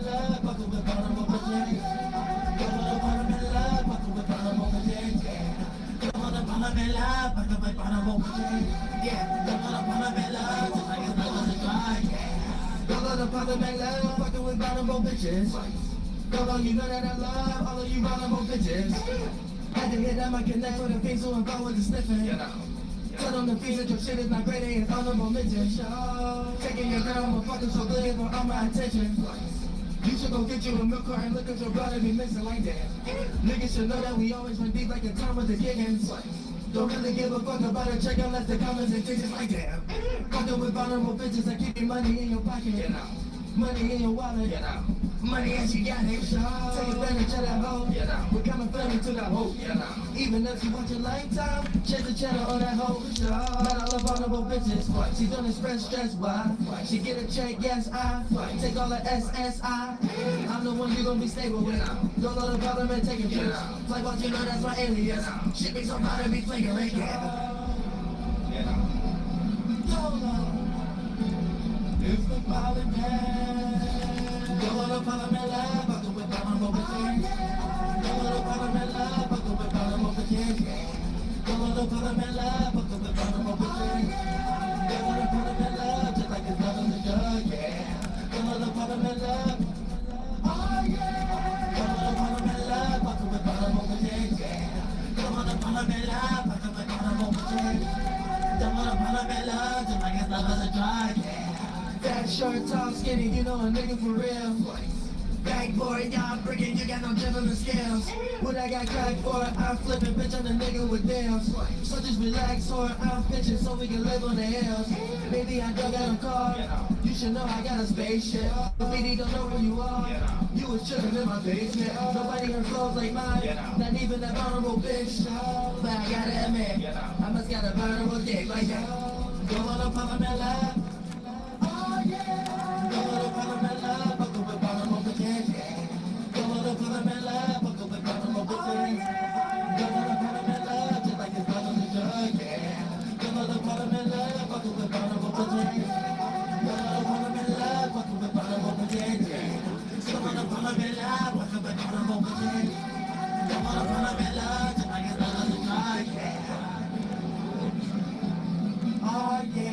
love, fucking with vulnerable bitches. Come on up on them in love, fucking with vulnerable bitches. Come on up on them in love, fucking with vulnerable bitches. Yeah, come on up on them in love, just like it's love is a drug. Come on up on them in love, fucking with vulnerable bitches. Come on, you know that I love all of you vulnerable bitches. Had to hit that my connect for the things who involved with the sniffing. Tell them the things that your shit is not great, ain't honorable mention. Taking your girl, I'm fucking so good, give her all my attention. You should go get you a milk carton, look at your brother be missing like that. Niggas should know that we always run deep like a time with the Giggins. Don't really give a fuck about a check unless the comments and digits like that. Fucking with vulnerable bitches that keep your money in your pocket. Money in your wallet. Money as you got it. Take advantage of that hoe. We're coming friendly to that hoe. Even if you watch a lifetime, change the channel on that hoe. Not all the vulnerable bitches. She don't express stress. Why? She get a check, yes, I take all the SSI. I'm the one you gon' be stable with. Don't know the problem and take a piss. Play what you know, that's my alias. Shit be so proud to be flagrant. It's the Parliament. Come on up, Parliament, fucking with Parliament. Come on up, Parliament, fucking with Parliament. Come on up, Parliament, fucking with Parliament. Come on up, Parliament, just like it's love in the drug, yeah. Come on up, Parliament, oh yeah. Come on up, Parliament, fucking with Parliament, yeah. Come on up, Parliament, fucking with Parliament. Come on up, Parliament, just like it's love in the drug, yeah. Fat, short, tall, skinny, you know a nigga for real. Bag boy, y'all breaking, you got no gentleman skills. What I got cracked for, I'm flipping, bitch, I'm the nigga with deals. So just relax, or I'm pitching so we can live on the hills. Baby, I dug out a car, you should know I got a spaceship. But BD don't know where you are, you was chillin' in my basement. Nobody heard flows like mine, not even that vulnerable bitch. But I gotta admit, I must got a vulnerable dick like that. Go on up on my lap.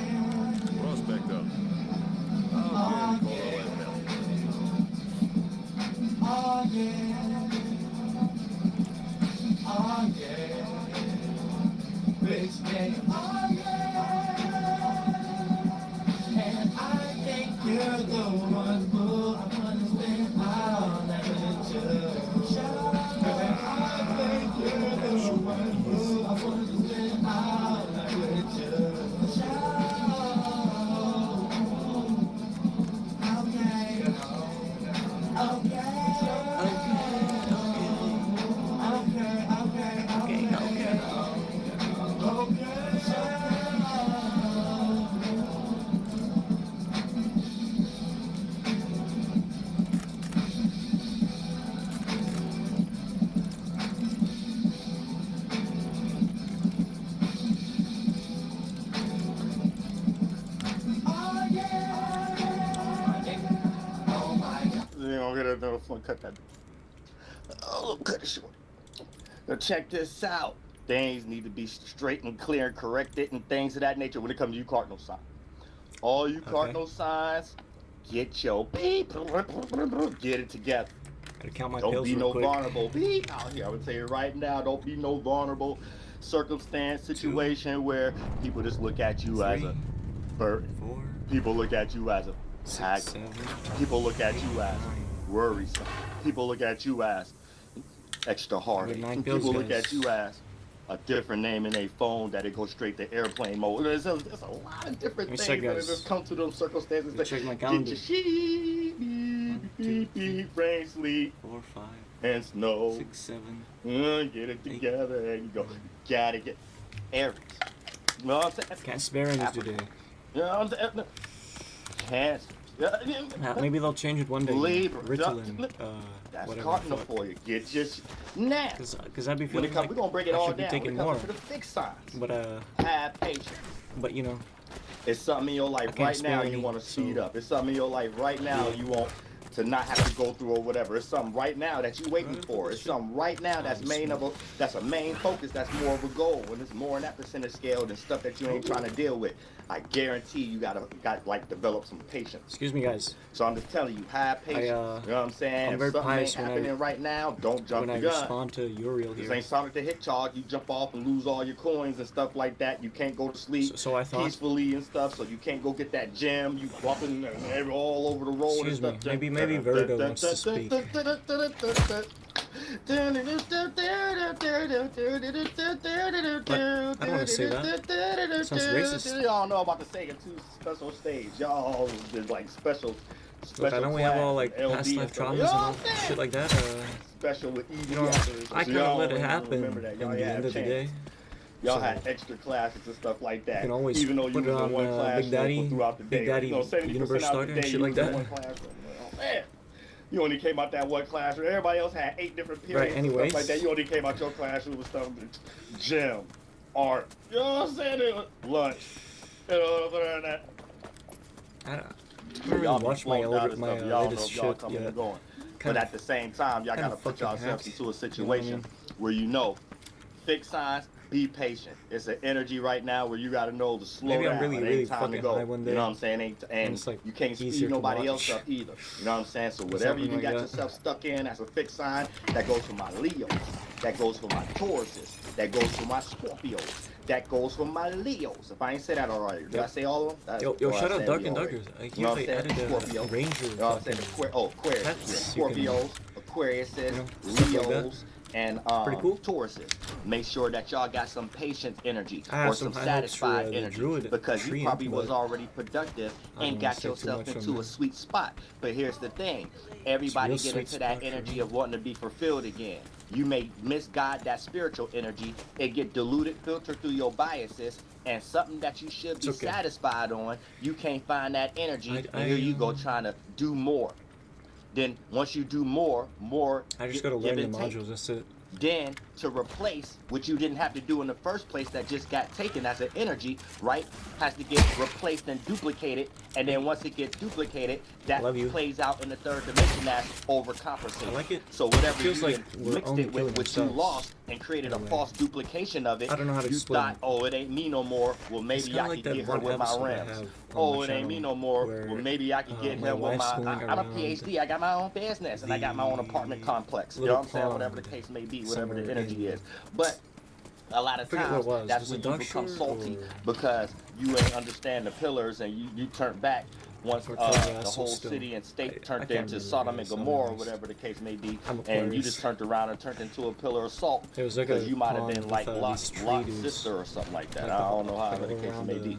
Prospect up. Oh yeah, oh yeah, rich man, oh yeah, and I think you're the one who I wanna spend all night with you. And I think you're the one who I wanna spend all night with you. Cut that. Oh, cut it short. Now check this out. Things need to be straight and clear and corrected and things of that nature when it comes to you cardinal signs. All you cardinal signs, get your beep, get it together. Gotta count my Don't pills be real no quick. vulnerable beep out here. I would say it right now. Don't be no vulnerable circumstance, situation where people just look at you as a burden. 4, People look at you as a 6, tag. 7, People look at you 8, as 9. worrisome. People look at you as extra hard. Get 9 People pills, look guys. at you as a different name in a phone that it goes straight to airplane mode. There's a lot of different Let me things check, that guys. just come to those circumstances. Let me That check my get calendar. your sheep, beep, beep, rain, sleep, 4, 5, and snow. 6, 7. Get it together. There you go. Gotta get Aries. You know what I'm saying? Can't spare any today. You know what I'm saying? Cancer. Maybe they'll change it one day. Libra. Ritalin. That's Whatever. cardinal for you. Get your now. Because I'd be When feeling it comes, like we're gonna break it I all should be down. taking When it more. comes to the fixed signs, But have patience. you know, It's something in your life can't right spare now any, you want to speed so- up. It's something in your life right now you want to not have to go through or whatever. It's something right now that you're waiting for. It's something right now that's that's a main focus, that's more of a goal, and it's more on that percentage scale than stuff that you ain't trying to deal with. I guarantee you got like develop some patience. Excuse me, guys. So I'm just telling you, have patience. You know what I'm saying? I'm very if something pious ain't happening right now, don't jump the gun. When I respond to Uriel This here. ain't something to hit charge. You jump off and lose all your coins and stuff like that. You can't go to sleep So I thought, peacefully and stuff. So you can't go get that gem. You bumping all over the road and excuse me, stuff. maybe Virgo wants to speak. But I don't want to say that. Sounds racist. Y'all know about the Sega 2 special stage. Y'all did like special Look, I know we have all like LD past life and stuff. traumas and all shit like that. Special with ED. You know, I kind of let it happen Remember that. in Y'all the end of the day. Y'all So, had extra classes and stuff like that. You can always even though you put was it in on one class Big Daddy, throughout the day. Big Daddy, You know, 70% Universe out the Starter day and shit you like was in that. one classroom. Oh, man. You only came out that one classroom. Everybody else had 8 different periods Right, and anyways. stuff like that. You only came out your classroom with stuff, gym, art. You know what I'm saying? Lunch. You know what I'm saying? I don't really watch my latest shit yet. But at the same time, y'all gotta put yourselves into a situation where you know, fix signs, be patient. It's an energy right now where you gotta know to slow Maybe down. I'm really, it ain't really time to fucking go. high one day. You know what I'm saying? And it's like you can't easier speed to nobody watch. else up either. You know what I'm saying? So whatever you something got like yourself stuck in, that's a fixed sign. That goes for my Leos. That goes for my Tauruses. That goes for my Scorpios. That goes for my Leos. If I ain't say that already, did I say all of them? Yo, shout out Dark and Duggers. I You know hear what I'm they saying? added Scorpio. a Ranger. You know what I'm saying? Aquarius. Pets, Yeah. you can, Scorpios, Aquariuses, stuff like that. Leos, and Pretty cool. Tauruses. Make sure that y'all got some patient energy I have or some some high hopes for, satisfied the energy Druid because you tree probably and was blood. already productive I don't and wanna got say too yourself much on into a that. sweet spot. But here's the thing. Everybody real get sweet into that spot for energy me. of wanting to be fulfilled again. You may misguide that spiritual energy. It get diluted, filtered through your biases, and something that you should be It's okay. satisfied on, you can't find that energy, I and here you go trying to do more. Then once you do more I just give gotta learn the and take. modules, that's it. Then to replace what you didn't have to do in the first place that just got taken as an energy, right? Has to get replaced and duplicated. And then once it gets duplicated, that Love you. plays out in the third dimension as overcompensating. I like it. So whatever Feels you like we're mixed only it with killing what you ourselves. lost and created Anyway. a false duplication of it, I don't know how to you explain thought, it. oh, it ain't me no more. Well, It's maybe kinda I like can that get her one with my episode I rims. have on Oh, my it ain't me channel no more. where, Well, maybe I can get my him with wife's my. going I'm a around PhD. I got my own business, and I got my own apartment complex. You know what I'm saying? Whatever the case may be, whatever the somewhere energy in- is. But a lot of forget what times, it was. that's Was when it you Dark become Shore salty or- because you ain't understand the pillars and you turn back once Or the Telegrass whole or still. city and I state turned can't into remember, Sodom and guys. I'm Gomorrah, honest. whatever the case may be, I'm and you Aquarius. just turned around and turned into a pillar of salt It was like because a you might have pond been like with, Lot's these Lot's tree-dos. sister or something like that. Like I the- don't know how like the case around may the be.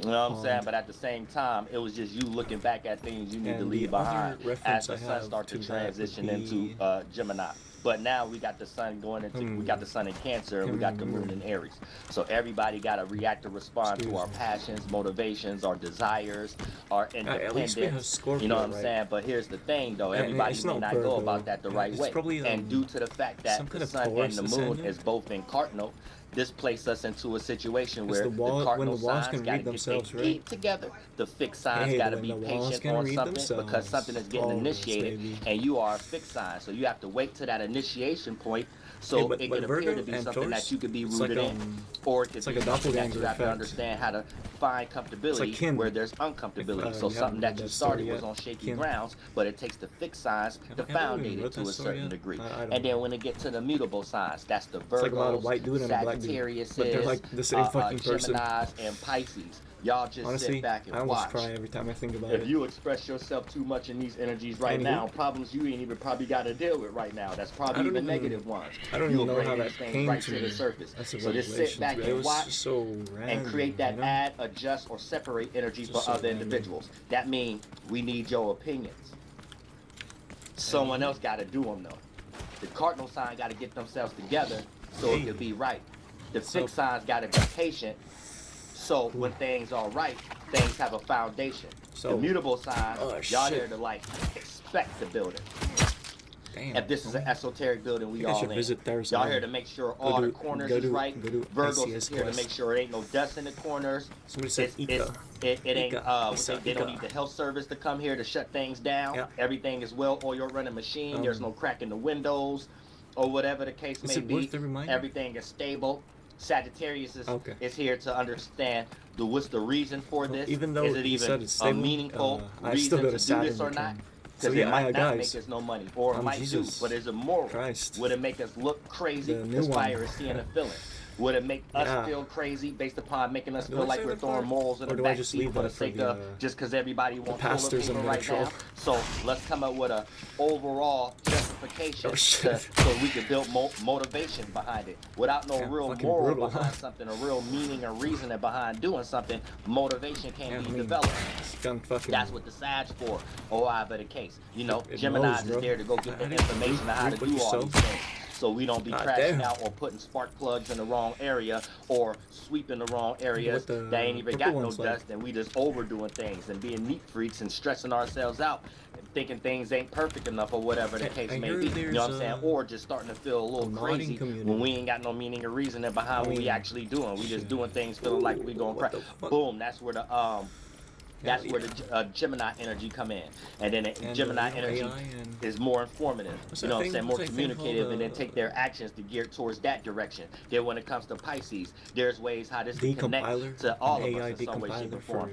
You know what I'm saying? pond. But at the same time, it was just you looking back at things you need to And leave the other behind as reference the I sun have starts to to that would transition be- into Gemini. But now we got the sun going into, we got the sun in Cancer, and we got the moon in Aries. So everybody got to react and respond to our passions, motivations, our desires, our At least we have independence. Scorpio, You know what I'm right? saying? But here's the thing, though. And Everybody it's may not not go Virgo. about that the right It's way. probably, And due to the fact that some kind the of sun and Taurus the moon ascendant. is both in cardinal, this places us into a situation 'Cause where the wall- the cardinal when the walls signs can got to read get their themselves, right? feet together. The fixed signs Hey, got to when be the walls patient can on read something because themselves. something is getting Always, initiated, baby. and you are a fixed sign. So you have to wait to that initiation point so Hey, but it can appear Virgo to be and something Taurus, that you could be it's rooted like, in, or it could it's be like a something that doppelganger you have to effect. understand how to find comfortability kin. where there's uncomfortability. If, So you something haven't that read you that started story was yet, on shaky kin. grounds, but it takes the fixed signs to Have I even foundate read it to that a story certain yet? degree. I don't And then know. when it gets to the mutable signs, that's the It's like about a Virgos, white dude and a black dude, Sagittarius, but they're like the same fucking person. Geminis, and Pisces. Y'all just Honestly, sit back and I almost watch. cry every time I think about If it. you express yourself too much in these energies right Anywho. now, problems you ain't even probably got to deal with right now. That's probably I don't even even- negative ones. I don't You'll even know bring how these that things came right to to the me. surface. That's a So just sit revelation back to me. and It was watch so random, and create that you know? add, adjust, or separate energy Just for so other random. individuals. That means we need your opinions. Someone else got to do them though. The cardinal sign got to get themselves together so it Hey. can be right. The So- fixed signs got to be patient. So when things are right, things have a foundation. So- the mutable sign, Oh, y'all shit. there to like expect the building. Damn. If this is an esoteric building, we I all should in. visit there Y'all sometime. here to make sure all the corners is right. Virgo's is here to make sure it ain't no dust in the corners. Somebody said Īsā. It ain't, Īsā, they don't Īsā. need the health service to come here to shut things down. Yeah. Everything is well oil running machine. There's no crack in the windows or whatever the case may be. Worth the reminder? Everything is stable. Sagittarius is here to understand what's the reason for this. Even though is it even a meaningful reason to do this or not? Because it might not make us no money, or it might do, but is it moral? Would it make us look crazy? Because fire is seeing and feeling. Would it make us feel crazy based upon making us feel like we're throwing morals in the back seat for the sake of just because everybody wants toilet paper right now? So let's come up with a overall justification so we can build motivation behind it. Without no real moral behind something, a real meaning or reasoning behind doing something, motivation can't be developed. That's what the Sag's for, or whatever the case. You know, Gemini's is there to go get the information on how to do all these things. So we don't be crashing out or putting spark plugs in the wrong area or sweeping the wrong areas that ain't even got no dust, and we just overdoing things and being neat freaks and stressing ourselves out and thinking things ain't perfect enough or whatever the case may be. You know what I'm saying? Or just starting to feel a little crazy when we ain't got no meaning or reasoning behind what we actually doing. We just doing things feeling like we gonna crash. Boom, that's where the Gemini energy come in, and then the Gemini energy is more informative. You know what I'm saying? More communicative, and then take their actions to gear towards that direction. Then when it comes to Pisces, there's ways how this can connect to all of us in some way, shape, or form.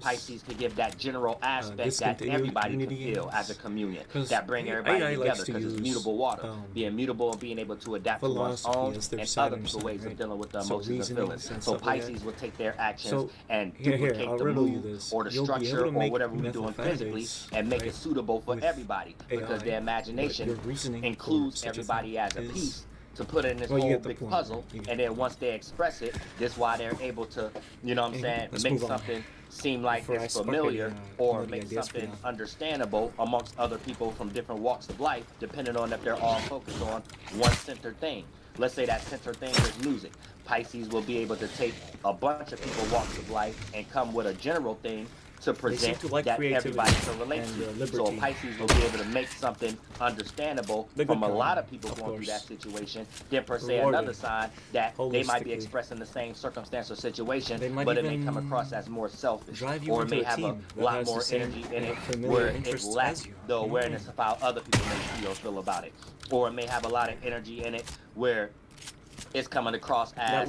Pisces can give that general aspect that everybody can feel as a communion, that bring everybody together because it's mutable water, being mutable and being able to adapt to one's own and other people's ways of dealing with the emotions and feelings. So Pisces will take their actions and duplicate the move or the structure or whatever we're doing physically and make it suitable for everybody, because their imagination includes everybody as a piece to put in this whole big puzzle, and then once they express it, this is why they're able to, you know what I'm saying, make something seem like it's familiar or make something understandable amongst other people from different walks of life, depending on if they're all focused on one center thing. Let's say that center thing is music. Pisces will be able to take a bunch of people walks of life and come with a general thing to present that everybody can relate to. So Pisces will be able to make something understandable from a lot of people going through that situation. Then per se another sign that they might be expressing the same circumstance or situation, but it may come across as more selfish, or it may have a lot more energy in it where it lacks the awareness of how other people may feel about it. Or it may have a lot of energy in it where it's coming across as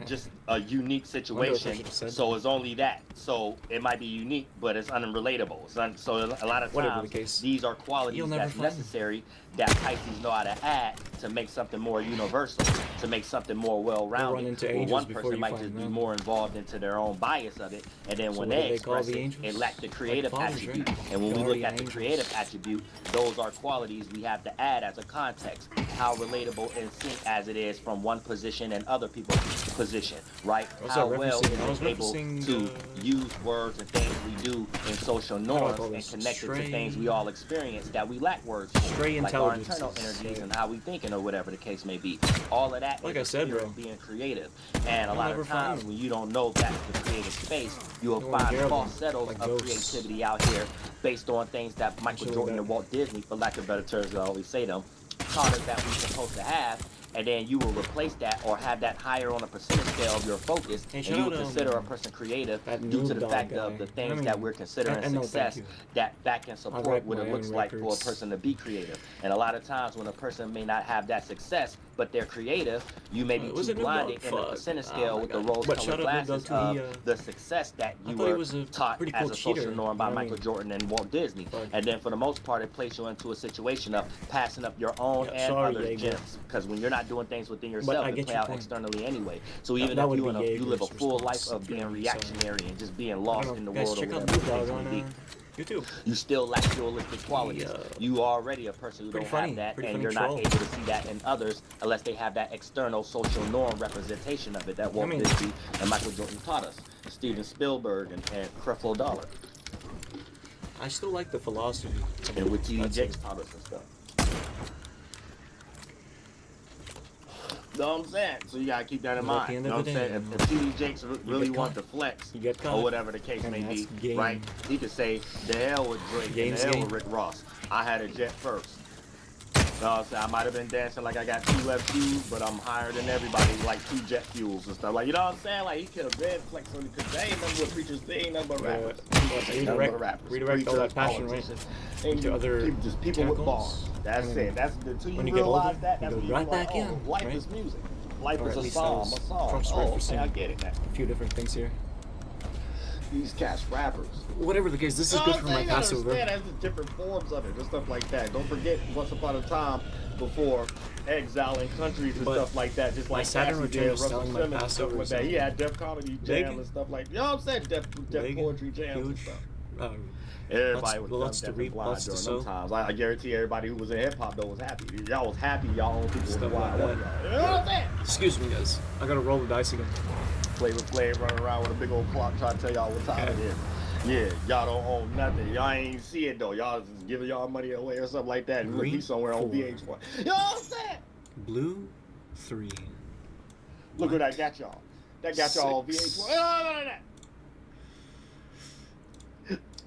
just a unique situation, so it's only that. So it might be unique, but it's unrelatable. So a lot of times, these are qualities that's necessary that Pisces know how to add to make something more universal, to make something more well-rounded. Well, one person might just be more involved into their own bias of it, and then when they express it, it lacks the creative attribute. And when we look at the creative attribute, those are qualities we have to add as a context. How relatable and sync as it is from one position and other people's position, right? How well it is able to use words and things we do in social norms and connect it to things we all experience that we lack words for, like our internal energies and how we thinking or whatever the case may be. All of that is being creative. And a lot of times when you don't know that's the creative space, you will find falsettos of creativity out here based on things that Michael Jordan and Walt Disney, for lack of better terms, I always say them, taught us that we're supposed to have, and then you will replace that or have that higher on a percentage scale of your focus, and you will consider a person creative due to the fact of the things that we're considering success that back and support what it looks like for a person to be creative. And a lot of times when a person may not have that success, but they're creative, you may be too blinded in the percentage scale with the rose-colored glasses of the success that you were taught as a social norm by Michael Jordan and Walt Disney. And then for the most part, it places you into a situation of passing up your own and others' gems. Because when you're not doing things within yourself, you play out externally anyway. So even if you live a full life of being reactionary and just being lost in the world or whatever the case may be, you still lack dualistic qualities. You are already a person who don't have that, and you're not able to see that in others unless they have that external social norm representation of it that Walt Disney and Michael Jordan taught us, Steven Spielberg and Creflo Dollar. I still like the philosophy. And what T.D. Jakes taught us and stuff. You know what I'm saying? So you gotta keep that in mind. You know what I'm saying? If T.D. Jakes really want to flex, or whatever the case may be, right? He could say, the hell with Drake and the hell with Rick Ross. I had a jet first. So I might have been dancing like I got 2 left shoes, but I'm higher than everybody, like 2 jet fuels and stuff. Like, you know what I'm saying? Like, he could have been flex on it because they ain't nothing but preachers, they ain't nothing but rappers. Redirect all that passion, right? Into other just people with bars. That's it. That's until you realize that. That's when you right back like, in. Life right? is music. Life Or is at a least song. that A song. cross-referencing I get it now. a few different things here. These cats rappers. Whatever the case, this is good for my passive. There's different forms of it and stuff like that. Don't forget, once upon a time, before exile in countries and stuff like that, just like Saturn Cassie Regime did, is Russell telling my Simmons and stuff Passover like that. He had Def Comedy Jam and stuff like that. You know what I'm saying? Def Poetry Jams and stuff. Everybody was dumb, deaf, and blind during them times. I guarantee everybody who was in hip hop though was happy. Y'all was happy. Y'all own people were wild. You know what I'm saying? Excuse me, guys. I gotta roll the dice again. Flavor Flav running around with a big old clock trying to tell y'all what time it is. Yeah, y'all don't own nothing. Y'all ain't see it though. Y'all just giving y'all money away or something like that. And look, he's somewhere on VH1. You know what I'm saying? Blue 3. Look what I got y'all. That got y'all on VH1.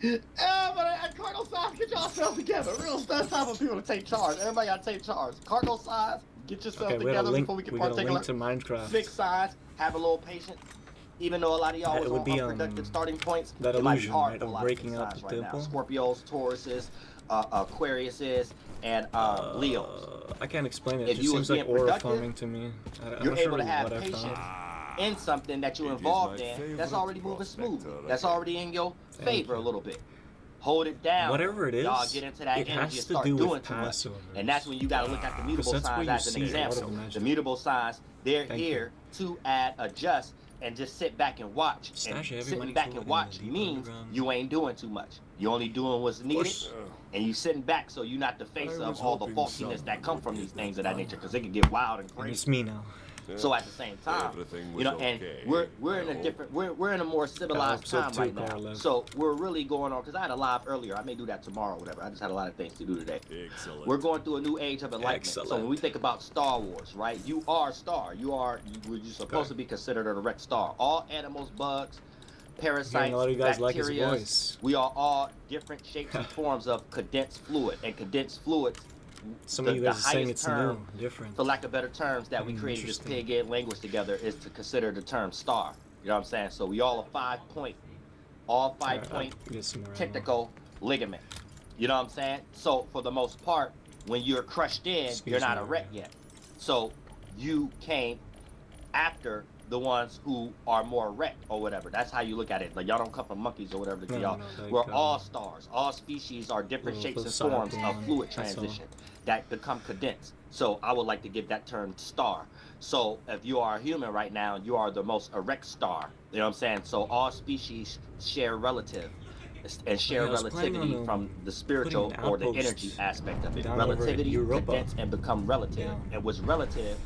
But Cardinal Size, get yourself together. Real stuff. Time for people to take charge. Everybody got to take charge. Cardinal Size, get yourself together before we can partake. Link to Minecraft. Fix size. Have a little patience. Even though a lot of y'all was on unproductive starting points, that it might be illusion, hard right, for a of lot breaking of up signs the right now. temple. Scorpios, Tauruses, Aquariuses, and Leos. I can't explain it. If It you just was seems like being aura productive, farming to me. I'm you're not sure able to have what I patience found. in something that you're involved in. That's already moving smoothly. That's already in your favor a little bit. Hold it down. Whatever it is, y'all get into that it energy has and to start do doing with too much. Passovers. And that's when you got to look at the mutable that's where signs you as an see a lot of example. the magic. The mutable signs, they're Thank here to add, adjust, and just sit back and watch. Stash And every sitting money back to and it watch in the deep means underground. you ain't doing too much. You're only doing what's needed, and you sitting back so you're not the face of all the faultiness that come from these things of that nature, because it can get wild and And crazy. it's me now. So at the same time, you know, and we're in a different, we're in a more civilized time right now. So we're really going on, because I had a live earlier. I may do that tomorrow or whatever. I just had a lot of things to do today. Excellent. We're going through a new age of enlightenment. So when we think about Star Wars, right? You are Star. You're supposed to be considered a direct star. All animals, bugs, parasites, bacteria, we are all different shapes and forms of condensed fluid. And condensed fluids, Some of you guys are saying it's new, different. for lack of better terms, that we created this pig-head language together is to consider the term star. You know what I'm saying? So we all a 5-point, tentacle ligament. You know what I'm saying? So for the most part, when you're crushed in, you're not erect yet. So you came after the ones who are more erect or whatever. That's how you look at it. Like, y'all don't come from monkeys or whatever. We're all stars. All species are different shapes and forms of fluid transition that become condensed. So I would like to give that term star. So if you are a human right now, you are the most erect star. You know what I'm saying? So all species share relative and share relativity from the spiritual or the energy aspect of it. Relativity condense and become relative. And what's relative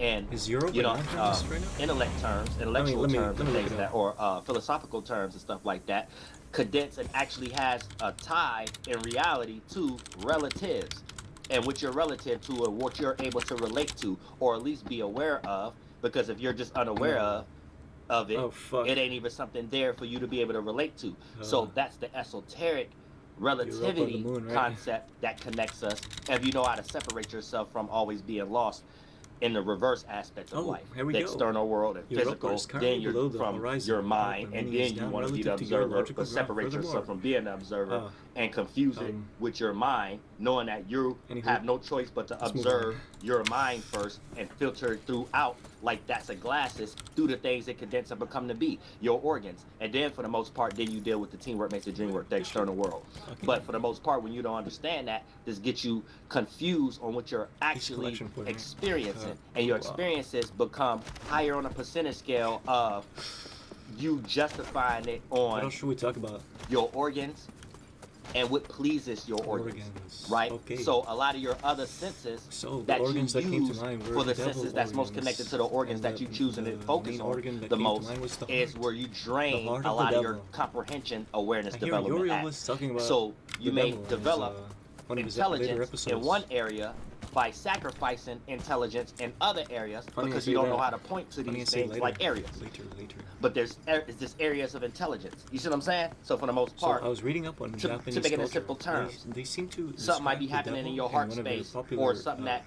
and intellect terms, intellectual terms, and things that, or philosophical terms and stuff like that, condense and actually has a tie in reality to relatives, and what you're relative to, or what you're able to relate to, or at least be aware of. Because if you're just unaware of it, it ain't even something there for you to be able to relate to. So that's the esoteric relativity concept that connects us. If you know how to separate yourself from always being lost in the reverse aspect of life, the external world and physical, then you're from your mind, and then you want to be the observer, but separate yourself from being the observer and confuse it with your mind, knowing that you have no choice but to observe your mind first and filter it throughout, like that's a glasses, through the things that condense and become to be your organs. And then for the most part, then you deal with the teamwork makes the dream work, the external world. But for the most part, when you don't understand that, this gets you confused on what you're actually experiencing. And your experiences become higher on a percentage scale of you justifying it on what else should we talk about? Your organs and what pleases your organs, right? So a lot of your other senses that you use for the senses that's most connected to the organs that you choose and focus on the most is where you drain a lot of your comprehension awareness development at. So you may develop intelligence in one area by sacrificing intelligence in other areas Funny because I you say don't know that. how to point to Funny I these say things later. like areas. Later. But there's just areas of intelligence. You see what I'm saying? So for the most So part, I was reading up on Japanese make it in culture. simple terms, They seem to something might be describe the happening in devil your heart one of their space, popular, or something that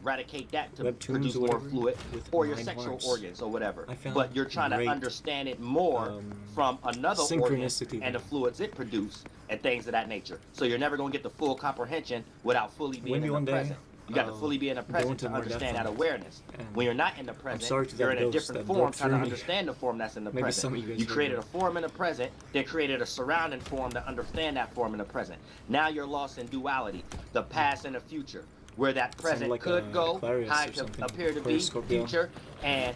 radicate that to webtoons produce or more whatever, fluid, with or your 9 sexual hearts. organs or whatever. I found But you're trying to great, understand it more from another organ synchronicity and the there. fluids it produces and things of that nature. So you're never going to get the full comprehension without fully being Maybe in one the day, present. You got to fully be in the go present into to more depth understand on that it. awareness. And When you're not in the sorry present, to you're that in a ghost different that form broke trying to through me. understand the form that's in the Maybe present. some of you guys You heard created that. a form in the present, then created a surrounding form to understand that form in the present. Now you're lost in duality, the past and the future, where that present like could go, Aquarius how or it could something. appear to be, Aquarius, Scorpio. future, and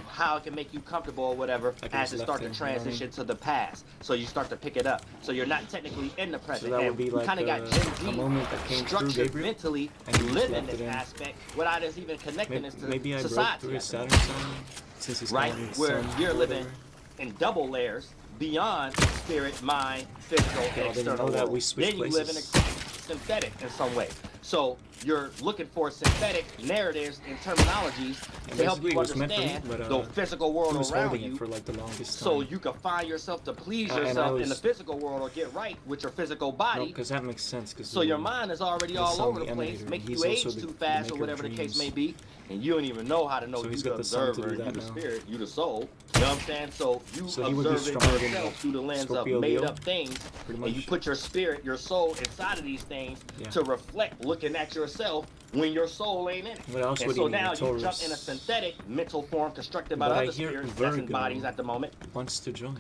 how it can make you comfortable or whatever I as just it left start to him, you know what I mean? transition to the past. So you start to pick it up. So you're not technically in the So present. that would And be we like kind of got a Gen moment that Z came through structured Gabriel, mentally and he just living left this it in. aspect without us even connecting this to Maybe I broke society. through his at the Saturn moment. sign, since he's Right? calling his Where sun you're or living whatever. in double layers beyond spirit, mind, physical, and Y'all didn't external know that world. we switched Then you live in a places. synthetic in some way. So you're looking for synthetic narratives and terminologies And to help basically you it was meant for me, understand but, the physical world He was around holding you, it for like the longest time. so you can find yourself to please And I yourself in the was- physical world or get right with your physical No, body. because that makes sense. Cause So your mind is already the all sun, over the the place, emanator, making he's you age also the too fast maker or of whatever the case dreams. may be, and you don't even know how to know So you he's the got the sun to observer, do and you that the now. spirit, you the soul. You know what I'm saying? So you So he would be observe stronger than yourself through the lens Scorpio, of made Leo, up things, pretty and you much. put your spirit, your soul inside of these things Yeah. to reflect looking at yourself when your soul ain't in it. What else And would so he need? now A you jump Taurus. in a synthetic mental form constructed by But I other hear spirits that's in Virgo bodies at the moment. wants to join.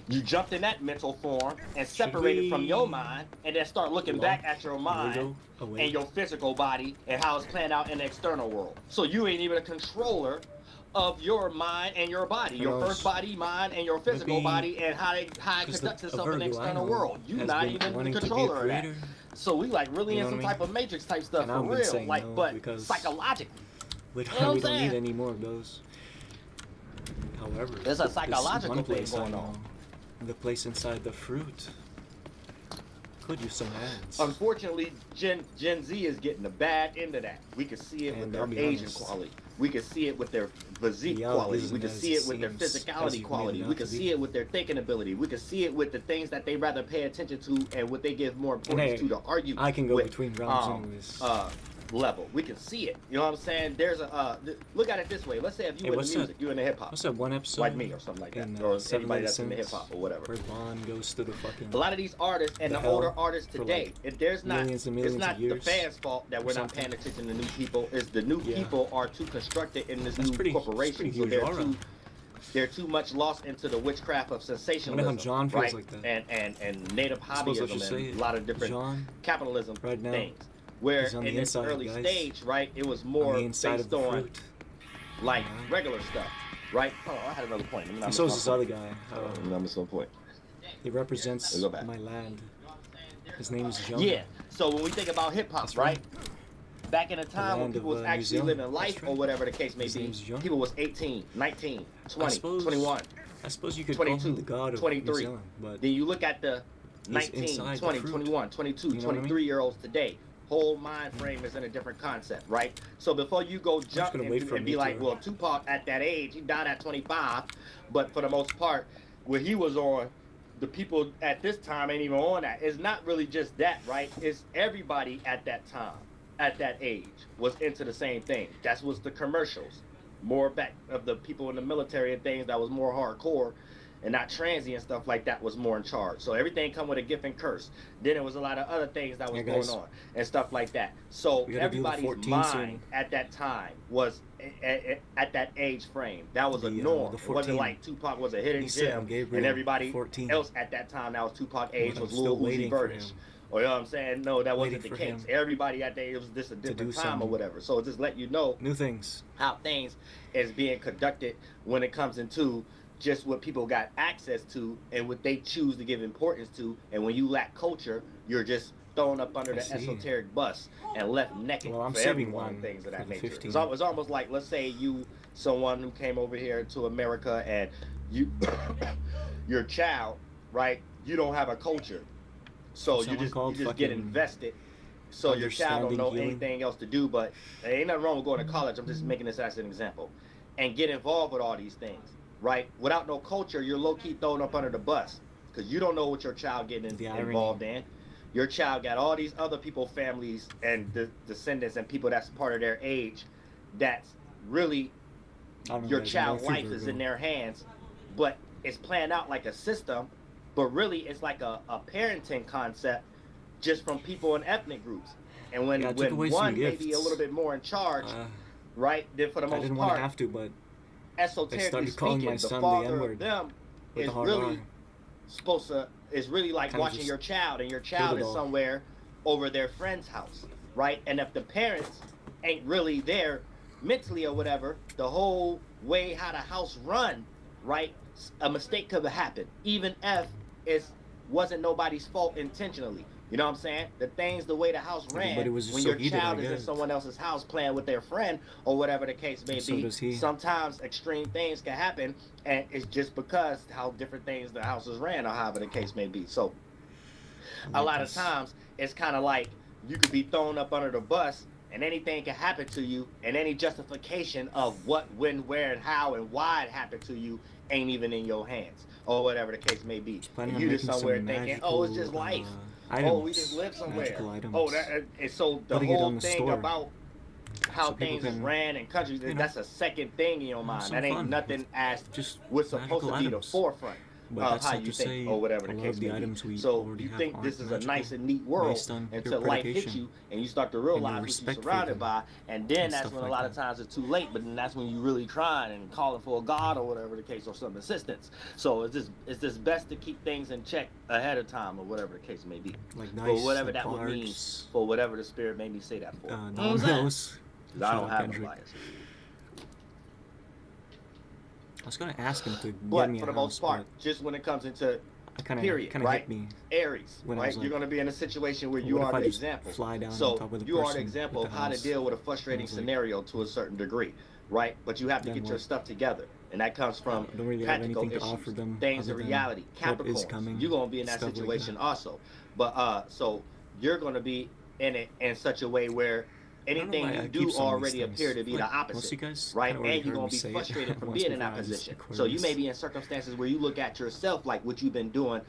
You jumped in that mental form and separated from your we mind, and then start looking lock back at your mind Virgo away? and your physical body and how it's playing out in the external world. So you ain't even a controller of your mind and your body, Who your knows? first body, mind, and your physical Maybe- body, and how it 'Cause conducts a itself in the Virgo I external know world. You has not been even the wanting to be a controller of that. creator. So we like really You in know some what I mean? type of matrix type stuff And for I've been real, saying like, no but because- psychologically. We You know what I'm don't saying? need any more of those. However, There's a this psychological one thing place I going know, on. the place inside the fruit, could use some ads. Unfortunately, Gen Z is getting the bad end of that. We can see it with And their I'll be Asian honest. quality. We can see it with their physique Reality quality. We isn't can as see it it with their seems, as physicality you've quality. made it We out can to see be. it with their thinking ability. We can see it with the things that they rather pay attention to and what they give more importance hey, to argue I can go with, between realms anyways. level. We can see it. You know what I'm saying? There's a look at it this way. Let's say if you Hey, in the what's that? music, you in the hip hop, What's that one episode? like me or something like that, in, or Seven anybody Deadly that's in the hip Sins, hop or whatever. Where Bond goes to the fucking. A lot of these artists and The the hell older artists for, today, like, if there's not, millions and it's millions not of the years fans' fault that or we're not something. paying attention to new people. It's the new Yeah. people are too constructed in this That's new pretty- corporation, pretty so huge aura. they're too much lost into the witchcraft of sensationalism, John feels right? like that. And native I suppose I should hobbyism say and it. a lot of different John, capitalism right now, things. Where he's on in the this inside, early guys. stage, right, it was on more the inside based of the on fruit. like Alright. regular stuff, right? Oh, I had another point. And so is this other guy. I missed one point. He represents Let's go back. my land. His name is John. Yeah. So when we think about hip hop, That's right? right. Back in a time when land people of, was New actually Zealand. living That's life right. or whatever the case may His be, name's John. people was 18, 19, 20, suppose- 21, I suppose you could call 22, him the god of 23. New Zealand, but Then you look at the 19, inside the 20, fruit. 21, 22, You know what I mean? 23-year-olds today. Whole mind frame is in a different concept, right? So before you go jump gonna and, wait for and be me like, to- well, Tupac at that age, he died at 25, but for the most part, where he was on, the people at this time ain't even on that. It's not really just that, right? It's everybody at that time, at that age, was into the same thing. That's what's the commercials. More back of the people in the military and things that was more hardcore and not transient stuff like that was more in charge. So everything come with a gift and curse. Then there was a lot of other things that was Yeah, going guys. on and stuff like that. So We gotta do the everybody's 14 mind soon. at that time was at that age frame. That was a The, norm. the It wasn't 14. like Tupac was a hidden Īsā gem and Gabriel, and everybody 14. else at that time that was Tupac age But was I'm Lil still Uzi waiting for Vertish. him. Or you know what I'm saying? No, that Waiting wasn't the for case. him Everybody at that age, it was just a different do time or some whatever. So just let you know New things. how things is being conducted when it comes into just what people got access to and what they choose to give importance to. And when you lack culture, you're just thrown up under I the see. esoteric bus and left naked Well, I'm for saving everyone one and things of that for the nature. 15. It's almost like, let's say you, someone who came over here to America and you, your child, right? You don't have a culture. So you Someone just called get fucking invested so your child don't know healing. anything else to do. But there ain't nothing wrong with going to college. I'm just making this as an example, and get involved with all these things, right? Without no culture, you're low key thrown up under the bus because you don't know what your child getting involved in. Your child got all these other people, families, and descendants, and people that's part of their age. That's really your child's life is in their hands, but it's planned out like a system. But really, it's like a parenting concept, just from people in ethnic groups. And when one may be a little bit more in charge, right? Then for the most part, I didn't want to have to, but esoterically speaking, the father of them is really supposed to, is really like watching your child, and your child is somewhere over their friend's house, right? And if the parents ain't really there mentally or whatever, the whole way how the house run, right? A mistake could happen, even if it wasn't nobody's fault intentionally. You know what I'm saying? The things, the way the house ran, when your child is in someone else's house playing with their friend or whatever the case may be, sometimes extreme things can happen, and it's just because how different things the houses ran or however the case may be. So a lot of times it's kind of like you could be thrown up under the bus and anything can happen to you, and any justification of what, when, where, and how, and why it happened to you ain't even in your hands, or whatever the case may be. And you just somewhere thinking, oh, it's just life. Oh, we just live somewhere. Oh, that, and so the whole thing about how things ran in countries, that's a second thing in your mind. That ain't nothing as what's supposed to be the forefront of how you think, or whatever the case may be. So you think this is a nice and neat world until life hits you and you start to realize what you're surrounded by, and then that's when a lot of times it's too late, but then that's when you really trying and calling for a God or whatever the case, or some assistance. So it's just best to keep things in check ahead of time, or whatever the case may be, for whatever that would mean, for whatever the Spirit made me say that for. No one knows. I don't have a bias. I was gonna ask him to but get me for the most part, just when it comes into period, right? Aries, right? Like, you're gonna be in a situation where you are the example. So you are the example of how to deal with a frustrating scenario to a certain degree, right? But you have to get your stuff together, and that comes from practical issues, things in reality. Capricorn, you're gonna be in that situation also. But so you're gonna be in it in such a way where anything you do already appear to be the opposite, right? And you're going to be frustrated from being in that position. So you may be in circumstances where you look at yourself like what you've been doing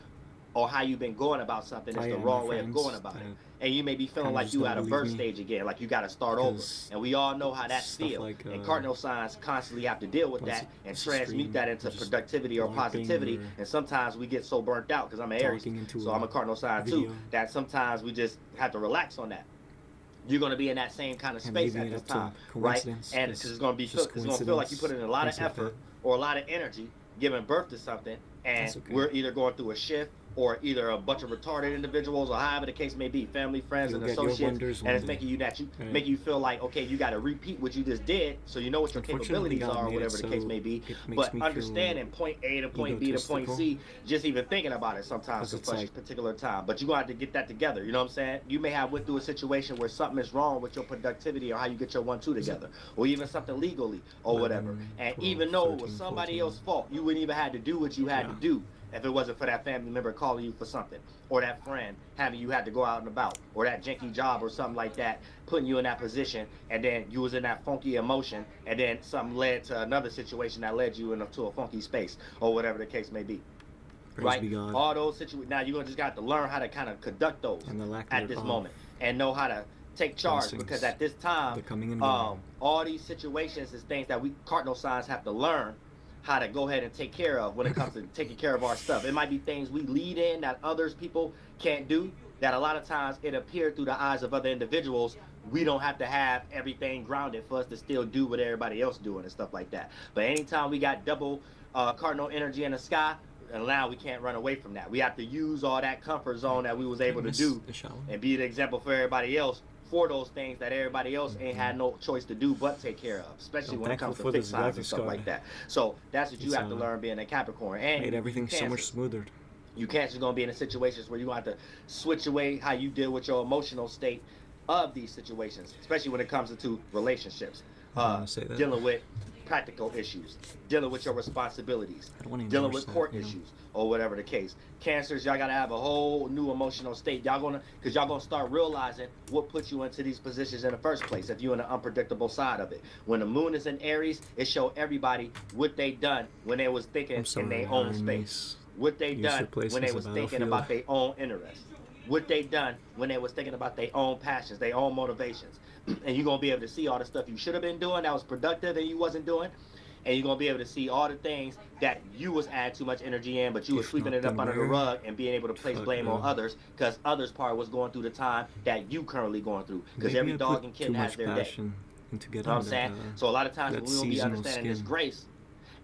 or how you've been going about something is the wrong way of going about it. And you may be feeling like you at a birth stage again, like you got to start over. And we all know how that feels. And cardinal signs constantly have to deal with that and transmute that into productivity or positivity. And sometimes we get so burnt out, because I'm an Aries, so I'm a cardinal sign too, that sometimes we just have to relax on that. You're going to be in that same kind of space at this time, right? And it's going to feel like you put in a lot of effort or a lot of energy giving birth to something, and we're either going through a shift or either a bunch of retarded individuals, or however the case may be, family, friends, and associates, and it's making you make you feel like, okay, you got to repeat what you just did, so you know what your capabilities are, or whatever the case may be. But understanding point A to point B to point C, just even thinking about it sometimes for such a particular time. But you're going to have to get that together, you know what I'm saying? You may have went through a situation where something is wrong with your productivity or how you get your 1-2 together, or even something legally or whatever. And even though it was somebody else's fault, you wouldn't even have to do what you had to do if it wasn't for that family member calling you for something, or that friend having you had to go out and about, or that janky job or something like that, putting you in that position, and then you was in that funky emotion, and then something led to another situation that led you into a funky space, or whatever the case may be. Right? All those situations. Now you're just got to learn how to kind of conduct those at this moment, and know how to take charge, because at this time, all these situations is things that we cardinal signs have to learn how to go ahead and take care of when it comes to taking care of our stuff. It might be things we lead in that others people can't do, that a lot of times it appears through the eyes of other individuals. We don't have to have everything grounded for us to still do what everybody else doing and stuff like that. But anytime we got double cardinal energy in the sky, and now we can't run away from that. We have to use all that comfort zone that we was able to do and be the example for everybody else, for those things that everybody else ain't had no choice to do but take care of, especially when it comes to fixed signs and stuff like that. So that's what you have to learn being a Capricorn. And made everything so much smoother. You can't just gonna be in a situations where you have to switch away how you deal with your emotional state of these situations, especially when it comes to relationships. Dealing with practical issues, dealing with your responsibilities, I don't want to dealing endorse with court that, you know. issues, or whatever the case. Cancers, y'all gotta have a whole new emotional state. Cause y'all gonna start realizing what put you into these positions in the first place. If you're in the unpredictable side of it, when the moon is in Aries, it show everybody what they done when they was thinking in their own space. What they done when they was thinking about their own interests. What they done when they was thinking about their own passions, their own motivations. And you're gonna be able to see all the stuff you should have been doing that was productive and you wasn't doing. And you're gonna be able to see all the things that you was adding too much energy in, but you was sweeping it up under the rug and being able to place blame on others, because others part was going through the time that you currently going through. Because every dog and kid has their day. You know what I'm saying? So a lot of times when we don't be understanding this grace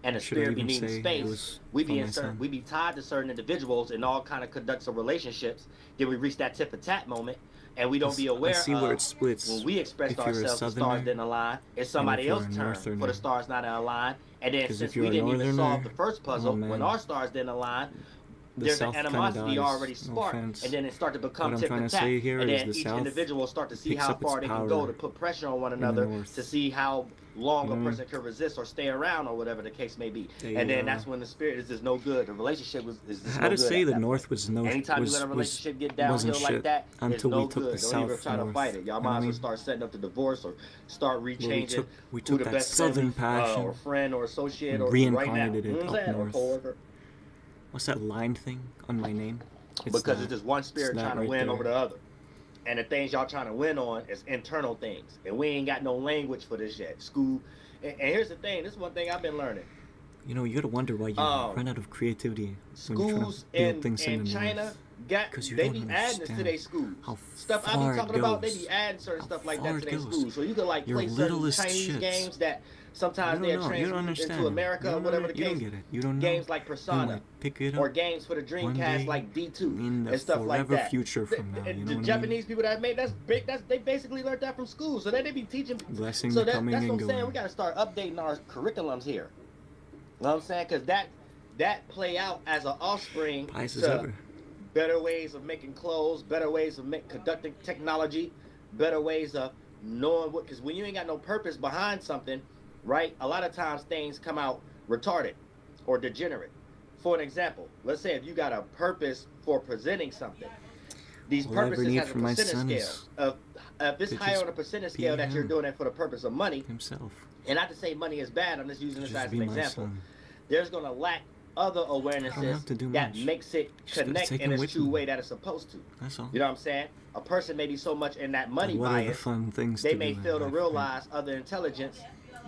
and the spirit be needing space, we be tied to certain individuals in all kind of conducts of relationships. Then we reach that tit for tat moment, and we don't be aware of where it splits. When we expressed ourselves, the stars didn't align. It's somebody else's turn for the stars not to align. And then since we didn't even solve the first puzzle, when our stars didn't align, there's an animosity already sparked, and then it started to become tit for tat. And then each individual start to see how far they can go to put pressure on one another, to see how long a person can resist or stay around, or whatever the case may be. And then that's when the spirit is just no good. The relationship is how to say the North was no. Anytime you let a relationship get downhill like that, it's no good. Don't even try to fight it. Y'all might as well start setting up the divorce or start rechanging we took who the that best southern family, passion, or friend or associate or reincarnated right now. it up north. Or what's that line thing on my name? Because it's just one spirit trying to win over the other. And the things y'all trying to win on is internal things. And we ain't got no language for this yet. School. And here's the thing. This is one thing I've been learning. You know, you gotta wonder why you run out of creativity when you're trying schools to build things in China you they don't be adding this to understand their schools. how Stuff I far be it talking about, they goes. be adding certain stuff like far that to it their goes. schools. So you can like Your play certain littlest Chinese shits. games that sometimes You they're don't know. You don't translated understand. into America You or don't whatever know. the You case. don't get it. You don't know. Games like You Persona might pick it up or games for the one Dreamcast day like D2 in the and stuff like forever that. future from now. You know The what I mean? Japanese people that made they basically learned that from school. So then they be teaching. Blessings So coming that's what and I'm saying. going. We got to start updating our curriculums here. You know what I'm saying? Because that play out as an offspring Pies as to ever. better ways of making clothes, better ways of conducting technology, better ways of knowing what. Because when you ain't got no purpose behind something, right? A lot of times things come out retarded or degenerate. For an example, let's say if you got a purpose for presenting something, these All I ever purposes need has a for my percentage son scale. is If it's to higher just on a percentage be scale that you're him. doing it for the purpose of money, Himself. and not to say money is bad, I'm just using this Just as be an my example. son. There's going to lack other I don't awarenesses have to do that much. makes it Just gotta connect take in him its with true me. way that it's supposed to. That's all. You know what I'm saying? A person may be so much in that money What are the bias, fun things they to may do in fail to life, realize other intelligence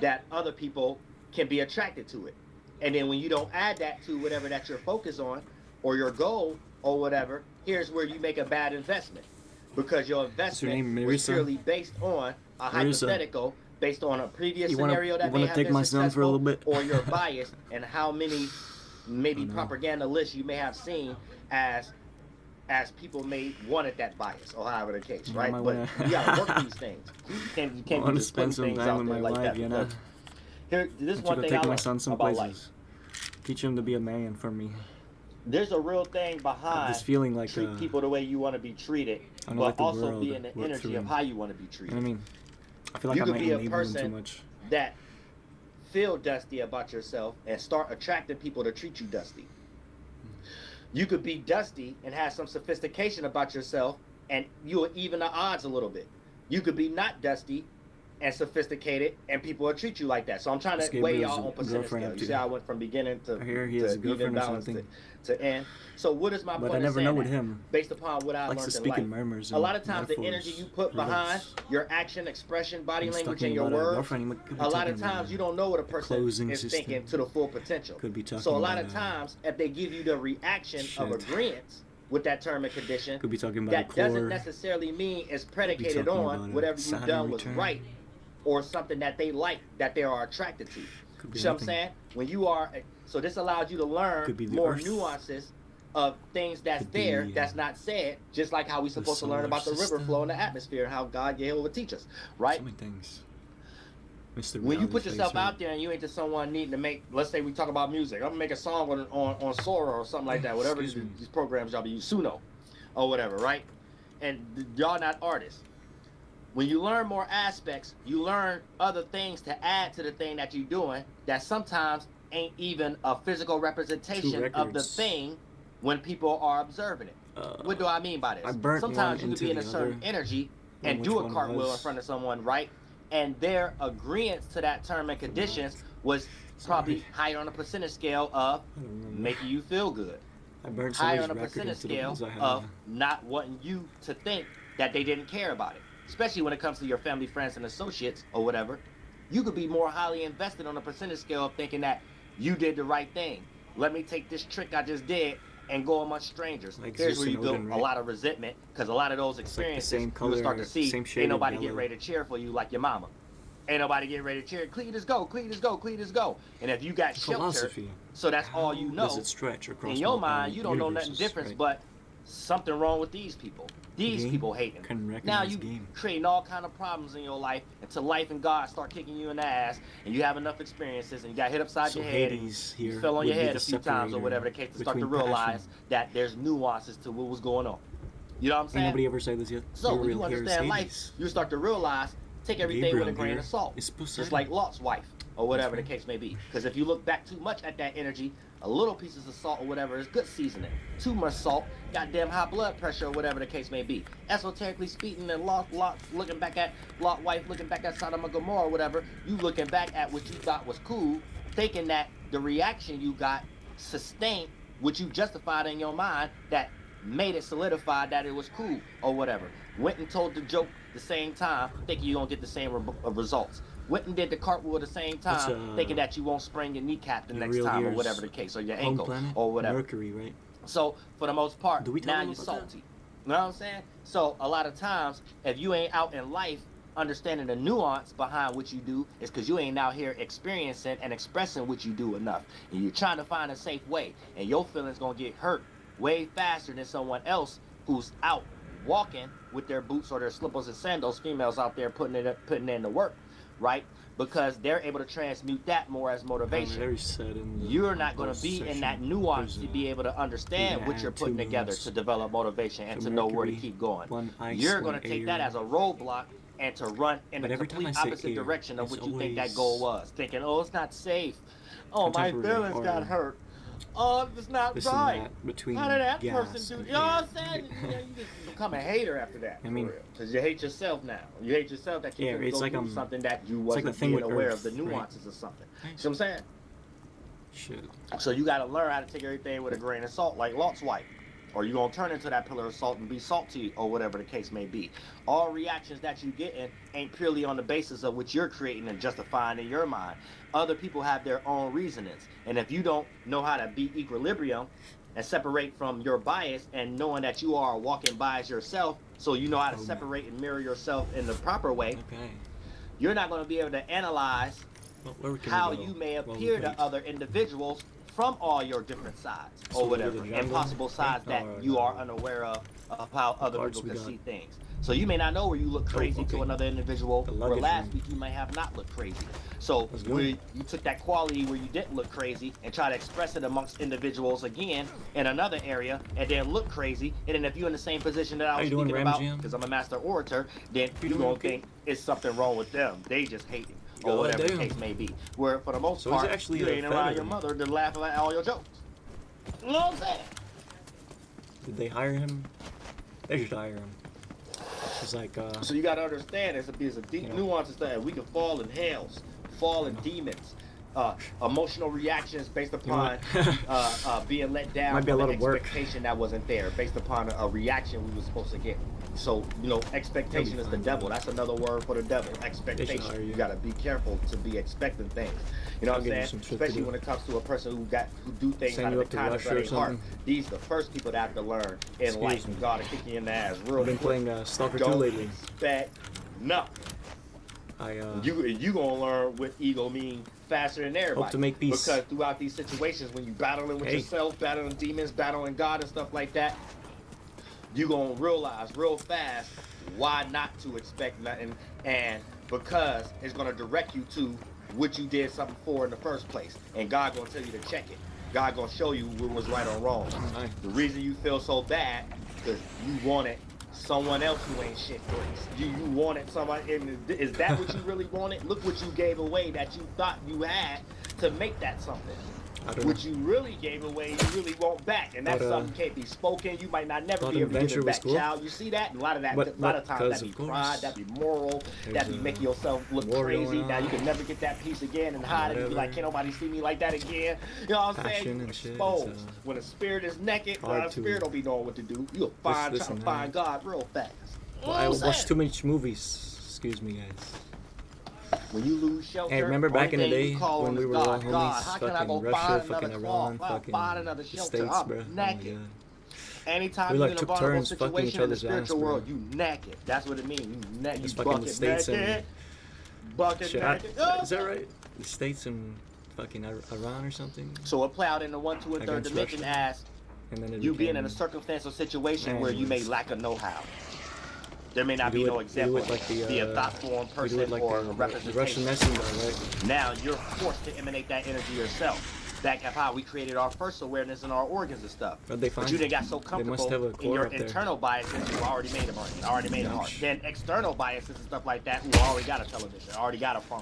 that other people can be attracted to it. And then when you don't add that to whatever that you're focused on or your goal or whatever, here's where you make a bad investment. Because your investment name, was Marisa? purely based on a hypothetical, based on a previous You wanna- scenario that you may wanna have take been my son for a successful, little bit? or your bias and how many maybe Oh, no. propaganda lists you may have seen as people may wanted that bias or however the case, Yeah, right? I But wanna- you gotta work these things. You can't I be want to just putting spend some things time out with there my like wife, that. you know. because Here, this I one should thing take I my learned son some about places. life. Teach him to be a man for me. There's a real thing I have behind this feeling like treat people the way you want to be treated, I don't but like the also world be in the work energy through of him. how you want to be You know treated. what I mean? I feel like You I could might be a enable him too person much. that feel dusty about yourself and start attracting people to treat you dusty. You could be dusty and have some sophistication about yourself, and you will even the odds a little bit. You could be not dusty and sophisticated, and people will treat you like that. So I'm trying This to weigh Gabriel's y'all on percentage girlfriend scale. You too. see how I went from beginning to, I hear he to has a even girlfriend or balance something. to end. So what is my But point I in never saying know with that? him. Based upon what I Likes to learned in speak in life. murmurs A and lot of times the metaphors, energy you put behind riddles. your action, expression, body He's language, talking and your about a words, girlfriend, he could be a lot talking of about times you don't know what a person closing is system. thinking to the full potential. Could be talking So a lot about of times, if they give you the reaction of Shit. agreement with that term and condition, Could be talking about that a doesn't core. necessarily mean it's predicated talking on about a whatever you've Saturn done was return. right or something that they like, that they are attracted to. Could be You know what I'm anything. saying? When you are, so this allows you to learn Could be the more Earth. nuances of things that's Could be, there that's not said, just like how we're the supposed to learn solar about the river system. flow in the atmosphere and how God Jehovah will teach us, right? So many things. Mr. When you Reality put Face, yourself right? out there and you ain't just someone needing to make, let's say we talk about music, I'm gonna make a song on Sora or something like that, whatever Excuse me. these programs y'all be using, Suno or whatever, right? And y'all not artists. when you learn more aspects, you learn other things to add to the thing that you're doing that sometimes ain't even a physical representation of the thing when people are observing it. What do I mean by this? Sometimes you could be in a certain energy and do a cartwheel in front of someone, right? And their agreement to that term and conditions was probably higher on a percentage scale of making you feel good. Higher on a percentage scale of not wanting you to think that they didn't care about it. Especially when it comes to your family, friends, and associates or whatever. You could be more highly invested on a percentage scale of thinking that you did the right thing. Let me take this trick I just did and go amongst strangers. Like Here's where you Zeus and build Odin, a right? lot of resentment, because a lot of those experiences like color, you'll start to see same shade ain't nobody of getting yellow. ready to cheer for you like your mama. Ain't nobody getting ready to cheer. Cletus go, Cletus go, Cletus go. And if you got shelter, Philosophy. so that's all you know. Does it stretch across In your mind, you don't know universes, nothing different, right? but something wrong with these people. These Game people hating. can Now recognize you game. creating all kind of problems in your life until life and God start kicking you in the ass, and you have enough experiences, and you got hit upside So your head, Hades and you here fell on your would be head the a few times or separator whatever the case to start to between realize passion. that there's nuances to what was going on. You know what I'm Ain't saying? nobody ever said this yet. So when Uriel you here is understand life, Hades. you start to realize, take everything with a Gabriel grain here of salt. is Just Poseidon. like Lot's wife, or whatever the right. case may be. Because if you look back too much at that energy, a little pieces of salt or whatever is good seasoning. Too much salt, goddamn high blood pressure or whatever the case may be. Esoterically speaking, and Lot looking back at Lot wife, looking back at Sodom and Gomorrah or whatever, you looking back at what you thought was cool, thinking that the reaction you got sustained what you justified in your mind that made it solidified that it was cool or whatever. Went and told the joke the same time, thinking you're gonna get the same results. Went and did the cartwheel at the same time, thinking that you won't sprain your kneecap the next time or whatever the case, or your ankle or whatever. Mercury, right? So for the most part, Do we talk now about you're that? salty. You know what I'm saying? So a lot of times, if you ain't out in life understanding the nuance behind what you do, is because you ain't out here experiencing and expressing what you do enough. And you're trying to find a safe way, and your feelings gonna get hurt way faster than someone else who's out walking with their boots or their slippers and sandals. Females out there putting in the work, right? Because they're able to transmute that more as motivation. You're not going to be in that nuance to be able to understand what you're putting together to develop motivation and to know where to keep going. You're going to take that as a roadblock and to run in the complete opposite direction of what you think that goal was. Thinking, oh, it's not safe. Oh, my feelings got hurt. Oh, it's not right. How did that person do? You know what I'm saying? You just become a hater after that. I mean, because you hate yourself now. You hate yourself that you can go do something that you wasn't being aware of the nuances of something. You see what I'm saying? Shit. So you got to learn how to take everything with a grain of salt, like Lot's wife. Or you're going to turn into that pillar of salt and be salty, or whatever the case may be. All reactions that you getting ain't purely on the basis of what you're creating and justifying in your mind. Other people have their own reasonings. And if you don't know how to be equilibrium and separate from your bias and knowing that you are a walking bias yourself, so you know how to separate and mirror yourself in the proper way, you're not going to be able to analyze how you may appear to other individuals from all your different sides or whatever, and possible sides that you are unaware of how other people can see things. So you may not know where you look crazy to another individual, where last week you might have not looked crazy. So where you took that quality where you didn't look crazy and try to express it amongst individuals again in another area, and then look crazy, and then if you're in the same position that I was speaking about, because I'm a master orator, then you're going to think it's something wrong with them. They just hate it. Or whatever the case may be. Where for the most part, you ain't around your mother to laugh at all your jokes. You know what I'm saying? Did they hire him? They should hire him. It's like, so you gotta understand there's a deep nuances that we can fall in hells, fall in demons, emotional reactions based upon being let down from an expectation that wasn't there, based upon a reaction we were supposed to get. So, you know, expectation is the devil. That's another word for the devil. Expectation. You gotta be careful to be expecting things. You know what I'm saying? Especially when it comes to a person who do things out of the kindness of their heart. These are the first people that have to learn in life. And God will kick you in the ass real I've been playing Stalker 2 lately. Expect nothing. You gonna learn what ego means faster than everybody. Hope to make peace. Because throughout these situations, when you battling with yourself, battling demons, battling God and stuff like that, you gonna realize real fast why not to expect nothing, and because it's gonna direct you to what you did something for in the first place, and God gonna tell you to check it. God gonna show you what was right or wrong. The reason you feel so bad because you wanted someone else who ain't shit grace. You wanted somebody, and is that what you really wanted? Look what you gave away that you thought you had to make that something. I don't What know. you really gave away, you really want back, and that's But, something can't be spoken. You might not never thought be able to give adventure it was back, cool. child. You see that? A lot of that, But a lot of times because that be of course, pride, that be moral, that be there's making yourself look war crazy. going Now you on. can never get that piece again and hide it and be like, Whatever. can't nobody see me like that again. You know what I'm Passion saying? and shit, Exposed. it's, When a spirit is naked, hard a to- spirit don't be knowing what to do. You'll find this trying and to find that. God real fast. You know Well, I what I'm watched saying? too many movies. Excuse me, guys. When you lose shelter, Hey, remember back in the only thing day you call when on we is were all God. God, homies? how can I Fucking go Russia, find fucking another Iran, cloth? fucking Find another the shelter. States, I'm bro. Oh my naked. god. Anytime We, you're like, in a took vulnerable turns fucking situation each in the other's ass, spiritual bro. world, you naked. That's what it means. You It's you fucking the bucket States naked. and Bucket shit. naked. Is that right? The States and fucking Iran or something? So it play out in the 1, 2, and 3rd Against dimension Russia. as And then it you being became, in a circumstance or situation where you may Anyways. lack a know-how. There may not We be do no it example like of the, be a thought-formed we person do it like or a the representation. Russian messenger, right? Now you're forced to emanate that energy yourself. Back at how we created our first awareness in our organs and stuff. But they But find you done got so they must have comfortable a in core your up there. internal biases, you already made a brain, already made a heart. Ouch. Then external biases and stuff like that, who already got a television, already got a phone.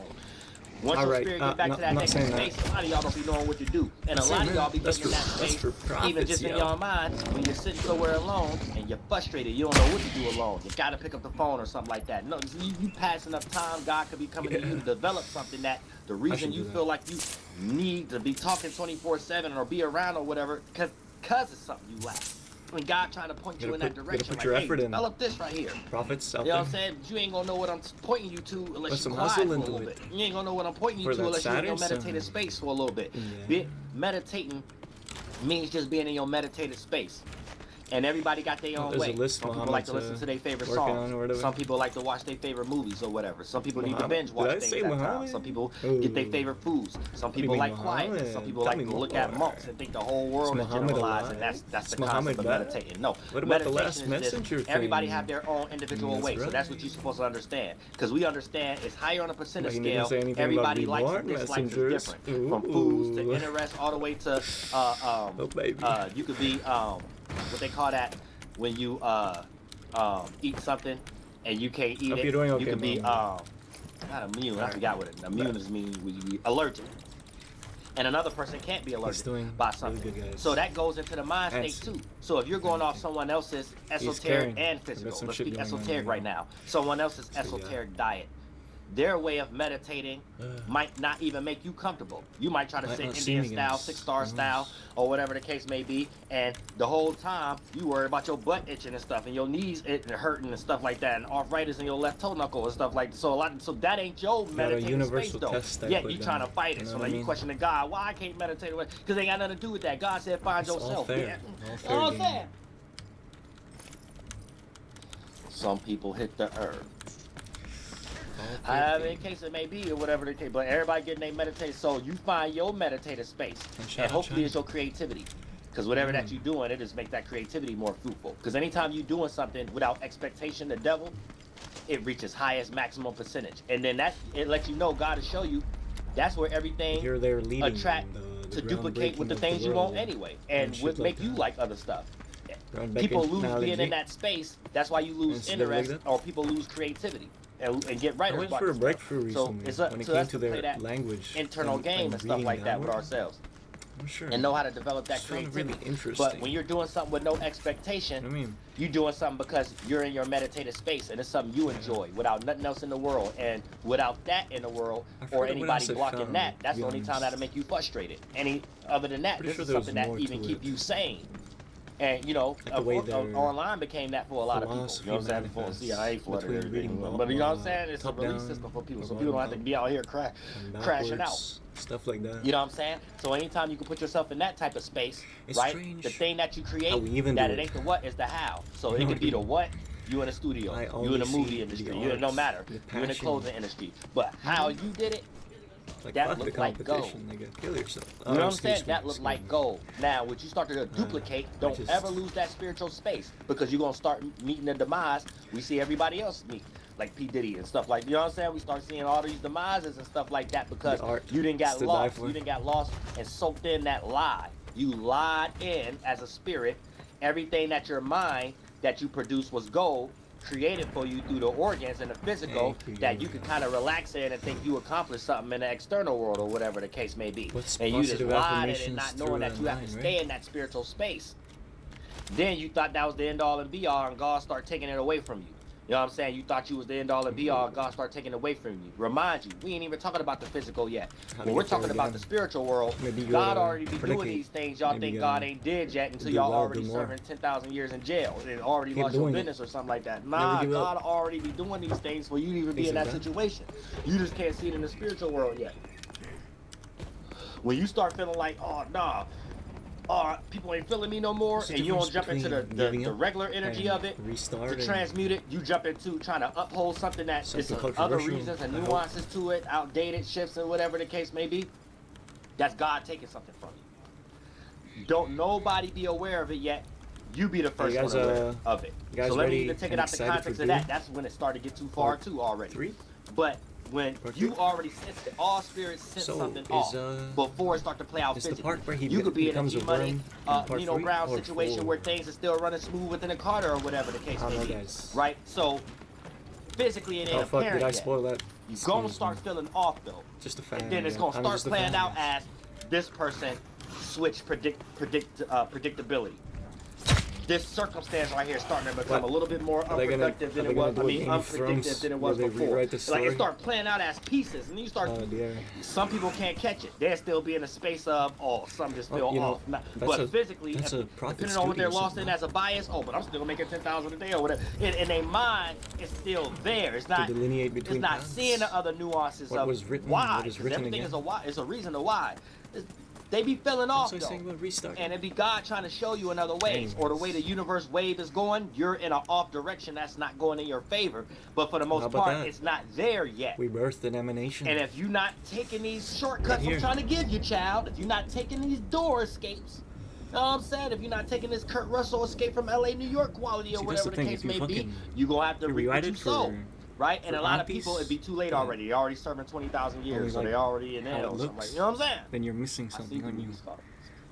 Once your Alright, spirit get back no- to that not next saying that. space, a lot of y'all don't be knowing what to do. And a I'm lot saying of y'all that- be that's getting in that for- that's space, for even prophets, just in yo. your mind, when you're sitting somewhere alone and you're frustrated, you don't know what to do alone. You gotta pick up the phone or something like that. No, you pass enough time, God could be coming to you to develop something that the reason should you do that. feel like you need to be talking 24/7 or be around or whatever, because it's something you lack. When God trying to point you Gotta in that put- direction, gotta put like, your hey, effort in. develop this right here. Prophets out You know what there. I'm saying? You ain't gonna know what I'm pointing you to unless Put you some quiet for a hustle little into bit. it. You ain't gonna know what I'm pointing you For to that unless you're in your Saturn meditative sun. space for a little bit. Yeah. Meditating means just being in your meditative space. And everybody got their own There's a way. list Some people Muhammad's, like to listen to their favorite working on songs. or whatever. Some people like to watch their favorite movies or whatever. Some people need to Muhammad? binge watch Did I things say at times. Muhammad? Some people Ooh. get their favorite foods. Some do you people mean like quietness. Some Muhammad? people Tell like me to look at more. monks and think the whole world Is is Muhammad generalized, alive? and that's Is the concept Muhammad of back? meditating. No, What about the meditation last is messenger just everybody thing? have their own individual That's way. So that's what right. you're supposed to understand. Because we understand it's higher on a percentage But he didn't scale. say anything about Everybody likes and reborn dislikes is messengers. different. From foods to Ooh. interests all the way to Oh, baby. you could be what they call that when you eat something and you can't eat Hope it. you're doing You okay, could be Mama. not immune. I forgot what it. Immune is mean when you be allergic. And another person can't be allergic doing by really something. good, guys. So that goes into the mind state That's- too. So if you're going off someone else's esoteric caring. and I've got physical, some let's shit speak going on esoteric right right now. Someone else's yeah. esoteric diet. Their way of meditating might not even make you comfortable. You might try to Might sit not see Indian me, style, guys. 6-star Who style, knows? or whatever the case may be, and the whole time you worry about your butt itching and stuff, and your knees itching and hurting and stuff like that, and arthritis in your left toe knuckle and stuff like that. So that ain't your meditative space universal though. test they Yeah, put you down. trying to fight it. You know So what like I you mean? questioning God, why I can't meditate away? Because they ain't got nothing to do with that. God said find It's all yourself. fair. Yeah. All You fair know what I'm game. saying? Some people hit the herb. However the case it may be or whatever the case, but everybody getting their meditative. So you find your meditative space, And shout and out hopefully China. it's your creativity. Because whatever that you're doing, it just make that creativity more fruitful. Because anytime you're doing something without expectation, the devil, it reaches highest maximum percentage. And then it lets you know, God will show you, that's where everything You're there leading attract the to duplicate with the groundbreaking of things the you want world. anyway, and shit would like make you that. like other stuff. Groundbreaking People lose knowledge. being in that space. That's why you lose Instead of like interest, that. or people lose creativity and get I writers went block for a and stuff. breakthrough So recently it's up when it to came us to to play their that language. internal game and stuff reading like that with downward. ourselves, I'm sure. and know how to develop that It's really creativity. interesting. But when you're doing something with no expectation, I mean, you're doing something because you're in your meditative space and it's something you enjoy without nothing else in the world. And without that in the world I or forget what anybody else I blocking found, that, to that's be the only time honest. that'll make you frustrated. Any other than that, Pretty this sure is there was something that more even to keep it. you sane. And you know, Like the way their online became that for a lot of people. You know what I'm saying? Before philosophy CIA flooded between everything. reading But you know what I'm saying? It's a top release down system for people, or so people don't have to bottom be out here and crashing out. backwards, stuff like that. You know what I'm saying? So anytime you can put yourself in that type of space, It's right? strange The thing that you create, how we even that do it it. ain't the what, is the how. So You it know could what be I the mean? what, you in a studio, I you in only the movie see industry, the you no arts, matter, the you in the passion. clothing industry. But how you did it, Like, that fuck the looked like gold. competition, nigga. Kill yourself. you know what I'm excuse saying? me, That looked excuse like me. gold. Now, when you start to duplicate, don't just- ever lose that spiritual space because you're going to start meeting the demise we see everybody else meet. Like P. Diddy and stuff like, you know what I'm saying? We start seeing all these demises and stuff like that because The art you didn't is got to die lost. for. You didn't got lost and soaked in that lie. You lied in as a spirit everything that your mind that you produced was gold, created for you through the organs and the physical, that you could kind of relax in and think you accomplished something in the external world or whatever the case may be. What's And you just positive lied at it, affirmations not knowing through that you have to mind, stay right? in that spiritual space. Then you thought that was the end all and be all, and God started taking it away from you. You know what I'm saying? You thought you was the end all and be all, and God started taking it away from you. Remind you, we ain't even talking about the physical yet. When we're talking about the spiritual world, Maybe you God gotta already be doing predicate. these things y'all Maybe think you God gotta ain't did yet until do y'all well, already do more. serving 10,000 years in jail and already Keep lost your doing it. business or something like that. Never Nah, give up. God already be doing these things for you to even be Things in like that that. situation. You just can't see it in the spiritual world yet. When you start feeling like, oh, nah, people ain't feeling me no more, What's the and you don't difference jump into between giving the up regular energy and of it, restart to and transmute it, you jump into trying to uphold something that is something other controversial, reasons and I hope. nuances to it, outdated shifts and whatever the case may be. That's God taking something from you. Don't nobody be aware of it yet. You be the first guys, one aware of it. you guys So let me ready even take it and out the excited context for of that. beer? That's when it started to get too far Part too already. 3? But when Part you 3? already sense it, all spirits sense So, something is, off before it start to play out is the physically. part where he You could be in a becomes a G-Money, worm in part Nino 3 Brown or situation 4? where things are still running smooth within a Carter or whatever the case I don't may know, be. guys. Right? So physically it ain't How fuck apparent did I yet. spoil that? You're gonna Excuse start me. feeling off though. Just a fan. And then it's yeah. gonna I'm start just a playing fan, out guys. as this person switch predictability. This circumstance right here is starting to become What? a little bit more Are they gonna- unproductive than are it they gonna was. do I a mean, Game of unpredictive Thrones than it where was they before. rewrite the Like story? it start playing out as pieces, and you start. Oh dear. Some people can't catch it. They'll still be in a space of, oh, some just feel Oh, you know, off. that's Physically, that's a profit depending on what they're studio lost in something. as a bias, oh, but I'm still making 10,000 a day or whatever. In their mind, it's still there. It's To not. delineate It's between not paths. seeing the other nuances What of was written, why. what is 'Cause written everything is again. a why. It's a reason to why. They be feeling What off was I though. saying about restart? And it be God trying to show you another way, or the way the universe wave is going, you're in an off direction that's not going in your favor. But for the How most about part, that? it's not there yet. We birthed an emanation. And if you're not taking these shortcuts Right here. I'm trying to give you, child, if you're not taking these door escapes, you know what I'm saying? If you're not taking this Kurt Russell escape from LA, New York quality or See, that's whatever the the thing, case if you may be, fucking- you're going to have to you reap what rewrite you it sow. for- Right? And for a lot of aunties, people, it'd be too late then already. They're already serving 20,000 years, only so like they already in how it hell. So looks, like, you know what I'm saying? then you're missing I see something, aren't you? movies, dog.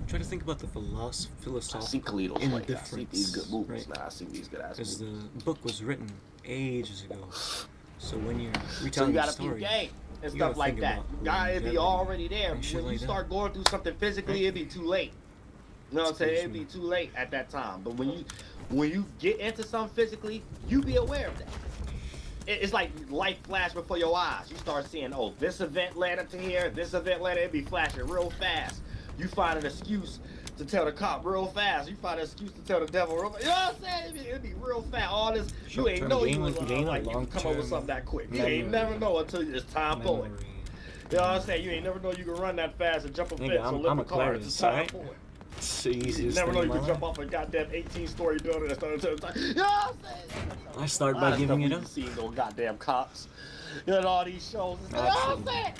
Try to think about the I see philosophical Khalid's like, I see indifference. these good movies, right? man. I see these good ass Because movies. the book was written ages ago. So when you're So retelling you the gotta be story, gay and you stuff gotta like think that. about God, it'd be longevity already there. and shit When you like that. start going through something physically, Right? it'd be too late. You know what I'm saying? Excuse It'd me. be too late at that time. But when you get into something physically, you be aware of that. It's like light flash before your eyes. You start seeing, oh, this event led up to here, this event led, it'd be flashing real fast. You find an excuse to tell the cop real fast. You find an excuse to tell the devil real fast. You know what I'm saying? It'd be real fast. All this, you ain't Short-term know you gain, was gain, like you or could come up with something that quick. You ain't memory. never know until it's time for it. Memory. You know what I'm saying? You ain't never know you can run that fast and jump a fence Nigga, or I'm lift a car. Aquarius, It's time alright? for it. It's the You easiest never thing know in you my can jump life. off a goddamn 18-story building and start to time. You know what I'm saying? I start A lot by of giving stuff it we up. see those goddamn cops. You know, all these shows and stuff. You know what I'm Absolutely. saying?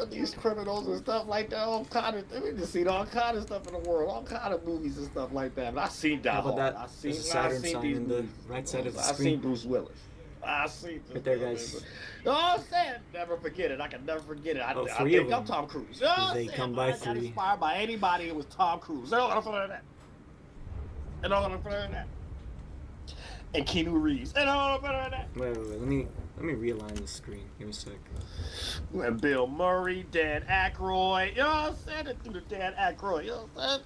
These criminals and stuff like that, all kind of, we just seen all kind of stuff in the world, all kind of movies and stuff like that. And I seen that. How about that? I seen, There's a Saturn I seen sign these in the movies. right side of the I screen. seen Bruce Willis. I seen Right there, guys. You know what I'm saying? Never forget it. I can never forget it. I Three of think I'm them. Tom Cruise. You know what I'm They saying? come If by I got free. inspired by anybody, it was Tom Cruise. You know what I'm saying? You know what I'm saying? And Keanu Reeves. You know what I'm saying? Wait. Let me realign the screen. Give me a sec. And Bill Murray, Dan Aykroyd, you know what I'm saying? Through the Dan Aykroyd, you know what I'm saying?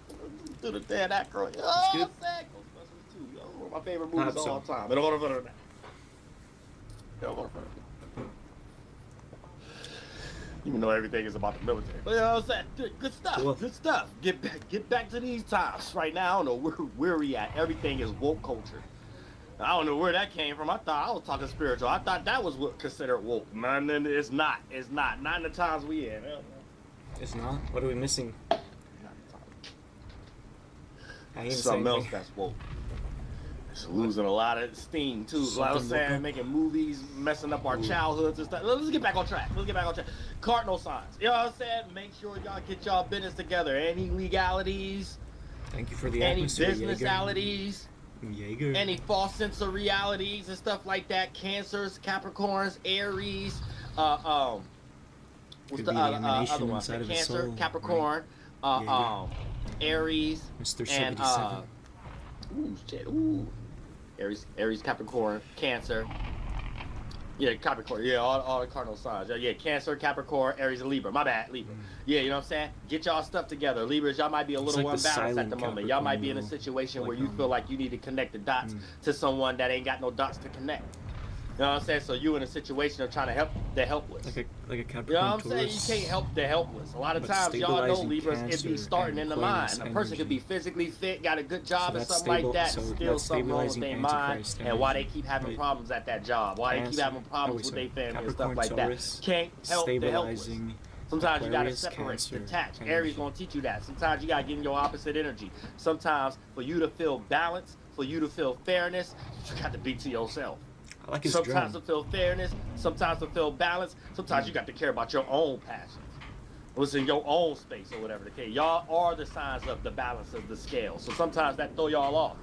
Through the Dan Aykroyd, you know what I'm good. saying? Ghostbusters 2, you know, one of my favorite movies Hope of so. all time. And all of it. Even though everything is about the military. But you know what I'm saying? Good stuff. Cool. Good stuff. Get back to these times. Right now, I don't know where we at. Everything is woke culture. I don't know where that came from. I thought I was talking spiritual. I thought that was what considered woke. Man, then it's not. It's not. Not in the times we in. It's not? What are we missing? I ain't Something saying else that's woke. It's losing a lot of steam too. Like I was Something woke saying, up? making movies, messing up our childhoods and stuff. Let's get back on track. Cardinal signs. You know what I'm saying? Make sure y'all get y'all business together. Any legalities, Thank you for the any atmosphere, businessalities, Jaeger. any false sense of realities and stuff like that. Cancers, Capricorns, Aries, what's Could the be the other emanation one? inside of the Cancer, soul, Capricorn, right? Aries, Mr. and 77. Aries, Capricorn, Cancer. Yeah, Capricorn. Yeah, all the cardinal signs. Yeah, Cancer, Capricorn, Aries, and Libra. My bad, Libra. Yeah, you know what I'm saying? Get y'all stuff together. Libras, y'all might be a It's little like the unbalanced at the silent moment. Y'all might be in a Capricorn, situation like, where you feel like you need to connect the dots to someone that ain't got no dots to connect. You know what I'm saying? So you in a situation of trying to help the helpless. like a Capricorn. You know what I'm saying? Taurus, You can't help the helpless. A lot of but times, y'all know stabilizing Libras, it be Cancer starting in and the mind. Aquarius A person could be energy. physically fit, got a good job So or that's something like that, so still that's something wrong with stabilizing their mind, Antichrist and why they energy, keep having right? problems at that job, why they keep Cancer- having problems with their family and stuff like Taurus, that. Can't help the helpless. stabilizing Sometimes you gotta Aquarius, separate, Cancer detach. energy. Aries gonna teach you that. Sometimes you gotta get in your opposite energy. Sometimes for you to feel balance, for you to feel fairness, you got to be to yourself. I like his Sometimes drum. to feel fairness, sometimes to feel balance, sometimes you got to care about your own passions. What's in your own space or whatever the case. Y'all are the signs of the balance of the scale. So sometimes that throw y'all off.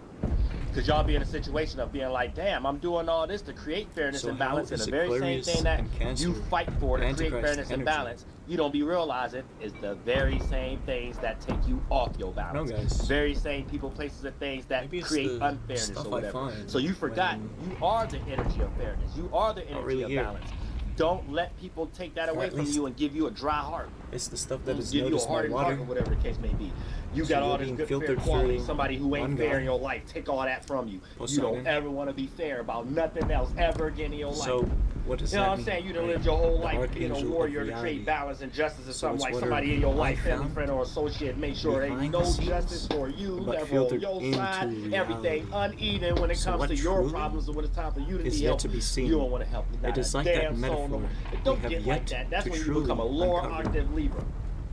Because y'all be in a situation of being like, damn, I'm doing all this to create fairness So and how balance. And is the very same Aquarius thing that and Cancer you fight for to create Antichrist fairness and energy? balance, you don't be realizing is the very same things that take you off your balance. No, guys. Very same people, places, and things that Maybe it's create the unfairness stuff or I whatever. find So you forgot, when- you are the energy of fairness. You are the energy really of here. balance. Don't let people take that Or away at from least- you and give you a dry heart. It's the stuff that is Give you a noticed by hardened heart water. or whatever the case may be. You So got you're all this being good fair filtered quality. through Somebody who one ain't fair guy. in your life, take all that from you. You Poseidon. don't ever want to be fair about nothing else ever again in your life. So what does You know that what I'm mean? saying? You done Like, lived your whole the life being a archangel of warrior to reality. create balance and justice or So something it's like what somebody are in your I life, family, found friend, or associate, make sure there ain't behind no the scenes, justice for you, but never on filtered your into side, everything reality. uneven when it So comes what to your truly problems or when it's time for you to is be yet helped. to be seen. You don't want to help. Not It is a like that damn soul metaphor. no more. We Don't have get yet like that. That's to when you truly become a lower uncover octave Libra.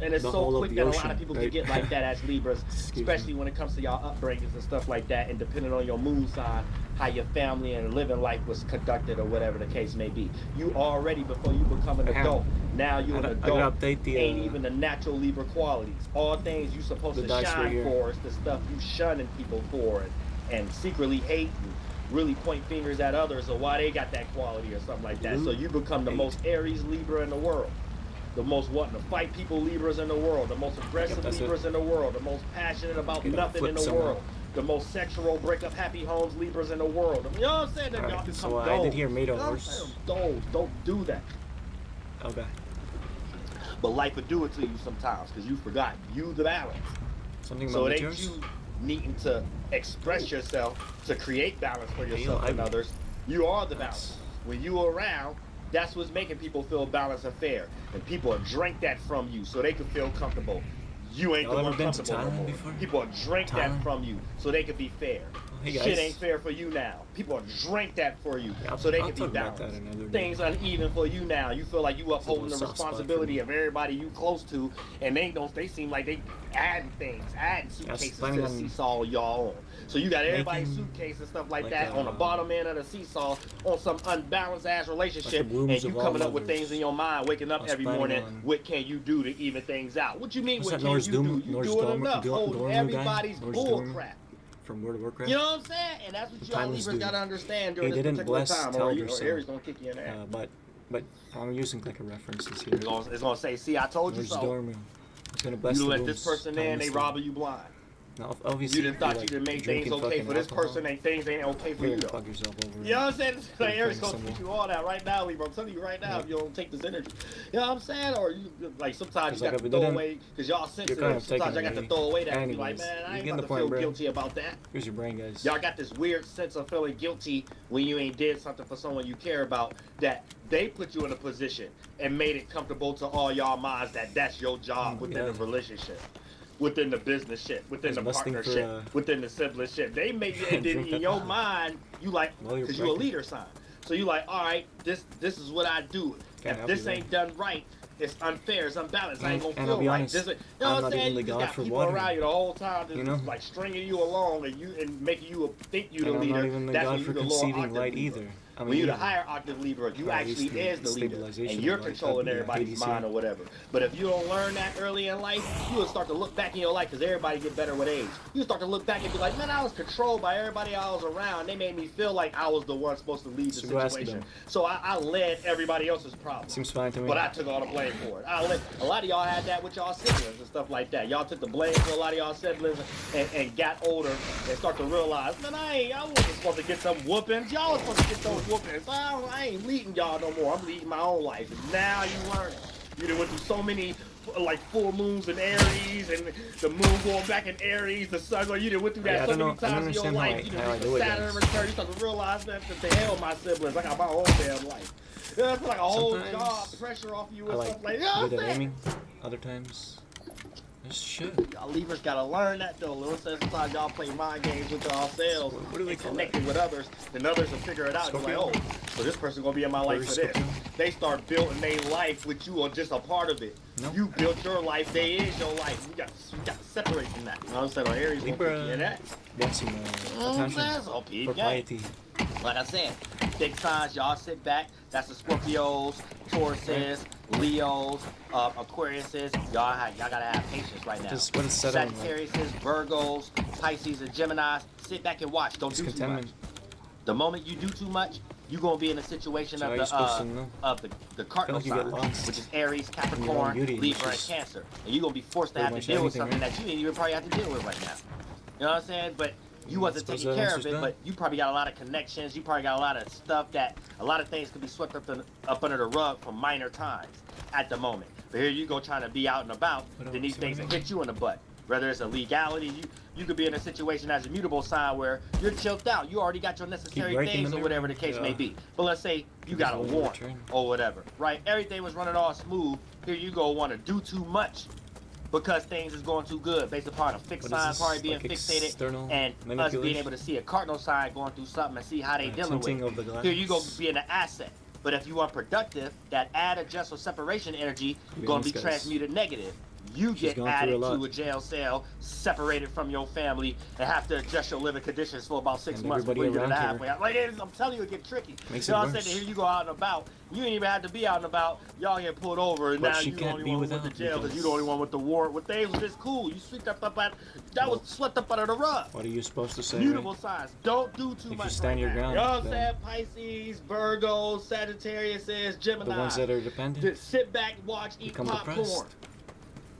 And it's the so whole of quick the that a lot ocean, of people right? can get like that as Libras, Excuse especially me. when it comes to y'all upbringings and stuff like that, and depending on your moon sign, how your family and living life was conducted or whatever the case may be. You already, before you become an I have- adult, now you're an I adult, gotta update the, ain't even the natural Libra qualities. All things you supposed the to dice right shine here. for is the stuff you shunning people for and secretly hate and really point fingers at others or why they got that quality or something like that. So you become the most Aries Libra in the world. The most wanting to fight people Libras in the world, the most aggressive that's Libras in the world, the most passionate about Okay, nothing flip in the somehow. world, the most sexual break up happy homes Libras in the world. You know what I'm saying? That y'all Alright, become so I those. did hear made a You know what I'm horse. saying? Those. Don't do that. Okay. But life would do it to you sometimes because you forgot. You the balance. Something So about it ain't Meteors? you needing to express yourself to create balance for yourself I and would- others. You are the balance. When you around, that's what's making people feel balanced and fair. And people will drink that from you so they can feel comfortable. You ain't Y'all the ever one been to comfortable no Thailand more. before? People will drink that Thailand? from you so they can be fair. Hey, Shit guys. ain't fair for you now. People will drink that for you Yeah, so they I'll can be talk about balanced. that another day. Things uneven for you now. You feel like you upholding the soft spot for responsibility me. of everybody you close to, and they seem like they adding things, adding suitcases to planning the on seesaw y'all on. So you got everybody's making, suitcase and stuff like like, that on the bottom end of the seesaw on some unbalanced ass relationship, wombs and you of all coming up with mothers. things in your mind, waking I up was every planning morning. on- What can you do to even things out? What you mean? What's What that can Norse you Doom- do? You Norse doing Dorm- enough. Dorm- Holding Dorm guy? everybody's Norse bull Dorm? crap. From World of Warcraft? You know what I'm saying? And that's what y'all Timeless Libras dude. gotta understand He during this didn't particular bless time, Talbot, or so, Aries gonna kick you in the ass. but I'm using like a references here. It's gonna say, see, I told you Norse so. Dorm. It's gonna bless You the let wombs. this person in, they Timeless robbing dude. you blind. Now, obviously, You done if thought like, you done made things drinking okay fucking for this alcohol, person, and things ain't okay for you're you gonna though. fuck yourself over. You know what I'm saying? It's like Aries gonna Somewhere. teach you all that right now, Libra. I'm telling you right now, if you don't take this energy. You know what I'm saying? Or you like sometimes It's you like got if to it throw didn't- away because y'all sensitive. kind of Sometimes I taking got to away. throw away that and be like, Anyways, man, I you ain't get about the to point, feel bro. guilty about that. Here's your brain, guys. Y'all got this weird sense of feeling guilty when you ain't did something for someone you care about, that they put you in a position and made it comfortable to all y'all minds that that's your job within yeah. the relationship, within the business shit, within I the was busting for, partnership, within the sibling shit. They make it, and then Drink in that your wine. mind, you like, While you're because you a breaking. leader sign. So you like, all right, this is what I do. Can't If help this you, ain't done right, it's unfair, it's unbalanced. I ain't gonna And feel I'll be right. honest, This, you know I'm what I'm not saying? even the You just god got for people watering. around you the whole time, just You know? like stringing you along and making you think you the And I'm leader. not even the That's god when you for the lower conceiving octave light Libra. either. I mean, when you're the even- higher octave Libra, you or at least actually the is the leader, stabilization and you're of, like, controlling the everybody's Hades mind here. or whatever. But if you don't learn that early in life, you will start to look back in your life, because everybody get better with age. You start to look back and be like, man, I was controlled by everybody I was around. They made me feel like I was the one supposed to lead the So go ask situation. them. So I led everybody else's problems. Seems fine to me. But I took all the blame for it. A lot of y'all had that with y'all siblings and stuff like that. Y'all took the blame for a lot of y'all siblings and got older and start to realize, man, I wasn't supposed to get some whoopings. Y'all was supposed to get those whoopings. I ain't leading y'all no more. I'm leading my own life. And now you learn it. You done went through so many like full moons in Aries and the moon going back in Aries, the sun going, you done went through that Yeah, I so don't many know- I don't times in your understand life. You how I done do reached it, Saturn guys. return. You start to realize that the hell my siblings. I got my own damn life. Yeah, it's like a whole Sometimes job pressure off you I and like stuff like good that. at aiming. Other times, just shit. Y'all Libras gotta learn that though. Lil says sometimes y'all play mind games with yourselves What do they and call connecting with others, then others will figure it out. You're like, Scorpio? oh, so this person gonna be in my life for this. Scorpio? They start building their life with you or just a part of it. No. You built your life, they is your life. You got to separate from that. You know what I'm saying? On Aries, Libra gonna in that. wants some attention, That's all peep game. propriety. Like I said, big signs, y'all sit back. That's the Scorpios, Tauruses, Leos, Aquariuses. Y'all gotta have patience right now. Just what is settling like? Sagittariuses, Virgos, Pisces, and Geminis. Sit back and watch. Don't do too much. Discontentment. The moment you do too much, you're gonna be in a situation So how of you supposed to know? the cardinal you get signs, lost which is Aries, in your own Capricorn, beauty, Libra, and which is Cancer, and you're gonna be forced to pretty have to much deal with everything, something right? that you didn't even probably have to deal with right now. You know what I'm saying? But you wasn't Suppose taking that care of answers it, that. but you probably got a lot of connections. You probably got a lot of stuff that a lot of things could be swept up under the rug from minor times at the moment. But here you go trying to be out and about, What then these else? What things do you will hit you in the butt. Whether it's a legality, you could be in a situation as a mutable sign where you're chilled out. You already got your necessary breaking things the or whatever the mirror. case may Yeah. be. But let's say you Keep got a this warrant return. or whatever, right? Everything was running all smooth. Here you go want to do too much because things is going too good based upon a fixed What is sign this, probably being like fixated external and us being manipulation? able to see a cardinal sign going through something and see how they dealing Tinting with of the it. glass. Here you go being an asset. But if you are productive, that add, adjust, or separation energy Yeah, going to these be guys. transmuted negative. You She's get gone through a added lot. to a jail cell, separated from your family, and have to adjust your living conditions for about 6 And months everybody before you get to the around halfway. here Like, I'm telling you, it get tricky. makes You know it what I'm worse. saying? Here you go out and about. You ain't even have to be out and about. Y'all get pulled over, and But now she you the can't only be one who went to without jail because you because- the only one with the warrant. With things was just cool. You swept up that was Well, swept up under the rug. What are you supposed to say? Mutable Right? signs. Don't do too you much. stand your right now. ground, You know what I'm then- saying? Pisces, Virgos, Sagittarius, Gemini. The ones that are dependent Just sit back, watch, eat become popcorn. depressed.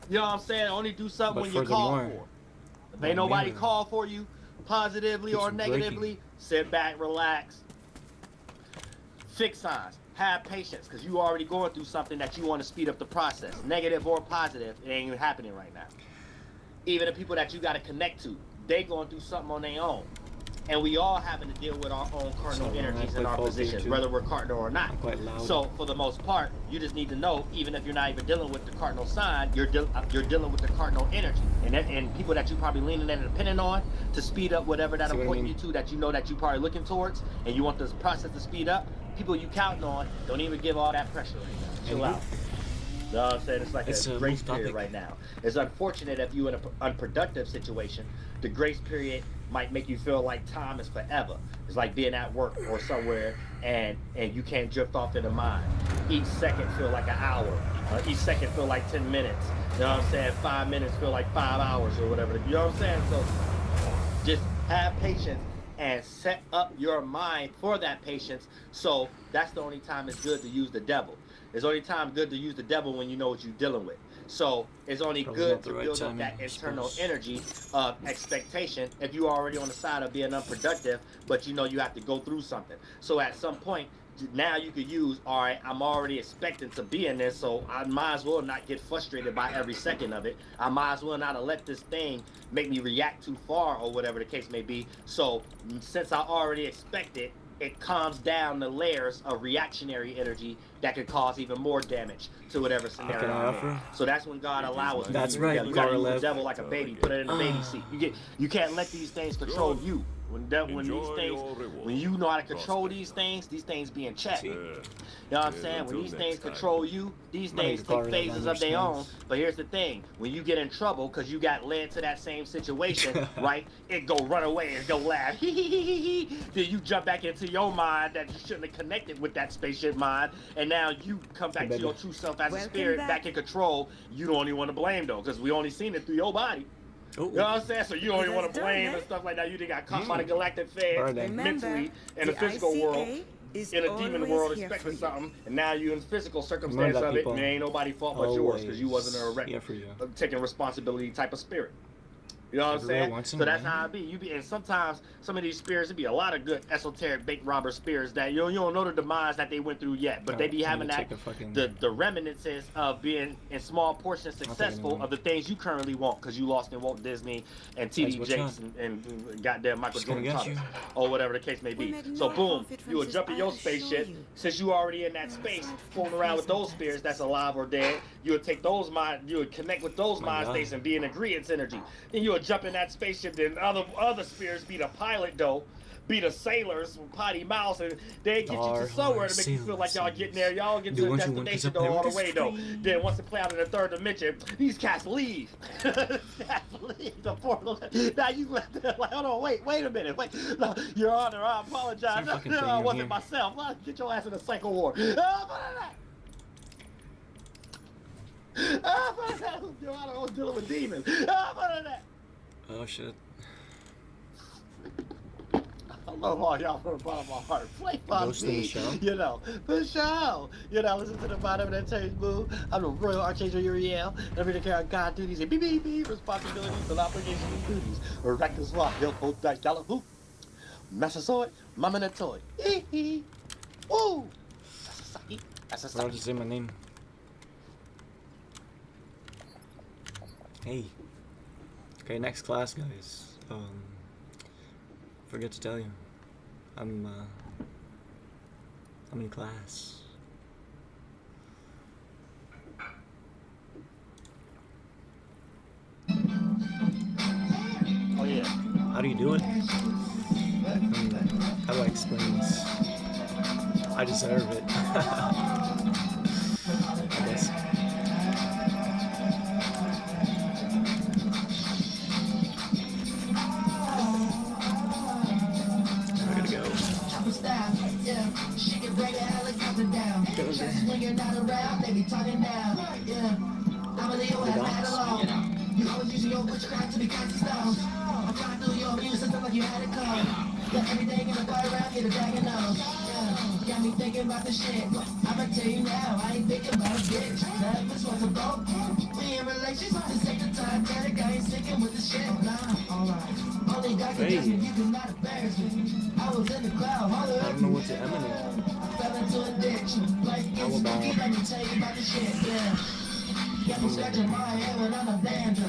You know what I'm saying? Only do something But when you're called furthermore, for. If my ain't nobody mirror called for you, positively keeps or breaking. negatively, sit back, relax. Fix signs. Have patience, because you already going through something that you want to speed up the process. Negative or positive, it ain't even happening right now. Even the people that you got to connect to, they going through something on their own. And we all having to deal with our own cardinal So, energies I in our play faulty positions, too. whether we're cardinal or not. I'm quite loud. So for the most part, you just need to know, even if you're not even dealing with the cardinal sign, you're dealing with the cardinal energy, and people that you probably leaning and depending on to speed up whatever that See I'm what I pointing mean? you to, that you know that you probably looking towards, and you want this process to speed up. People you counting on, don't even give all that pressure right now. Chill And out. You know what I'm saying? It's like It's a a grace move period topic. right now. It's unfortunate if you're in an unproductive situation, the grace period might make you feel like time is forever. It's like being at work or somewhere and you can't drift off into mind. Each second feel like an hour. Each second feel like 10 minutes. You know what I'm saying? 5 minutes feel like 5 hours or whatever. You know what I'm saying? So just have patience and set up your mind for that patience. So that's the only time it's good to use the devil. It's only time good to use the devil when you know what you're dealing with. So it's only Probably good not the to right build up timing, that I internal suppose. energy of expectation if you're already on the side of being unproductive, but you know you have to go through something. So at some point, now you could use, all right, I'm already expecting to be in this, so I might as well not get frustrated by every second of it. I might as well not let this thing make me react too far or whatever the case may be. So since I already expect it, it calms down the layers of reactionary energy that could cause even more damage to whatever scenario Can I I'm in. offer? So that's when God allows us to That's use right, the devil. You gotta use the Korolev. devil like a baby, put it in the baby seat. You can't let these things control you. When these Enjoy things, your reward. when you know how to control Prosper. these things be in check. See? You know what I'm Yeah, saying? When until these next things time. control you, these I'm gonna things get caught take in phases that of their own. understands. But here's the thing: when you get in trouble because you got led to that same situation, right? It go run away and go laugh. Then you jump back into your mind that you shouldn't have connected with that spaceship mind, and now you come back to your true self as a Welcome spirit, back. back in control. You don't even want to blame though, because we only seen it through your body. Oh, You know what I'm saying? So you don't even want to That's blame done, and eh? stuff like that. You done got caught by the galactic feds Alright then. mentally in the the physical world, ICA is in a demon always world here expecting for you. something, and now you in physical circumstance Remember that, of it, people. and it ain't nobody fault but yours because you wasn't a Always here for you. taking responsibility type of spirit. You know what I'm Everywhere saying? once in So a that's while. how it be. You be, and sometimes some of these spirits, it be a lot of good esoteric bank robber spirits that you don't know the demise that they went through yet, but they be having that the reminiscences of being in small portions successful of the things you currently want because you lost in Walt Disney and T.D. Guys, Jakes what's and goddamn Michael Just gonna Jordan get you. Thomas, or whatever the case may We be. make So no boom, profit from you would this, jump in I your assure spaceship. you. Since you already in that space, fooling around with those spirits that's alive or dead, you would take those mind, you would connect with those My mind God. states and be in agreeance energy. Then you would jump in that spaceship. Then other spirits be the pilot though, be the sailors from potty mouths, and they get you to somewhere to make you feel like y'all getting there. Y'all get to the destination though all the way though. Then once it play out in the third dimension, these cats leave. These cats leave the portal. Now you left there like, hold on, wait a minute, wait. No, Your Honor, I apologize. Same fucking No, thing I in wasn't here. myself. Get your ass in the cycle war. Your Honor, I was dealing with demons. Oh shit. I love all y'all from the bottom of my heart. Play for Ghost in the me, Shell? you know, for sure. You know, listen to the bottom of that change move. I'm the Royal Archangel Uriel. Every day care of God duties and beep, responsibilities and obligations and duties. Reckless rock, hill, both dice, dollar hoop. Massasoid, mama and toy. Woo! That's a I'll sucky. just say my name. Hey. Okay, next class, guys. Forget to tell you. I'm in class. Oh yeah. How do you do it? How do I explain this? I deserve it. I guess. I gotta go. You always using your witchcraft to be cast stones. I'm trying to do your music like you had it come. Yeah, everything in the fire around, get a dragon nose. Yeah, got me thinking about the shit. I'ma tell you now, I ain't thinking about a bitch. Love is what's a boat. We in relations, this ain't the time. That I ain't sticking with the shit. Nah, alright. Only God can judge me, you cannot embarrass me. I was in the cloud, holler I don't know what to emanate. fell into a ditch. Life gets spooky, let me tell you about the shit, yeah. Got me scratching my head when I'm a danger.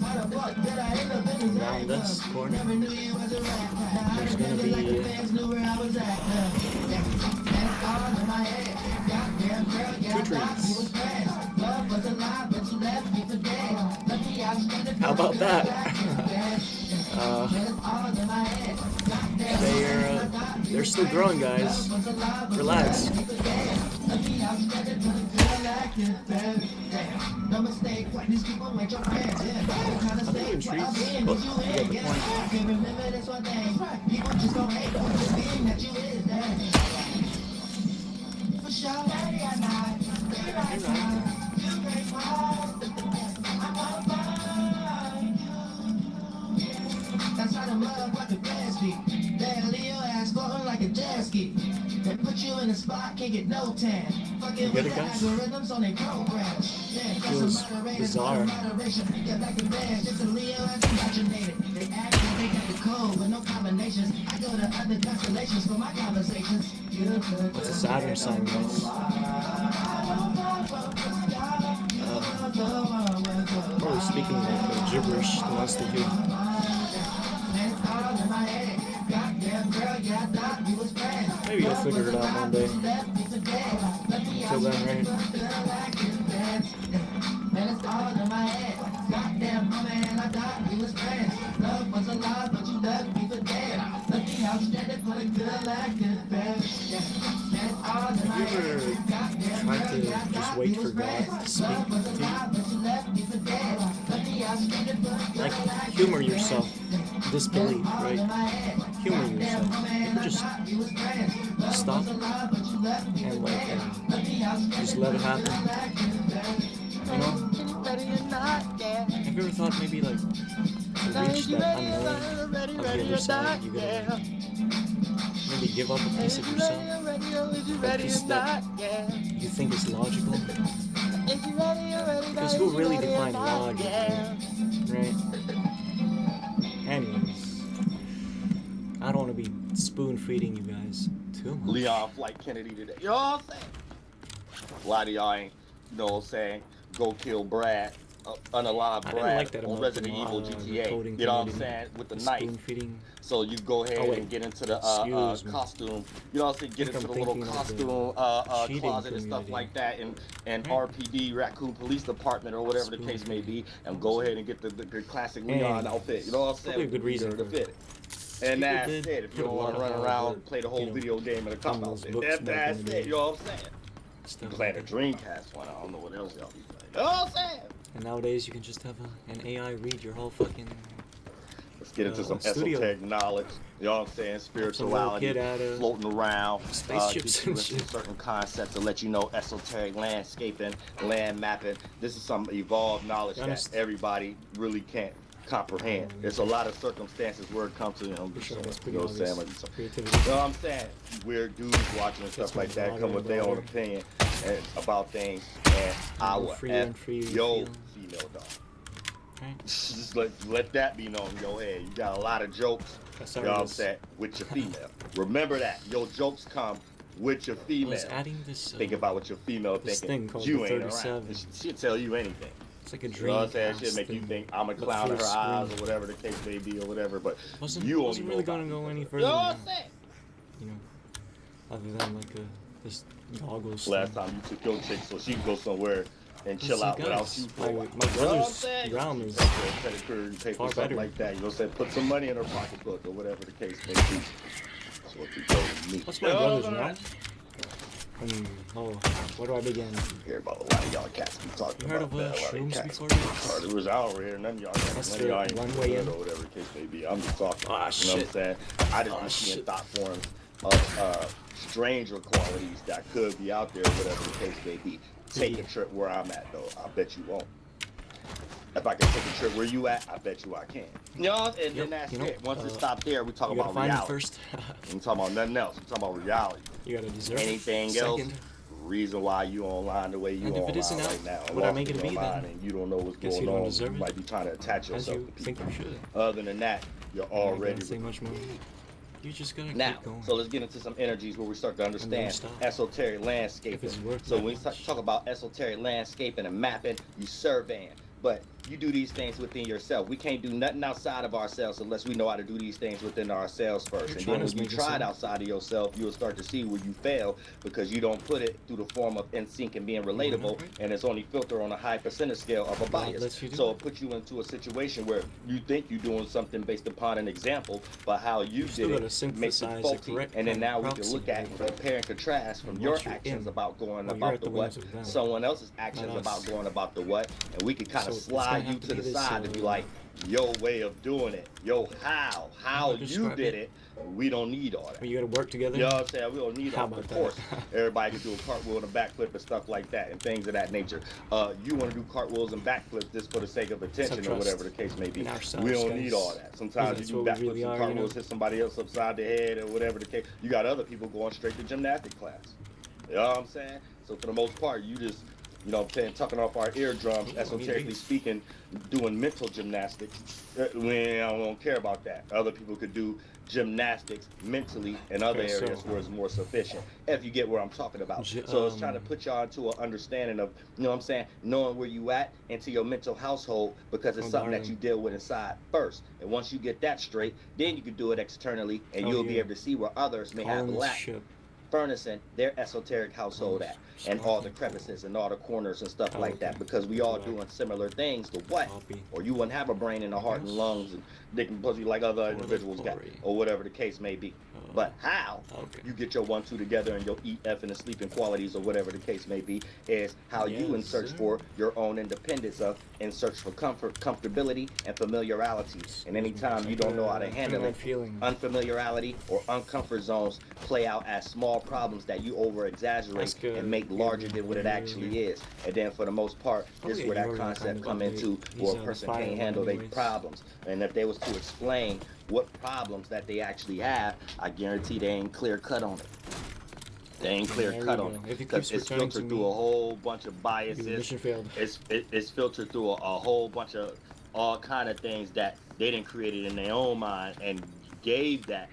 How the fuck did I end up in this Around this corner, Never knew you as a rapper. Now I there's heard gonna it like the be fans knew where I was at. That's all in my head. Goddamn girl, yeah, I thought you was bad. Love was alive, but you left me for dead. Lucky I was stranded. How about that? They're still growing, guys. Relax. No mistake, why these people make your friends? Kind of state, what I'm being, Oh, is you you got in? the Yeah, point. I can remember this one thing. People just gon' hate on the being that you is. For sure, lady, I'm not. Be right now. You break my heart. I wanna find you. That's how the motherfucking fans be. They'll leave your ass floating like a jet ski. They put you in a spot, can't get no tan. Fucking get with it, the guys? algorithms on their program. Yeah, got Feels some moderators, bizarre. moderation. Get back to bed, just a Leo as indoctrinated. They act like they got the code with no combinations. I go to other constellations for my conversations. What's a Saturn sign, guys? Probably speaking like gibberish the most of you. Maybe you'll figure it out one day. Until then, right? Man, it's all in my head. Goddamn, my man, I thought we was friends. Love was alive, but you left me for dead. Have you ever tried to just wait for God to speak to you? Like, humor yourself. Disbelief, right? Humor yourself. You just stop and just let it happen. You know? Have you ever thought maybe like to reach that unknown of the other side? You gotta like, maybe give up a piece of yourself, a piece that you think is logical. Because who really defines logic, right? Anyways, I don't want to be spoon feeding you guys too much. Leon Flight Kennedy today. You know what I'm saying? A lot of y'all ain't, you know what I'm saying, go kill Brad, unalive I didn't Brad like that on about Resident the, Evil the GTA. coding You know what I'm community, saying? With the the knife. spoon feeding. So you go ahead Oh, wait. and get into the Excuse me. costume. You know what I'm saying? Get I think into I'm the little thinking of the costume cheating closet and stuff community. like that, and Right. RPD Raccoon Police Department or whatever the Spoon case may feeding. be, and go ahead and get the classic Leon outfit. You know what I'm saying? Probably a good reason to for fit it. And people that's did it. If you put a don't want lot to of run hard around work, and play the whole you know, video game in a cop on those outfit, books back that's in the it. day. You know what I'm saying? Stuff You like playing a that. Dreamcast one. I don't know what else y'all be playing. You know what I'm saying? And nowadays you can just have an AI read your whole fucking Let's get into some studio. esoteric knowledge. You know what I'm saying? Some little Spirituality, kid at a floating around, spaceships get you and into shit. certain concepts to let you know esoteric landscaping, land mapping. This is some evolved knowledge Be that honest. everybody really can't comprehend. There's a lot of circumstances where it comes to, you know, For sure, that's you pretty know what I'm saying? Like, obvious. you Creativity. know what I'm saying? Weird dudes watching and stuff my like that come with their own daughter. opinion about things, and I More will freer and freer you yo feel. female dog. Right? Just let that be known in your head. You got a lot of jokes, That's you know what I'm saying, with your female. Remember that. Your jokes come with your I female. was adding this. Think about what your female this thinking. thing called You the ain't 37. around. She'll tell you anything. It's like a You dream. know what I'm saying? She'll make you think I'm a but clown in through her a eyes screen. or whatever the case may be or whatever, but Wasn't you only wasn't know really about gonna go me. any You further know than what I'm that. saying? You know, other than like this goggles. Last thing. time you took your chick so she can go somewhere and chill See, out without guys, you for a my while. my You know what I'm brother's saying? realm is Pedicure, pay far for something better. like that. You know what I'm saying? Put some money in her pocketbook or whatever the case may be. That's what you told me. What's my brother's realm? Where do I begin? You hear about a lot of y'all cats be talking You heard about of that. A lot of shrooms cats. before? It was out here. None of y'all, That's none of y'all the ain't one good way in. or whatever the case may be. I'm just talking. Ah, You know what I'm shit. saying? I just Ah, be seeing shit. thought forms of stranger qualities that could be out there, whatever the case may be. Take a trip where I'm at, though. I bet you won't. If I can take a trip where you at, I bet you I can. You know, and then that's you know, it. Once it stops there, we talk You gotta about find it reality. first. We talking about nothing else. We talking about reality. You gotta deserve Anything it. else? Second, Reason why you online the way you And if it online isn't out, right now. would I Lost make it in to your be mind then? and you don't know what's Guess going you don't on. deserve You it? might be trying to attach as yourself you to think people. you should. Other than that, you're I already can't say much more. You just gotta now, keep going. so let's get into some energies where we start to understand stop. esoteric If landscaping. it's worth So that when we much. talk about esoteric landscaping and mapping, you surveying. But you do these things within yourself. We can't do nothing outside of ourselves unless we know how to do these things within ourselves first. You're And trying then to when you make it try it sound- outside of yourself, you'll start to see where you fail because you don't put it through the form of in sync and being relatable, right. and it's only filtered on a high percentage scale of a God bias. lets you do So it. it puts you into a situation where you think you're doing something based upon an example, but how you still did gotta it makes synthesize it the faulty. correct And then kind now of we can look at proxy, compare and contrast from and your what you're actions in about going while you're about at the the what, wings of them. someone else's actions Not us. about going about the what, and we can kind So of it's gonna slide have you to to be the this, side to be like, your way of doing it, how How to you describe did it? it. We don't need all that. Well, you gotta work together. You know what I'm saying? We don't need How all about of that? course. Everybody can do a cartwheel and a backflip and stuff like that and things of that nature. You want to do cartwheels and backflips just for the sake of attention or trust whatever the case may be. in ourselves, We don't guys. need all that. Sometimes That's you do what we backflips really and are, cartwheels, hit somebody else upside the head or whatever the case. You got other people going straight to gymnastic class. You know what I'm saying? So for the most part, you just, you know what I'm saying, tucking off our eardrums, esoterically speaking, doing mental gymnastics. We don't care about that. Other people could do gymnastics mentally in other Okay, areas so- where it's more sufficient, if you get where I'm talking about. Gy- So it's trying to put y'all into an understanding of, you know what I'm saying, knowing where you at into your mental household, because it's something that darling. you deal with inside first. And once you get that straight, then you can do it externally, and Oh, you'll be yeah. able to see where others may have Calling this lack ship. furnishing their esoteric household at, and all the crevices and all the corners and stuff like that, because we all doing similar things to what? Or you wouldn't have a brain and a heart and lungs and dick and pussy like other individuals got, or whatever the case may be. But how you get your 1-2 together and your eat, effing, and sleeping qualities, or whatever the case may be, is how you in search for your own independence, of in search for comfort, comfortability, and familiarity. And anytime you don't know how to handle it, unfamiliarity or uncomfort zones play out as small problems that you over exaggerate and make larger than what it actually is. And then for the most part, this is where that concept come into, where a person can't handle their problems. And if they was to explain what problems that they actually have, I guarantee they ain't clear cut on it. They ain't clear cut on it, because it's filtered through a whole bunch of biases. It's filtered through a whole bunch of all kind of things that they didn't create it in their own mind and gave the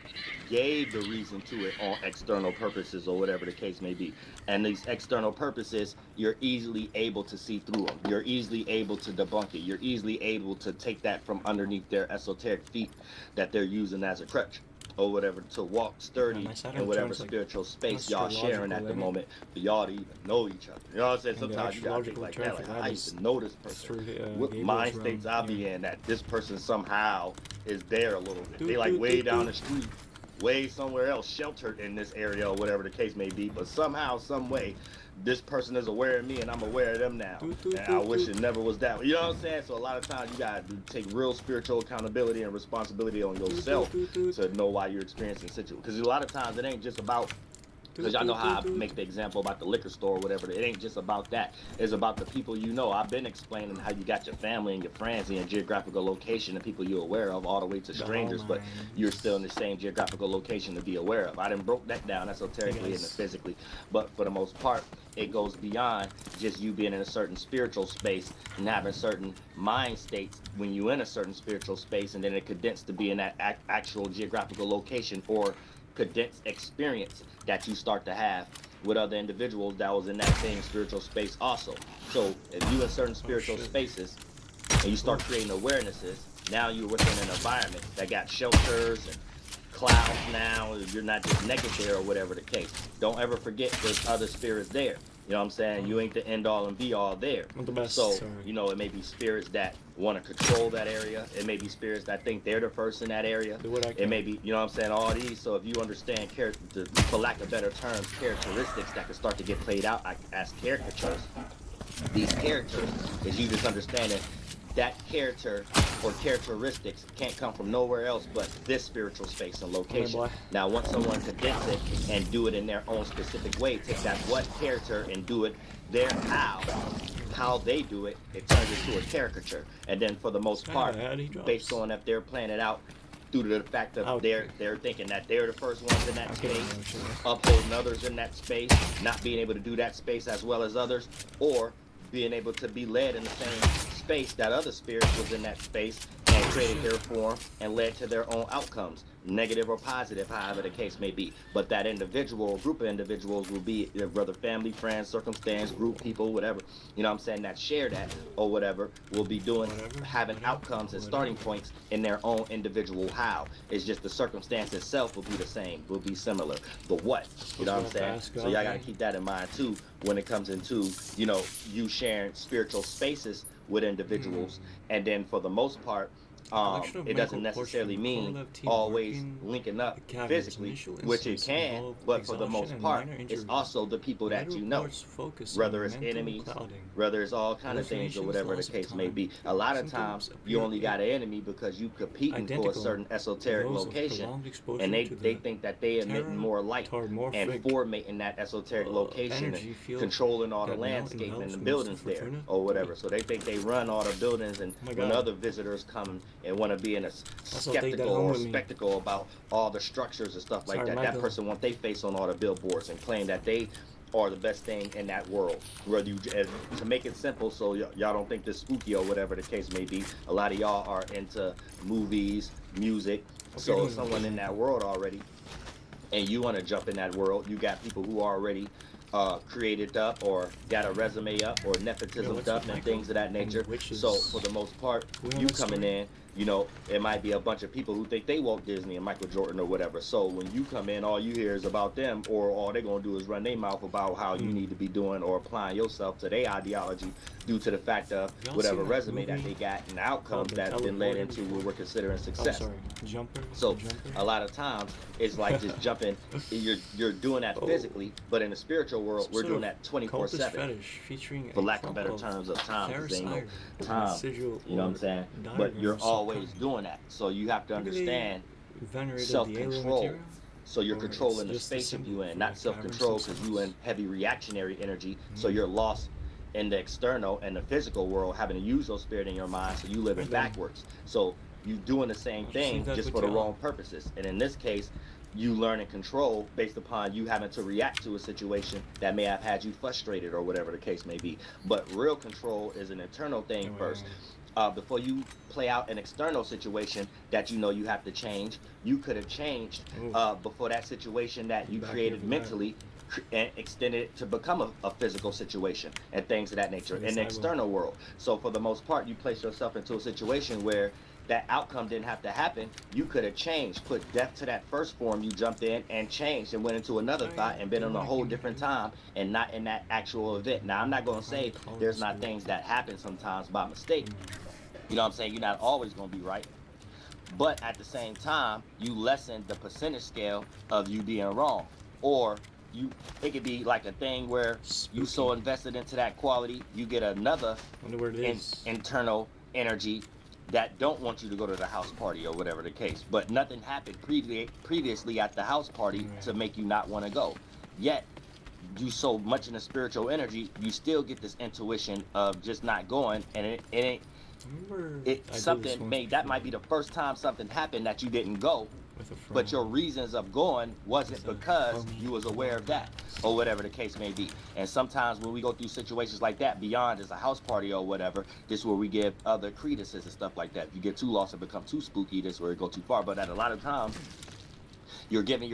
reason to it on external purposes, or whatever the case may be. And these external purposes, you're easily able to see through them. You're easily able to debunk it. You're easily able to take that from underneath their esoteric feet that they're using as a crutch, or whatever, to walk sturdy in whatever spiritual space y'all sharing at the moment, for y'all to even know each other. You know what I'm saying? Sometimes you gotta think like that. Like, I used to know this person. What mind states I be in, that this person somehow is there a little bit. They like way down the street, way somewhere else, sheltered in this area, or whatever the case may be. But somehow, some way, this person is aware of me and I'm aware of them now. And I wish it never was that way. You know what I'm saying? So a lot of times you gotta take real spiritual accountability and responsibility on yourself to know why you're experiencing situations. Because a lot of times it ain't just about, because y'all know how I make the example about the liquor store or whatever. It ain't just about that. It's about the people you know. I've been explaining how you got your family and your friends in your geographical location and people you're aware of, all the way to strangers, but you're still in the same geographical location to be aware of. I done broke that down esoterically and physically. But for the most part, it goes beyond just you being in a certain spiritual space and having certain mind states when you're in a certain spiritual space, and then it condensed to be in that actual geographical location, or condensed experience that you start to have with other individuals that was in that same spiritual space also. So if you in certain spiritual spaces and you start creating awarenesses, now you're within an environment that got shelters and clouds now, you're not just naked there or whatever the case. Don't ever forget there's other spirits there. You know what I'm saying? You ain't the end all and be all there. So, you know, it may be spirits that want to control that area. It may be spirits that think they're the first in that area. It may be, you know what I'm saying, all these. So if you understand, for lack of better terms, characteristics that can start to get played out as caricatures. These characters is you just understanding that character or characteristics can't come from nowhere else but this spiritual space and location. Now, once someone condense it and do it in their own specific way, take that what character and do it their how they do it, it turns into a caricature. And then for the most part, based on if they're playing it out due to the fact that they're thinking that they're the first ones in that space, upholding others in that space, not being able to do that space as well as others, or being able to be led in the same space that other spirits was in that space and created their form and led to their own outcomes, negative or positive, however the case may be. But that individual or group of individuals will be whether family, friends, circumstance, group, people, whatever, you know what I'm saying, that share that or whatever, will be doing, having outcomes and starting points in their own individual how. It's just the circumstance itself will be the same, will be similar. But what? You know what I'm saying? So y'all gotta keep that in mind too when it comes into, you know, you sharing spiritual spaces with individuals. And then for the most part, it doesn't necessarily mean always linking up physically, which it can, but for the most part, it's also the people that you know, whether it's enemies, whether it's all kind of things or whatever the case may be. A lot of times, you only got an enemy because you competing for a certain esoteric location, and they think that they emitting more light and formating that esoteric location and controlling all the landscape and the buildings there or whatever. So they think they run all the buildings, and when other visitors come and want to be in a skeptical or spectacle about all the structures and stuff like that, that person want they face on all the billboards and claim that they are the best thing in that world. Whether you, to make it simple so y'all don't think this spooky or whatever the case may be, a lot of y'all are into movies, music. So if someone in that world already and you want to jump in that world, you got people who are already created up or got a resume up or nepotism up and things of that nature. So for the most part, you coming in You know, it might be a bunch of people who think they Walt Disney and Michael Jordan or whatever. So when you come in, all you hear is about them, or all they're gonna do is run their mouth about how you need to be doing or applying yourself to their ideology due to the fact of Y'all whatever seen that resume that movie they got and the outcomes The that's been led Teleporter into before? what we're considering Oh, success. sorry. Jumper? So The Jumper? a lot of times it's like just jumping. You're doing that Oh. physically, but in the spiritual world, Some we're sort doing of that cultist 24/7, fetish featuring for a lack of clump better of terms of time. 'Cause there ain't no parasite time. sigil You know what I'm or saying? But diagram you're of some always kind. doing that. So you have to Maybe they understand venerated the alien self-control. material? So you're Or controlling it's the just a space that symbol you in, for not a self-control cavern because you in substance? heavy reactionary energy. So you're lost in the external and the physical world, having to use your spirit in your mind. So you living And then backwards. So you doing the same I'll just leave thing that just with for the y'all. wrong purposes. And in this case, you learn and control based upon you having to react to a situation that may have had you frustrated or whatever the case may be. But real control is an internal thing first. Before you play out an external situation that you know you have to change, you could have changed before that situation that you Back created into that. mentally and extended it to become a physical situation and things of that nature in Yes, the I will. external world. So for the most part, you place yourself into a situation where that outcome didn't have to happen. You could have changed, put death to that first form you jumped in and changed and went into another thought and been on a whole different time and not in that actual event. Now, I'm not going to say there's not things that happen sometimes by mistake. You know what I'm saying? You're not always going to be right. But at the same time, you lessen the percentage scale of you being wrong. Or it could be like a thing where you so invested into that quality, you get another Wonder where it is. internal energy that don't want you to go to the house party or whatever the case. But nothing happened previously at the house party to make you not want to go. Yet, you so much in the spiritual energy, you still get this intuition of just not going, and it ain't. Remember I did this Something once made that might be before the first time something happened that you didn't go, with a friend. but your reasons of going wasn't It's a because homie. you was aware of that or whatever the case may be. And sometimes when we go through situations like that, beyond as a house party or whatever, this is where we give other credences and stuff like that. If you get too lost and become too spooky, this is where it go too far. But at a lot of times, you're giving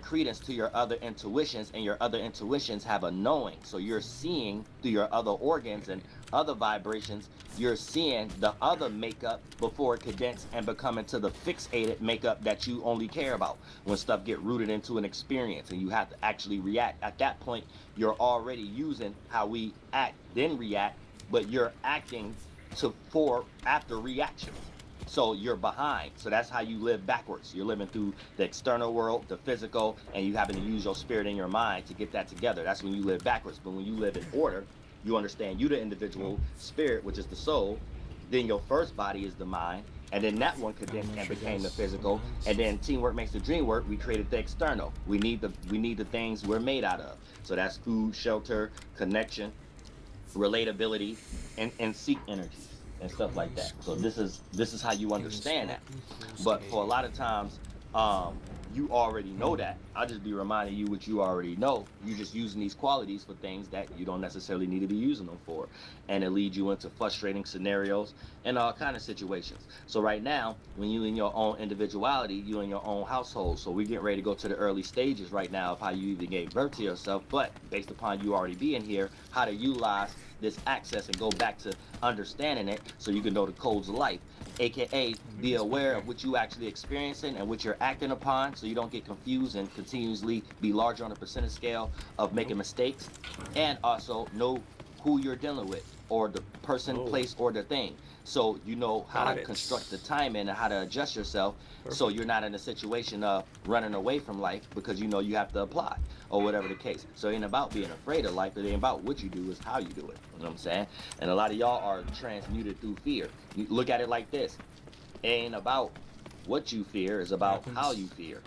credence to your other intuitions, and your other intuitions have a knowing. So you're seeing through your other organs and other vibrations, you're seeing the other makeup before it condenses and become into the fixated makeup that you only care about when stuff get rooted into an experience and you have to actually react. At that point, you're already using how we act, then react, but you're acting after reaction. So you're behind. So that's how you live backwards. You're living through the external world, the physical, and you having to use your spirit and your mind to get that together. That's when you live backwards. But when you live in order, you understand you the individual spirit, which is the soul. Then your first body is the mind. And then that one condensed and became the physical. And then teamwork makes the dream work. We created the external. We need the things we're made out of. So that's food, shelter, connection, relatability, and seek energy and stuff like that. So this is how you understand that. But for a lot of times, you already know that. I'll just be reminding you what you already know. You're just using these qualities for things that you don't necessarily need to be using them for. And it leads you into frustrating scenarios and all kind of situations. So right now, when you in your own individuality, you in your own household. So we get ready to go to the early stages right now of how you even gave birth to yourself, but based upon you already being here, how to utilize this access and go back to understanding it so you can know the codes of life, aka be aware of what you actually experiencing and what you're acting upon so you don't get confused and continuously be larger on the percentage scale of making mistakes, and also know who you're dealing with or the person, place, or the thing. So you know how to construct the timing and how to adjust yourself so you're not in a situation of running away from life because you know you have to apply or whatever the case. So it ain't about being afraid of life. It ain't about what you do, it's how you do it. You know what I'm saying? And a lot of y'all are transmuted through fear. You look at it like this. It ain't about what you fear, it's about how you fear.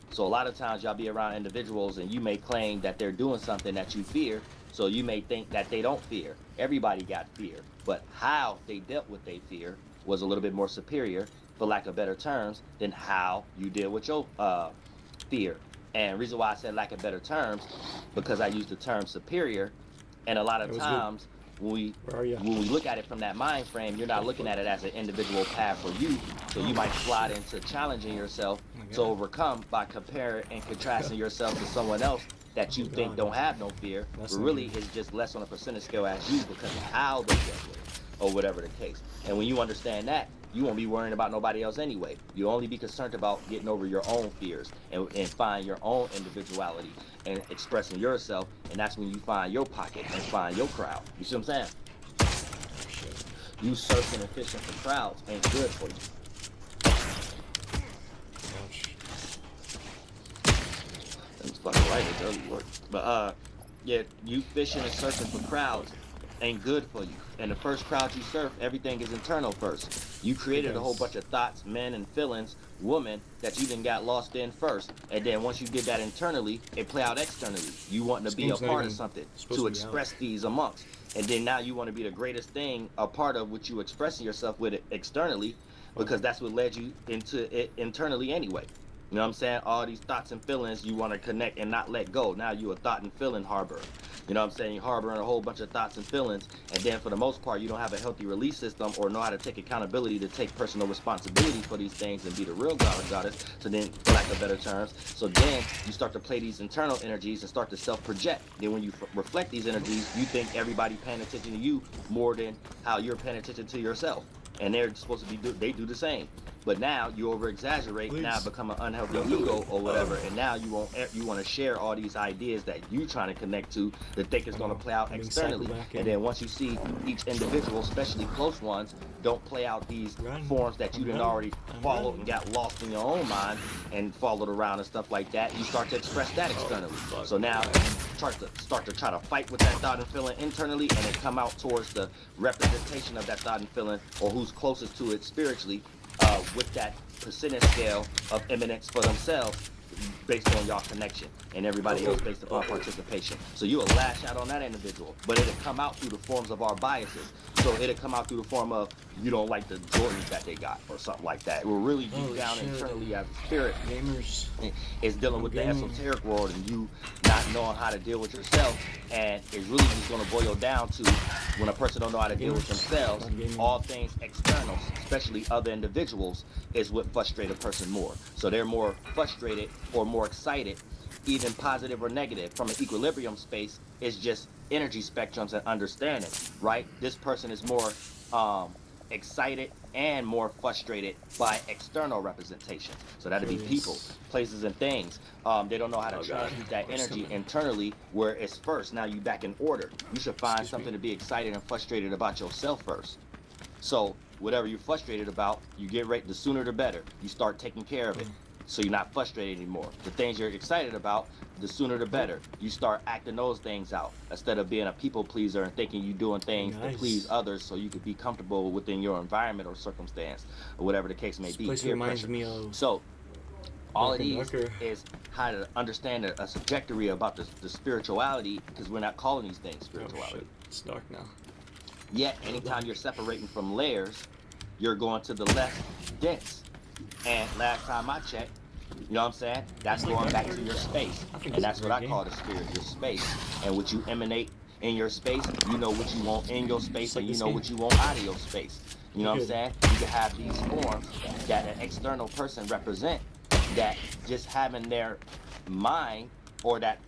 So a lot of times y'all be around individuals and you may claim that they're doing something that you fear, so you may think that they don't fear. Everybody got fear, but how they dealt with their fear was a little bit more superior, for lack of better terms, than how you deal with your fear. And reason why I said lack of better terms, because I use the term superior, and a lot of times when we look at it from that mind frame, you're not looking at it as an individual path for you. So you might slide into challenging yourself to overcome by comparing and contrasting yourself to someone else that you think don't have no fear, but really is just less on a percentage scale as you because of how they dealt with it. or whatever the case. And when you understand that, you won't be worrying about nobody else anyway. You'll only be concerned about getting over your own fears and find your own individuality and expressing yourself. And that's when you find your pocket and find your crowd. You see what I'm saying? You surfing and fishing for crowds ain't good for you. It's fucking right, it doesn't work. But yeah, you fishing and surfing for crowds ain't good for you. And the first crowd you surf, everything is internal first. You created a whole bunch of thoughts, men and feelings, women that you then got lost in first. And then once you get that internally, it play out externally. You wanting to be a part of something, to express these amongst. And then now you want to be the greatest thing, a part of what you expressing yourself with it externally, because that's what led you into it internally anyway. You know what I'm saying? All these thoughts and feelings you want to connect and not let go. Now you a thought and feeling harbor. You know what I'm saying? You're harboring a whole bunch of thoughts and feelings, and then for the most part, you don't have a healthy release system or know how to take accountability to take personal responsibility for these things and be the real god or goddess. So then, for lack of better terms, so then you start to play these internal energies and start to self-project. Then when you reflect these energies, you think everybody paying attention to you more than how you're paying attention to yourself. And they're supposed to be, they do the same. But now you over-exaggerate, now become an unhealthy ego or whatever, and now you want to share all these ideas that you trying to connect to that think it's going to play out externally. And then once you see each individual, especially close ones, don't play out these forms that you didn't already follow and got lost in your own mind and followed around and stuff like that, you start to express that externally. So now start to try to fight with that thought and feeling internally, and then come out towards the representation of that thought and feeling, or who's closest to it spiritually, with that percentage scale of eminence for themselves based on y'all connection, and everybody else based upon participation. So you will lash out on that individual, but it'll come out through the forms of our biases. So it'll come out through the form of, you don't like the Jordans that they got or something like that. We're really deep down internally as a spirit. Gamers is dealing with the esoteric world, and you not knowing how to deal with yourself, and it's really just going to boil down to when a person don't know how to deal with themselves, all things external, especially other individuals, is what frustrates a person more. So they're more frustrated or more excited, even positive or negative. From an equilibrium space, it's just energy spectrums and understanding, right? This person is more excited and more frustrated by external representation. So that'd be people, places, and things. They don't know how to transmute that energy internally where it's first. Now you back in order. You should find something to be excited and frustrated about yourself first. So whatever you're frustrated about, you get right, the sooner the better. You start taking care of it. So you're not frustrated anymore. The things you're excited about, the sooner the better. You start acting those things out instead of being a people pleaser and thinking you're doing things to please others so you could be comfortable within your environment or circumstance or whatever the case may be. Peer pressure. So all of these is how to understand a trajectory about the spirituality, because we're not calling these things spirituality. It's dark now. Yet anytime you're separating from layers, you're going to the less dense. And last time I checked, you know what I'm saying? That's going back to your space. And that's what I call the spirit, your space. And what you emanate in your space, you know what you want in your space, and you know what you want out of your space. You know what I'm saying? You can have these forms that an external person represent, that just having their mind or that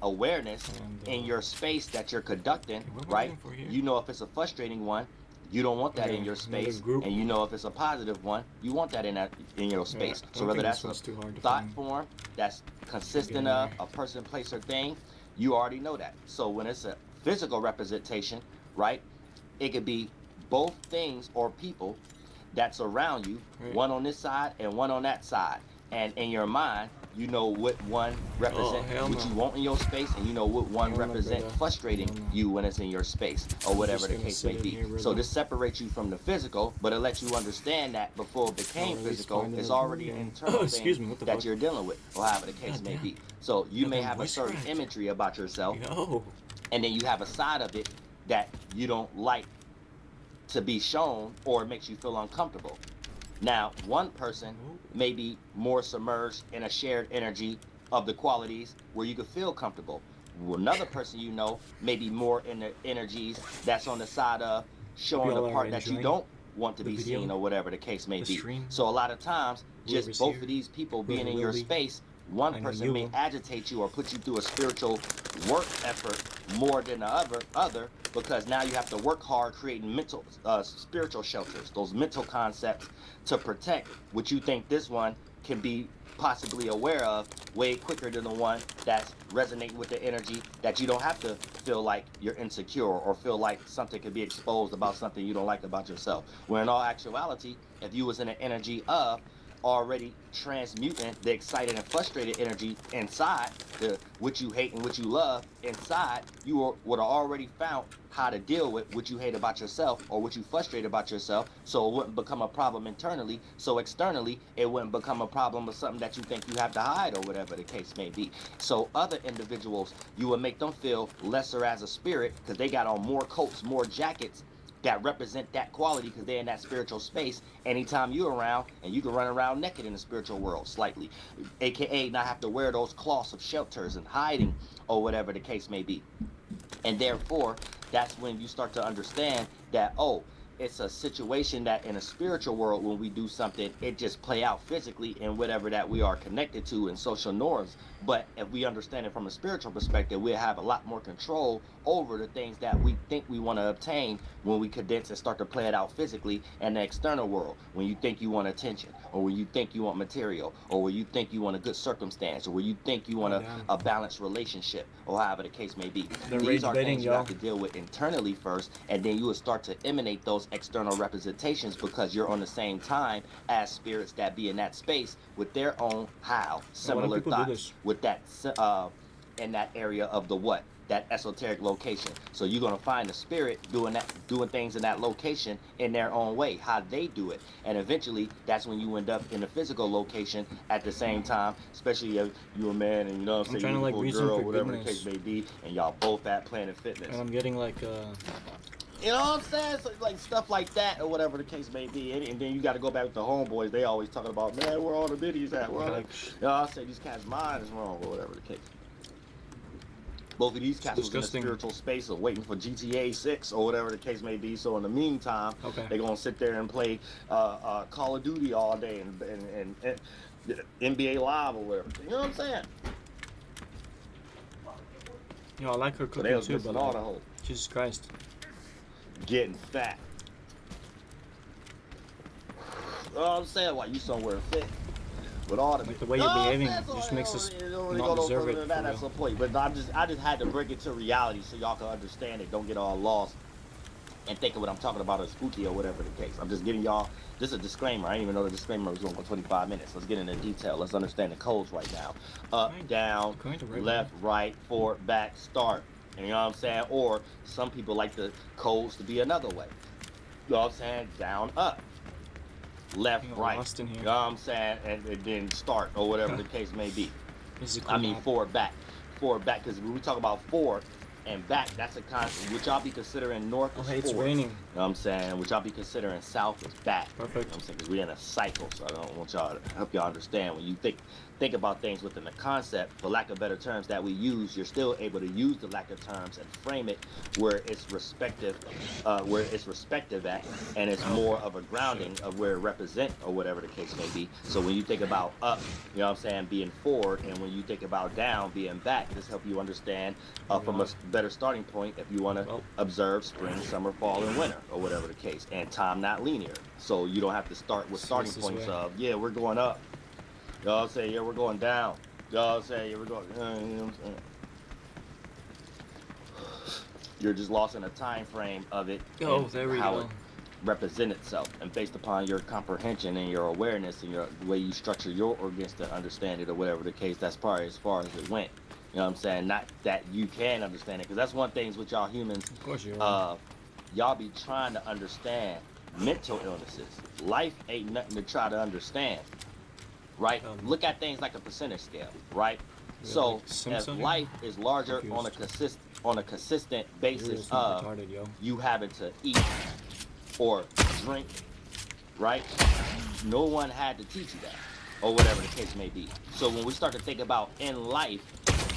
awareness in your space that you're conducting, right? You know if it's a frustrating one, you don't want that in your space, and you know if it's a positive one, you want that in your space. So whether that's a thought form that's consistent of a person, place, or thing, you already know that. So when it's a physical representation, right, it could be both things or people that's around you, one on this side and one on that side. And in your mind, you know what one represent what you want in your space, and you know what one represent frustrating you when it's in your space, or whatever the case may be. So this separates you from the physical, but it lets you understand that before it became physical, it's already an internal thing that you're dealing with, or however the case may be. So you may have a certain imagery about yourself, and then you have a side of it that you don't like to be shown, or it makes you feel uncomfortable. Now, one person may be more submerged in a shared energy of the qualities where you can feel comfortable. Another person you know may be more in the energies that's on the side of showing the part that you don't want to be seen, or whatever the case may be. So a lot of times, just both of these people being in your space One I know person you may will. agitate you or put you through a spiritual work effort more than the other because now you have to work hard creating mental spiritual shelters, those mental concepts to protect what you think this one can be possibly aware of way quicker than the one that's resonating with the energy that you don't have to feel like you're insecure or feel like something could be exposed about something you don't like about yourself. Where in all actuality, if you was in an energy of already transmuting the excited and frustrated energy inside, the what you hate and what you love inside, you would have already found how to deal with what you hate about yourself or what you frustrate about yourself, so it wouldn't become a problem internally, so externally it wouldn't become a problem or something that you think you have to hide or whatever the case may be. So other individuals, you would make them feel lesser as a spirit because they got on more coats, more jackets that represent that quality because they're in that spiritual space anytime you're around, and you can run around naked in the spiritual world slightly, aka not have to wear those cloths of shelters and hiding or whatever the case may be. And therefore, that's when you start to understand that, oh, it's a situation that in a spiritual world, when we do something, it just play out physically in whatever that we are connected to in social norms. But if we understand it from a spiritual perspective, we'll have a lot more control over the things that we think we want to obtain when we condense and start to play it out physically in the external world. When you think you want attention, or when you think you want material, or when you think you want a good circumstance, or when you think you want a balanced relationship, or however the case may be. They're These rage are baiting, things you y'all. have to deal with internally first, and then you will start to emanate those external representations because you're on the same time as spirits that be in that space with their own similar thoughts with that in that area of the what, that esoteric location. So you're gonna find the spirit doing things in that location in their own way, how they do it, and eventually that's when you end up in the physical location at the same time. Especially if you a man and you know what I'm saying, trying to, like, a reason girl, for whatever the goodness. case may be, and y'all both at Planet Fitness. And I'm getting like You know what I'm saying? So, like stuff like that or whatever the case may be. And then you got to go back with the homeboys. They always talking about, man, where all the biddies at? Where all the... You know, I say these cats' mind is wrong or whatever the case. Both of these cats was in a spiritual space of waiting for GTA 6 or whatever the case may be. So in the meantime, they're going to sit there and play Call of Duty all day and NBA Live or whatever. You know what I'm saying? You know, I like her cooking too, but all the whole Jesus Christ. Getting fat. Oh, I'm saying, why you somewhere fit? With all the, like the way you're behaving just makes us not deserve it. That's the point. But I just had to bring it to reality so y'all can understand it. Don't get all lost and think of what I'm talking about as spooky or whatever the case. I'm just giving y'all just a disclaimer. I didn't even know the disclaimer was going for 25 minutes. Let's get into detail. Let's understand the codes right now. Up, down, left, right, forward, back, start. You know what I'm saying? Or some people like the codes to be another way. You know what I'm saying? Down, up. Left, right. You know what I'm saying? And then start or whatever the case may be. I mean, forward, back. Forward, back. Because when we talk about forward and back, that's a concept. Would y'all be considering north is forward? It's raining. You know what I'm saying? Would y'all be considering south is back? Perfect. You know what I'm saying? Because we're in a cycle, so I don't want y'all to help y'all understand. When you think about things within the concept, for lack of better terms that we use, you're still able to use the lack of terms and frame it where it's respective at, and it's more of a grounding of where it represents or whatever the case may be. So when you think about up, you know what I'm saying, being forward, and when you think about down, being back, this help you understand from a better starting point if you want to observe spring, summer, fall, and winter or whatever the case, and time not linear. So you don't have to start with starting points of, yeah, we're going up. Y'all say, yeah, we're going down. Y'all say, yeah, we're going, you know what I'm saying? You're just lost in a time frame of it. Oh, there we go. It represent itself, and based upon your comprehension and your awareness and the way you structure your organs to understand it or whatever the case, that's probably as far as it went. You know what I'm saying? Not that you can understand it, because that's one thing with y'all humans. Of course you are. Y'all be trying to understand mental illnesses. Life ain't nothing to try to understand. Right? Look at things like a percentage scale, right? So if life is larger on a consistent basis of you having to eat or drink, right? No one had to teach you that, or whatever the case may be. So when we start to think about in life,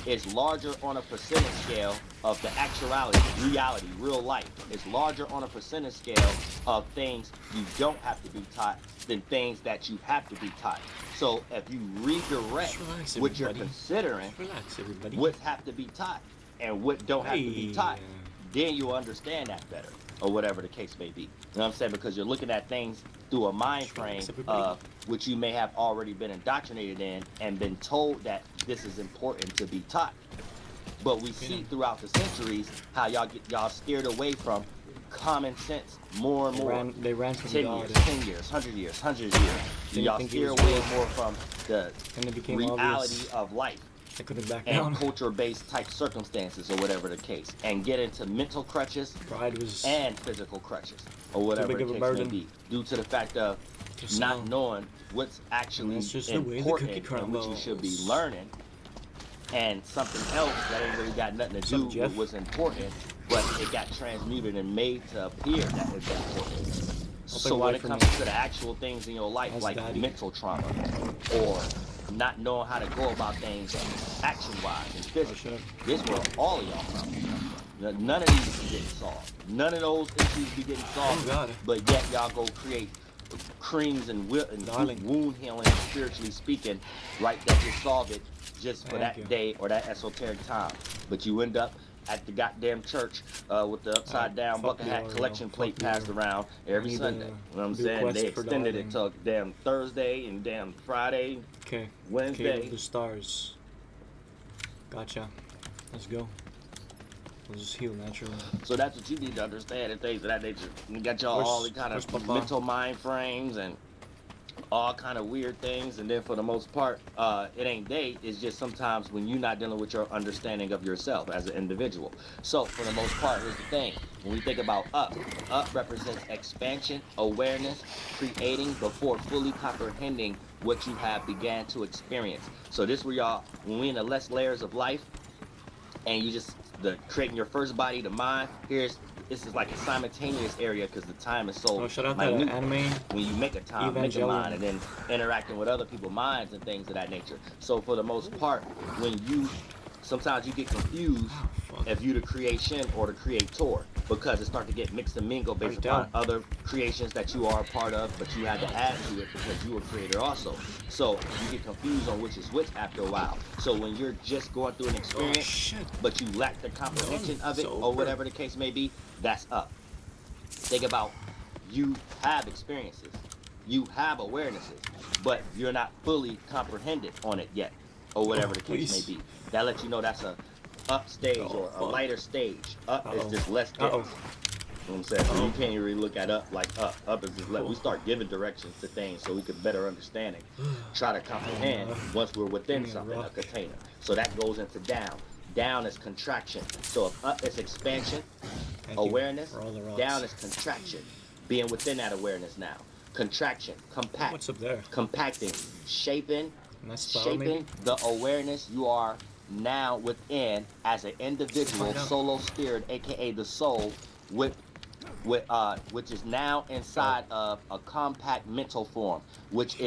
it's larger on a percentage scale of the actuality, reality, real life. It's larger on a percentage scale of things you don't have to be taught than things that you have to be taught. So if you redirect Just relax, what you're everybody. considering, Just relax, everybody. what have to be taught and what don't have to be taught, Hey. then you'll understand that better, or whatever the case may be. You know what I'm saying? Because you're looking at things through a mind frame of which you may have already been indoctrinated in and been told that this is important to be taught. But we see throughout the centuries how y'all steered away from common sense more and more. They ran from 10 God. years, 10 years, 100 years, hundreds of years. Y'all think he steer was away real. more from the And it became reality obvious. of life I couldn't back and down. culture-based type circumstances, or whatever the case, and get into mental crutches Pride was and physical crutches, or whatever big the of a case may burden. be, due to the fact of just not now. knowing what's actually That's just the way the important cookie and what you should be crumbles. learning, and something else that ain't really got nothing to do What's up, Jeff? with what's important, but it got transmuted and made to appear that it's important. So when it comes to the actual things in your life, As like daddy. mental trauma, or not knowing how to go about things action-wise and physically, this is where all of y'all problems come from. None of these be getting solved. None of those issues be getting solved, Oh, God. but yet y'all go create creams and Darling. wound healing, spiritually speaking, right, that just solve it just for Thank that you. day or that esoteric time. But you end up at the goddamn church with the upside down fuck bucket the hat Uriel. collection plate Fuck the passed Uriel. around every need Sunday. a You know what I'm big saying? quest They for extended it darling. till damn Thursday and damn Friday, Okay. Wednesday. Cave of the Stars. Gotcha. Let's go. We'll just heal naturally. So that's what you need to understand and things of that nature. You got y'all Where's- all the kind where's of Papa? mental mind frames and all kind of weird things, and then for the most part, it ain't they. It's just sometimes when you're not dealing with your understanding of yourself as an individual. So for the most part, here's the thing: when we think about up represents expansion, awareness, creating before fully comprehending what you have began to experience. So this where y'all, when we in the less layers of life, and you just creating your first body to mind. This is like a simultaneous area because the time is so Oh, shout out minute. that anime. When you make a time, make a Evangelion. mind, and then interacting with other people's minds and things of that nature. So for the most part, sometimes you get confused Oh, fuck. if you the creation or the creator, because it starts to get mixed and mingled based Right upon down. other creations that you are a part of, but you had to add to it because you were a creator also. So you get confused on which is which after a while. So when you're just going through an Oh, experience, shit. but you lack the comprehension of it, It's or over. whatever the case may be, that's up. Think about, you have experiences, you have awarenesses, but you're not fully comprehended on it yet, or whatever the case please. may be. That lets you know that's a up stage or a fuck. lighter stage. Up is Uh-oh. just less dense. Uh-oh. You know what I'm saying? So you can't even really look at up like up. Up is just we start giving directions to things so we can better understand it. Try to comprehend once we're within Give me a something, a rock. container. So that goes into down. Down is contraction. So if up is expansion, Thank you awareness, for all the rocks. down is contraction. Being within that awareness now. Contraction, compact, What's up there? compacting, shaping, Nice flower, shaping maybe? the awareness you are now within as an individual Find out. solo spirit, aka the soul, which is now inside of a compact mental form, which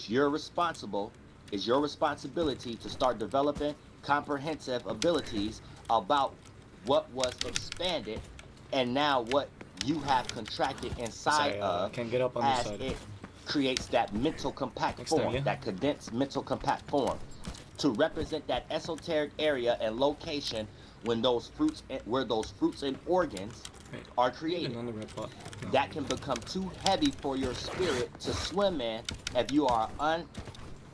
you're responsible, is your responsibility to start developing comprehensive abilities about what was expanded and now what you have contracted inside Sorry, of can't get up on this as side. it creates that mental compact Next form, time, yeah. that condensed mental compact form, to represent that esoteric area and location where those fruits and organs Wait, are created. Even on the red pot. No. That can become too heavy for your spirit to swim in if you are an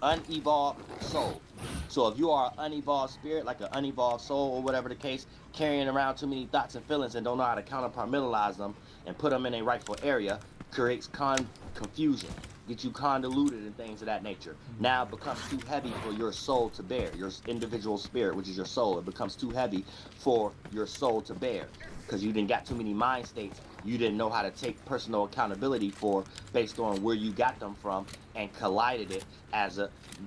unevolved soul. So if you are an unevolved spirit, like an unevolved soul or whatever the case, carrying around too many thoughts and feelings and don't know how to counterpartmentalize them and put them in a rightful area, creates confusion, get you convoluted and things of that nature. Now it becomes too heavy for your soul to bear, your individual spirit, which is your soul. It becomes too heavy for your soul to bear because you didn't got too many mind states you didn't know how to take personal accountability for based on where you got them from and collided it as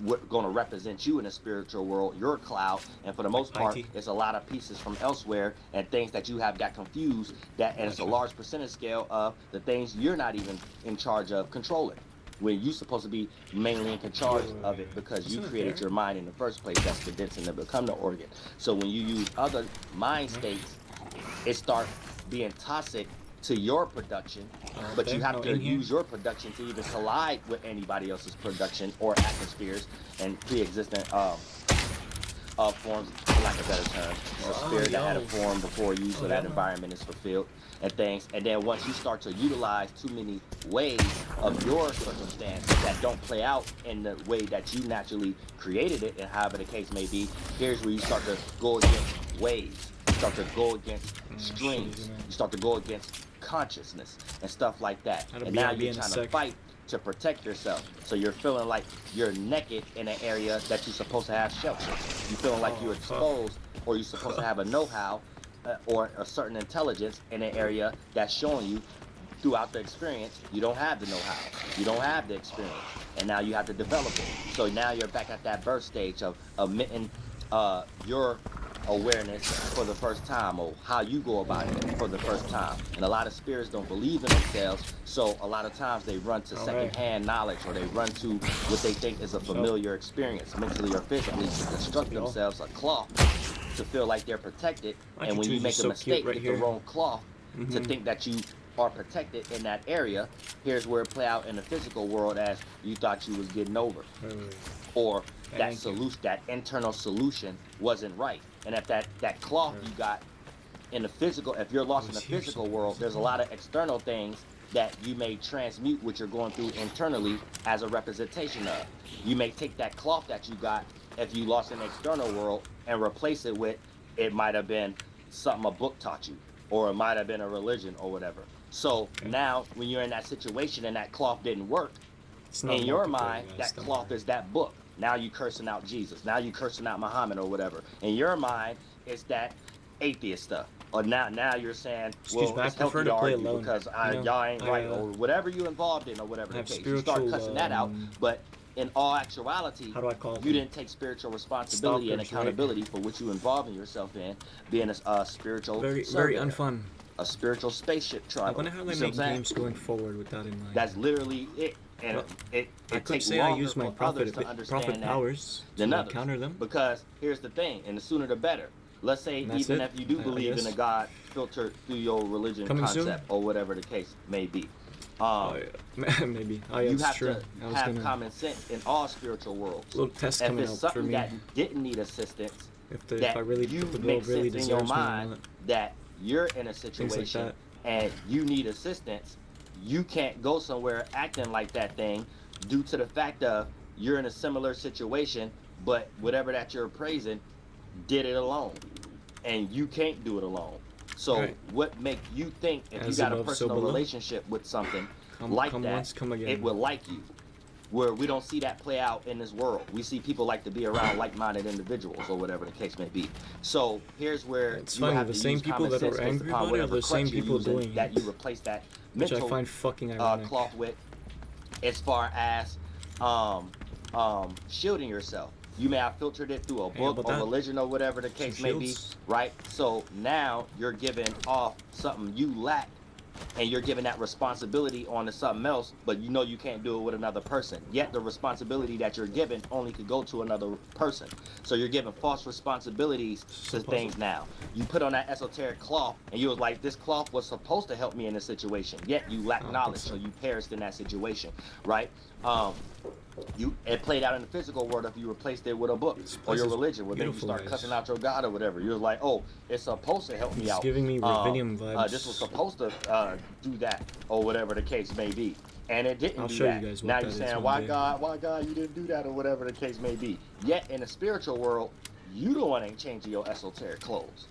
what's going to represent you in the spiritual world, your cloud. And for the most part, IT. it's a lot of pieces from elsewhere and things that you have got confused, and it's a large percentage scale of the things you're not even in charge of controlling, when you're supposed to be mainly in charge of it because you Isn't it created there? your mind in the first place that's condensing to become the organ. So when you use other mind states, it starts being toxic to your production, but you have to use your production to even collide with anybody else's production or atmospheres and pre-existent forms, for lack of a better term. A spirit that had a form before you, so that environment is fulfilled and things. And then once you start to utilize too many ways of your circumstance that don't play out in the way that you naturally created it, and however the case may be, here's where you start to go against waves. You start to go against streams. You start to go against consciousness and stuff like that. And now you're trying to fight to protect yourself. So you're feeling like you're naked in an area that you're supposed to have shelter. You're feeling like you're exposed, or you're supposed to have a know-how or a certain intelligence in an area that's showing you throughout the experience you don't have the know-how, you don't have the experience, and now you have to develop it. So now you're back at that birth stage of admitting your awareness for the first time, or how you go about it for the first time. And a lot of spirits don't believe in themselves, so a lot of times they run to secondhand knowledge, or they run to what they think is a familiar experience, mentally or physically, to construct themselves a cloth to feel like they're protected. And when you make a mistake with the wrong cloth to think that you are protected in that area, here's where it play out in the physical world as you thought you was getting over, or that solution, that internal solution wasn't right. And if that cloth you got in the physical, if you're lost in the physical world, there's a lot of external things that you may transmute what you're going through internally as a representation of. You may take that cloth that you got, if you lost in the external world, and replace it with, it might have been something a book taught you, or it might have been a religion or whatever. So now when you're in that situation and that cloth didn't work, in your mind, that cloth is that book. Now you cursing out Jesus. Now you cursing out Muhammad or whatever. In your mind, it's that atheist stuff. Or now you're saying, well, it's healthy to argue because y'all ain't right, or whatever you involved in, or whatever the case. You start cussing that out, but in all actuality, you didn't take spiritual responsibility and accountability for what you involving yourself in, being a spiritual very unfun. A spiritual spaceship travel. I wonder how they make games going forward with that in mind. That's literally it. And it takes longer for others to understand powers than to others. Counter them. Because here's the thing, and the sooner the better. Let's say even if you do believe in a God filtered through your religion concept or whatever the case may be. Maybe. You have to have common sense in all spiritual worlds. Little test if coming it's out something for me. that didn't need assistance, if I really you the make really sense in your mind that you're in a situation and you need assistance, you can't go somewhere acting like that thing due to the fact of you're in a similar situation, but whatever that you're praising did it alone, and you can't do it alone. So what make you think if you got a personal relationship with something like that, it will like you? Where we don't see that play out in this world. We see people like to be around like-minded individuals or whatever the case may be. So here's where you have to use common sense based upon whatever crutch you're using that you replace that mental cloth with, as far as shielding yourself. You may have filtered it through a book or religion or whatever the case may be, right? So now you're giving off something you lack, and you're giving that responsibility on to something else, but you know you can't do it with another person. Yet the responsibility that you're given only could go to another person. So you're giving false responsibilities to things now. You put on that esoteric cloth, and you was like, this cloth was supposed to help me in this situation, yet you lack knowledge, so you perished in that situation, right? It played out in the physical world if you replaced it with a book or your religion, where then you start cussing out your God or whatever. You're like, oh, it's supposed to help me out. Giving me Ravinium vibes. This was supposed to do that or whatever the case may be, and it didn't do that. You now you're saying, why God, you didn't do that or whatever the case may be. Yet in the spiritual world, you the one ain't changing your esoteric clothes,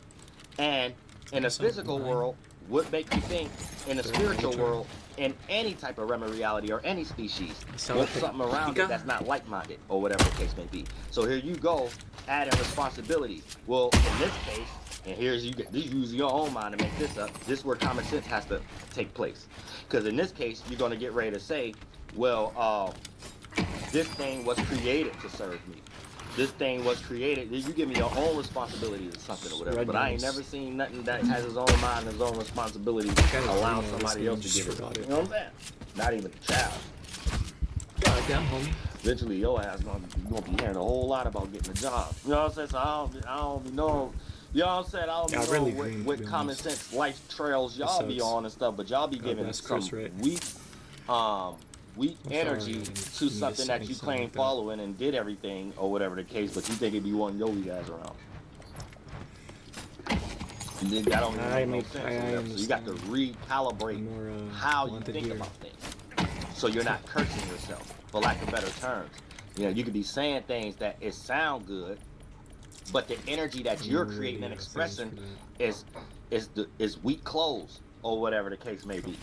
and in the physical world, what makes you think in the spiritual world, in any type of realm of reality or any species, with something around it that's not like-minded or whatever the case may be. So here you go, adding responsibility. Well, in this case, and here's you use your own mind to make this up. This is where common sense has to take place. Because in this case, you're going to get ready to say, well, this thing was created to serve me. This thing was created. You give me your own responsibility to something or whatever. But I ain't never seen nothing that has his own mind, his own responsibility, allowing somebody else to give it. You know what I'm saying? Not even a child. Goddamn, homie. Eventually, your ass gonna be hearing a whole lot about getting a job. You know what I'm saying? So I don't be knowing You know what I'm saying? I don't Yeah, I know really green, to what be common honest. sense life trails y'all be sucks. on and stuff, but y'all be giving that's some Chris, right? weak energy sorry, to you something that you something claim like that. following and did everything or whatever the case, but you think it'd be one yogi guys around. That don't even make no sense or whatever. So you got to recalibrate More, how you wanted think here. about things. So you're not cursing yourself, for lack of better terms. You know, you could be saying things that it sound good, but the energy that you're More creating and radio expressing things is weak clothes or whatever the case may be.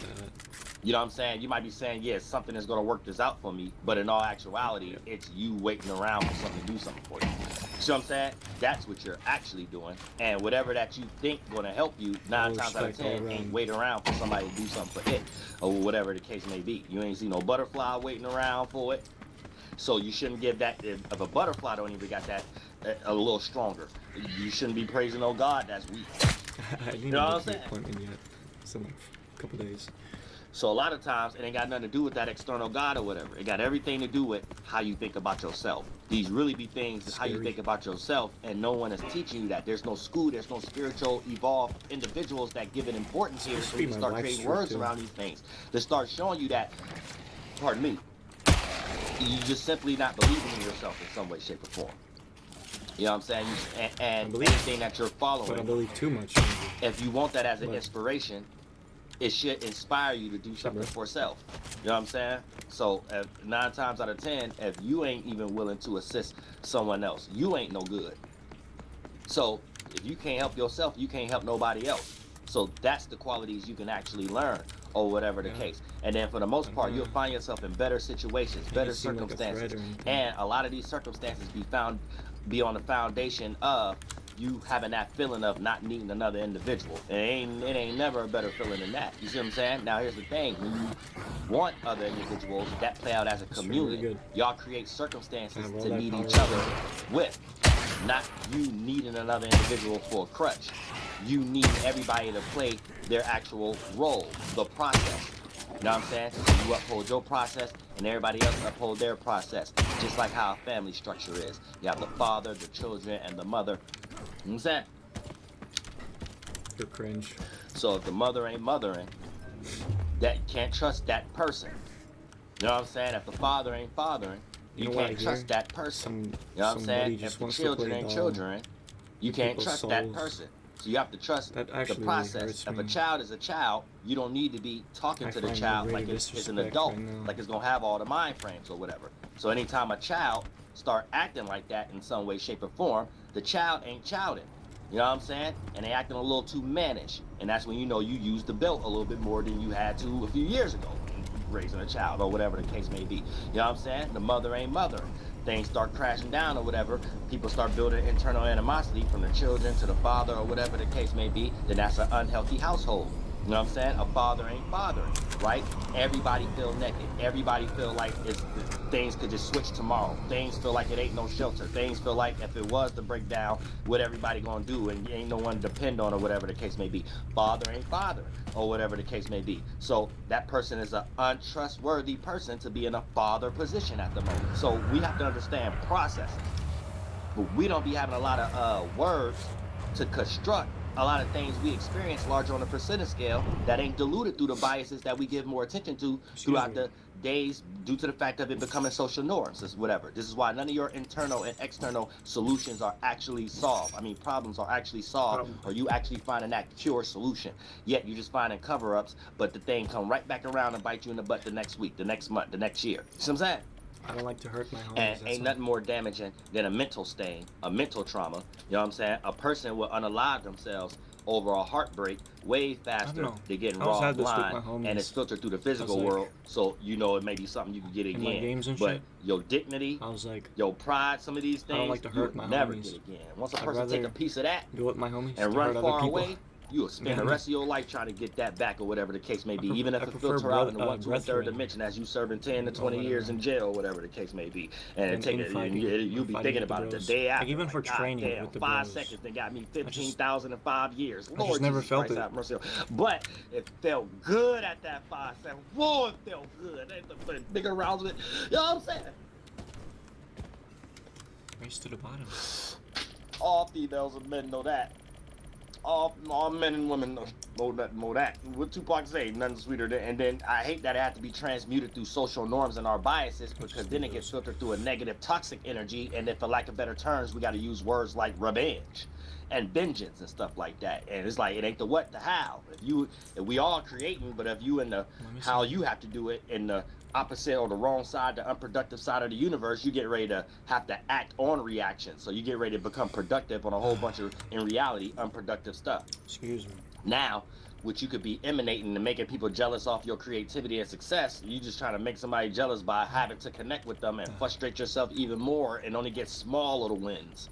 You know what I'm saying? You might be saying, yes, something is going to work this out for me, but in all actuality, it's you waiting around for something to do something for you. See what I'm saying? That's what you're actually doing. And whatever that you think going to help you, 9 times out of 10, ain't wait around for somebody to do something for it, or whatever the case may be. You ain't see no butterfly waiting around for it. So you shouldn't give that, if a butterfly don't even got that, a little stronger. You shouldn't be praising, oh God, that's weak. I didn't You know what I'm make the saying? appointment yet. It's in like a couple days. So a lot of times it ain't got nothing to do with that external God or whatever. It got everything to do with how you think about yourself. These really be things is how you think about yourself, and no one is teaching you that. There's no school, there's no spiritual evolved individuals that give it importance here, so you start creating words around these things. They start showing you that, pardon me, you just simply not believing in yourself in some way, shape, or form. You know what I'm saying? And anything that you're following, but I believe too much. if you want that as an inspiration, it should inspire you to do something for self. You know what I'm saying? So 9 times out of 10, if you ain't even willing to assist someone else, you ain't no good. So if you can't help yourself, you can't help nobody else. So that's the qualities you can actually learn, or whatever the case. And then for the most part, you'll find yourself in better situations, better circumstances. And a lot of these circumstances be on the foundation of you having that feeling of not needing another individual. It ain't never a better feeling than that. You see what I'm saying? Now here's the thing: when you want other individuals, that play out as a communion. Y'all create circumstances to need each other with. Not you needing another individual for a crutch. You need everybody to play their actual role, the process. You know what I'm saying? So you uphold your process and everybody else uphold their process. Just like how a family structure is. You have the father, the children, and the mother. You know what I'm saying? You're cringe. So if the mother ain't mothering, that you can't trust that person. You know what I'm saying? If the father ain't fathering, you can't trust that person. You know what I'm saying? If the children ain't children, you can't trust that person. So you have to trust the process. If a child is a child, you don't need to be talking to the child like it's an adult, like it's gonna have all the mind frames or whatever. So anytime a child start acting like that in some way, shape, or form, the child ain't childing. You know what I'm saying? And they acting a little too mannish. And that's when you know you use the belt a little bit more than you had to a few years ago, raising a child or whatever the case may be. You know what I'm saying? The mother ain't mothering. Things start crashing down or whatever, people start building internal animosity from the children to the father or whatever the case may be, then that's an unhealthy household. You know what I'm saying? A father ain't fathering, right? Everybody feel naked. Everybody feel like things could just switch tomorrow. Things feel like it ain't no shelter. Things feel like if it was to break down, what everybody gonna do, and ain't no one to depend on or whatever the case may be. Father ain't fathering or whatever the case may be. So that person is an untrustworthy person to be in a father position at the moment. So we have to understand processes. But we don't be having a lot of words to construct a lot of things we experience larger on the percentage scale that ain't diluted through the biases that we give more attention to throughout the days due to the fact of it becoming social norms, is whatever. This is why none of your internal and external solutions are actually solved. I mean, problems are actually solved, or you actually finding that pure solution. Yet you just finding cover-ups, but the thing come right back around and bite you in the butt the next week, the next month, the next year. You see what I'm saying? I don't like to hurt my homies. And ain't nothing more damaging than a mental stain, a mental trauma. You know what I'm saying? A person will unalive themselves over a heartbreak way faster than getting raw blind, and it's filtered through the physical world. So you know it may be something you can get again. But your dignity, your pride, some of these things, I don't like to hurt my never homies. get again. Once a person take a piece of that do it, my homies, and run far away, you'll spend the rest of your life trying to get that back or whatever the case may be, even if it filter out in the 1, 2, and 3rd dimension as you serving 10 to 20 years in jail or whatever the case may be. And you'll be thinking about it the day after. Like even for training with the 5 seconds, they got me 15,000 in 5 years. I just never felt it. But it felt good at that 5 seconds. Whoa, it felt good. They put big arousement. You know what I'm saying? Race to the bottom. All females and men know that. all men and women know that. What Tupac say? Nothing sweeter than. And then I hate that it has to be transmuted through social norms and our biases, because then it gets filtered through a negative, toxic energy. And then, for lack of better terms, we got to use words like revenge and vengeance and stuff like that. And it's like, it ain't the what, the how. If we all creating, but if you in the how, you have to do it in the opposite or the wrong side, the unproductive side of the universe, you get ready to have to act on reaction. So you get ready to become productive on a whole bunch of, in reality, unproductive stuff. Excuse me. Now, which you could be emanating and making people jealous off your creativity and success, you just trying to make somebody jealous by having to connect with them and frustrate yourself even more and only get small little wins.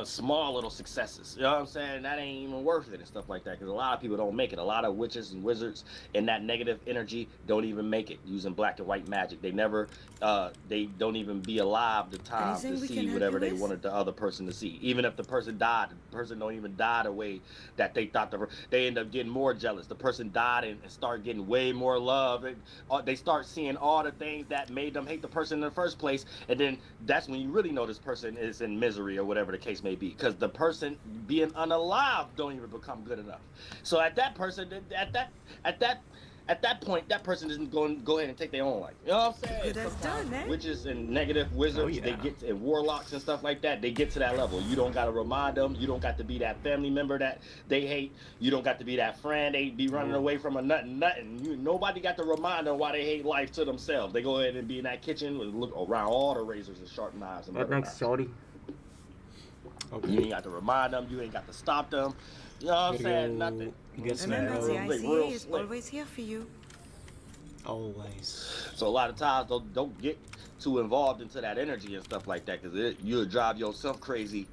Small little successes, you know what I'm saying? That ain't even worth it and stuff like that, because a lot of people don't make it. A lot of witches and wizards in that negative energy don't even make it using black and white magic. They never, they don't even be alive the time to see whatever they wanted the other person to see. Even if the person died, the person don't even die the way that they thought they end up getting more jealous. The person died and start getting way more love. They start seeing all the things that made them hate the person in the first place, and then that's when you really know this person is in misery or whatever the case may be, because the person being unalive don't even become good enough. So at that person, at that point, that person isn't going to go ahead and take their own life. You know what I'm saying? That's done, eh? Witches and negative wizards, they get, and warlocks and stuff like that, they get to that level. You don't got to remind them. You don't got to be that family member that they hate. You don't got to be that friend they be running away from or nothing. Nobody got to remind them why they hate life to themselves. They go ahead and be in that kitchen and look around all the razors and sharp knives. And What next, shorty? Okay. You ain't got to remind them. You ain't got to stop them. You know what I'm saying? Nothing. Remember, the ICA is always here for you. Always. So a lot of times, don't get too involved into that energy and stuff like that, because you'll drive yourself crazy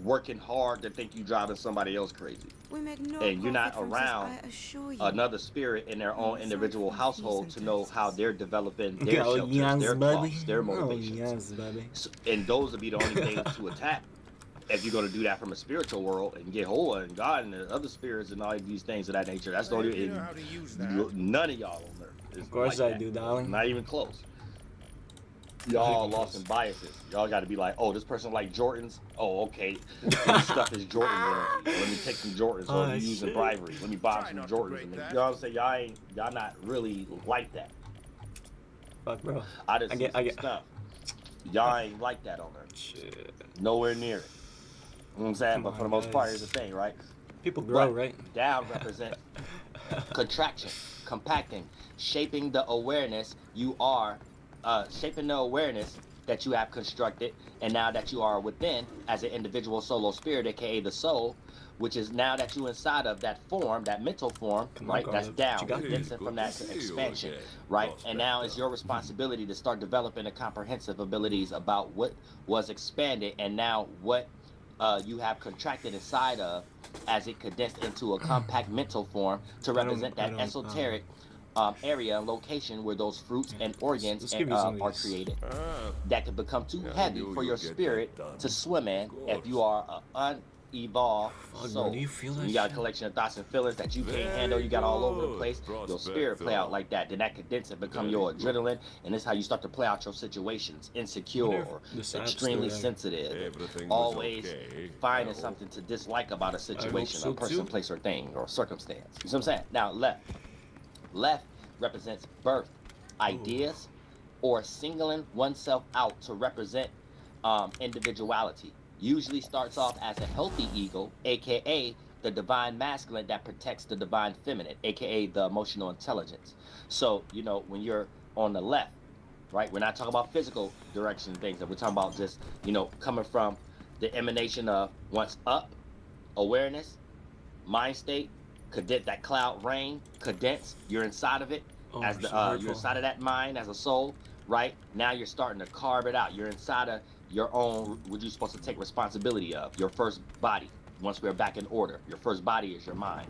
working hard to think you driving somebody else crazy. We make no And you're not profit from around this, I assure you. another spirit in their own individual household to know how they're developing their Oh, shelters, yes, their baby. thoughts, their Oh, motivations. yes, baby. And those would be the only things to attack. If you're going to do that from a spiritual world and get Hoa and God and the other spirits and all these things of that nature, that's the only. None of y'all on Earth. Of course like I do, darling. Not even close. Y'all lost in biases. Y'all got to be like, oh, this person like Jordans. Oh, okay. This stuff is Jordan energy. Let me take some Jordans. Or I'm using bribery. Let me buy some Jordans. And you know what I'm saying? Y'all not really like that. Fuck, bro. I just see some stuff. Y'all ain't like that on Earth. Shit. Nowhere near it. You know what I'm saying? But for the most part, it's the thing, right? People grow, right? Down represents contraction, compacting, shaping the awareness you are, shaping the awareness that you have constructed, and now that you are within as an individual solo spirit, aka the soul, which is now that you inside of that form, that mental form, right? That's down, condensing from that expansion, right? And now it's your responsibility to start developing the comprehensive abilities about what was expanded and now what you have contracted inside of as it condensed into a compact mental form to represent that esoteric area and location where those fruits and organs are created. That could become too heavy for your spirit to swim in if you are an unevolved soul. Do you feel that you got a collection of thoughts and feelings that you can't handle, you got all over the place, your spirit play out like that. Then that condense and become your adrenaline, and this is how you start to play out your situations. Insecure or extremely sensitive, always finding something to dislike about a situation, a person, place, or thing, or circumstance. You see what I'm saying? Now, left represents birth, ideas, or singling oneself out to represent individuality. Usually starts off as a healthy ego, aka the divine masculine that protects the divine feminine, aka the emotional intelligence. So, you know, when you're on the left, right, we're not talking about physical direction and things, we're talking about just, you know, coming from the emanation of once up, awareness, mind state, condense that cloud rain, condense, you're inside of it, as the you're inside of that mind as a soul, right? Now you're starting to carve it out. You're inside of your own, what you're supposed to take responsibility of, your first body. Once we're back in order, your first body is your mind.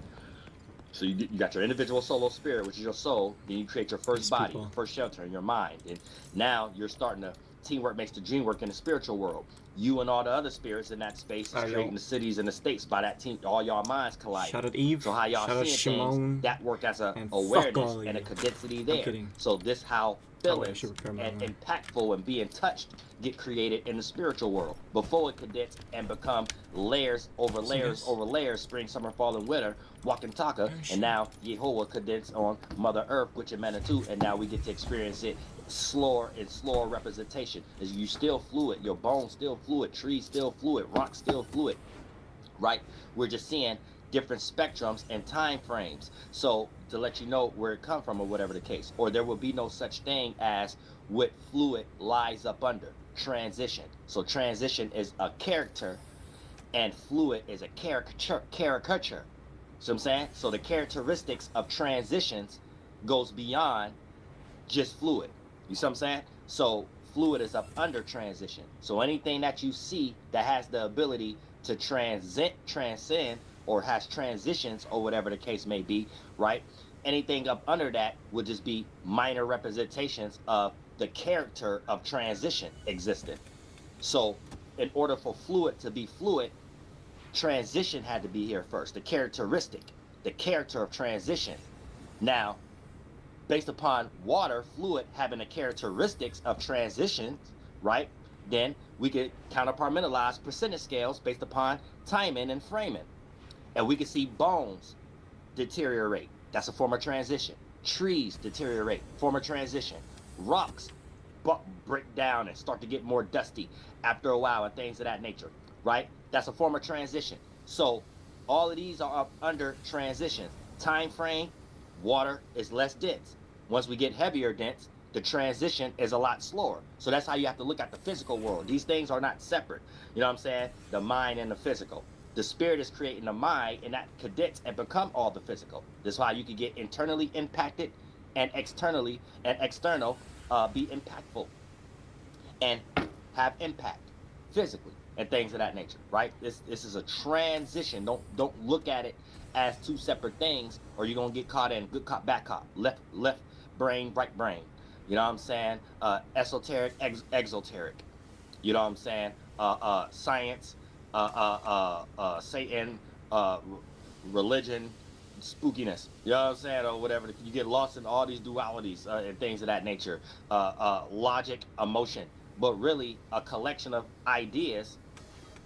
So you got your individual solo spirit, which is your soul. Then you create your first body, your first shelter in your mind. And now you're starting to, teamwork makes the dream work in the spiritual world. You and all the other spirits in that space is creating the cities and the states by that team. All y'all minds collide. Shout out Eve. So how y'all seeing things that work as a awareness and a condensity there. So this how feelings should repair my and mind. impactful and being touched get created in the spiritual world before it condense and become layers over layers over layers, spring, summer, fall, and winter, walking taka, and now Yehovah condense on Mother Earth, which is Manitou, and now we get to experience it slower and slower representation. Is you still fluid, your bones still fluid, trees still fluid, rocks still fluid, right? We're just seeing different spectrums and time frames. So to let you know where it come from or whatever the case, or there will be no such thing as what fluid lies up under transition. So transition is a character and fluid is a caricature. So I'm saying, so the characteristics of transitions goes beyond just fluid. You see what I'm saying? So fluid is up under transition. So anything that you see that has the ability to transcend, or has transitions, or whatever the case may be, right? Anything up under that would just be minor representations of the character of transition existing. So in order for fluid to be fluid, transition had to be here first, the characteristic, the character of transition. Now, based upon water, fluid having the characteristics of transitions, right? Then we could counterpartmentalize percentage scales based upon timing and framing. And we can see bones deteriorate. That's a form of transition. Trees deteriorate, form of transition. Rocks break down and start to get more dusty after a while and things of that nature, right? That's a form of transition. So all of these are up under transitions. Time frame, water is less dense. Once we get heavier dense, the transition is a lot slower. So that's how you have to look at the physical world. These things are not separate. You know what I'm saying? The mind and the physical. The spirit is creating the mind, and that condense and become all the physical. That's why you can get internally impacted and externally and external be impactful and have impact physically and things of that nature, right? This is a transition. Don't look at it as two separate things, or you're gonna get caught in good cop, bad cop, left brain, right brain. You know what I'm saying? Esoteric, exoteric. You know what I'm saying? Science, Satan, religion, spookiness. You know what I'm saying? Or whatever. You get lost in all these dualities and things of that nature. Logic, emotion. But really, a collection of ideas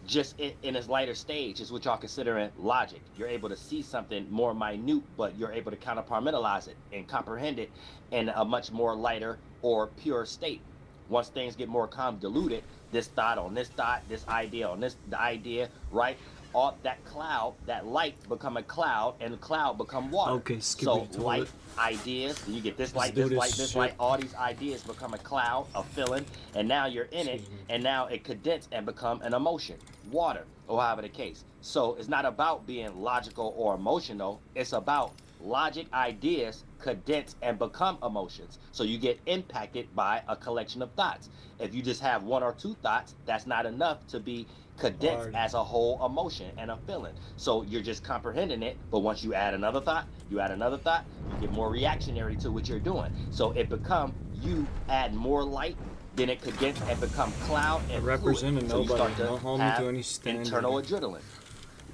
just in its lighter stage is what y'all considering logic. You're able to see something more minute, but you're able to counterpartmentalize it and comprehend it in a much more lighter or pure state. Once things get more convoluted, this thought on this thought, this idea on this idea, right? All that cloud, that light become a cloud, and the cloud become water. Okay, skip so it. light ideas, you get this light, do this this light, this shit. light, all these ideas become a cloud, a feeling, and now you're in it, and now it condense and become an emotion, water, or however the case. So it's not about being logical or emotional, it's about logic ideas condense and become emotions. So you get impacted by a collection of thoughts. If you just have one or two thoughts, that's not enough to be condensed as a whole emotion and a feeling. So you're just comprehending it, but once you add another thought, you get more reactionary to what you're doing. So it become, you add more light, then it condense and become cloud and representing fluid. So you nobody, start no to homie have to any standard. internal adrenaline.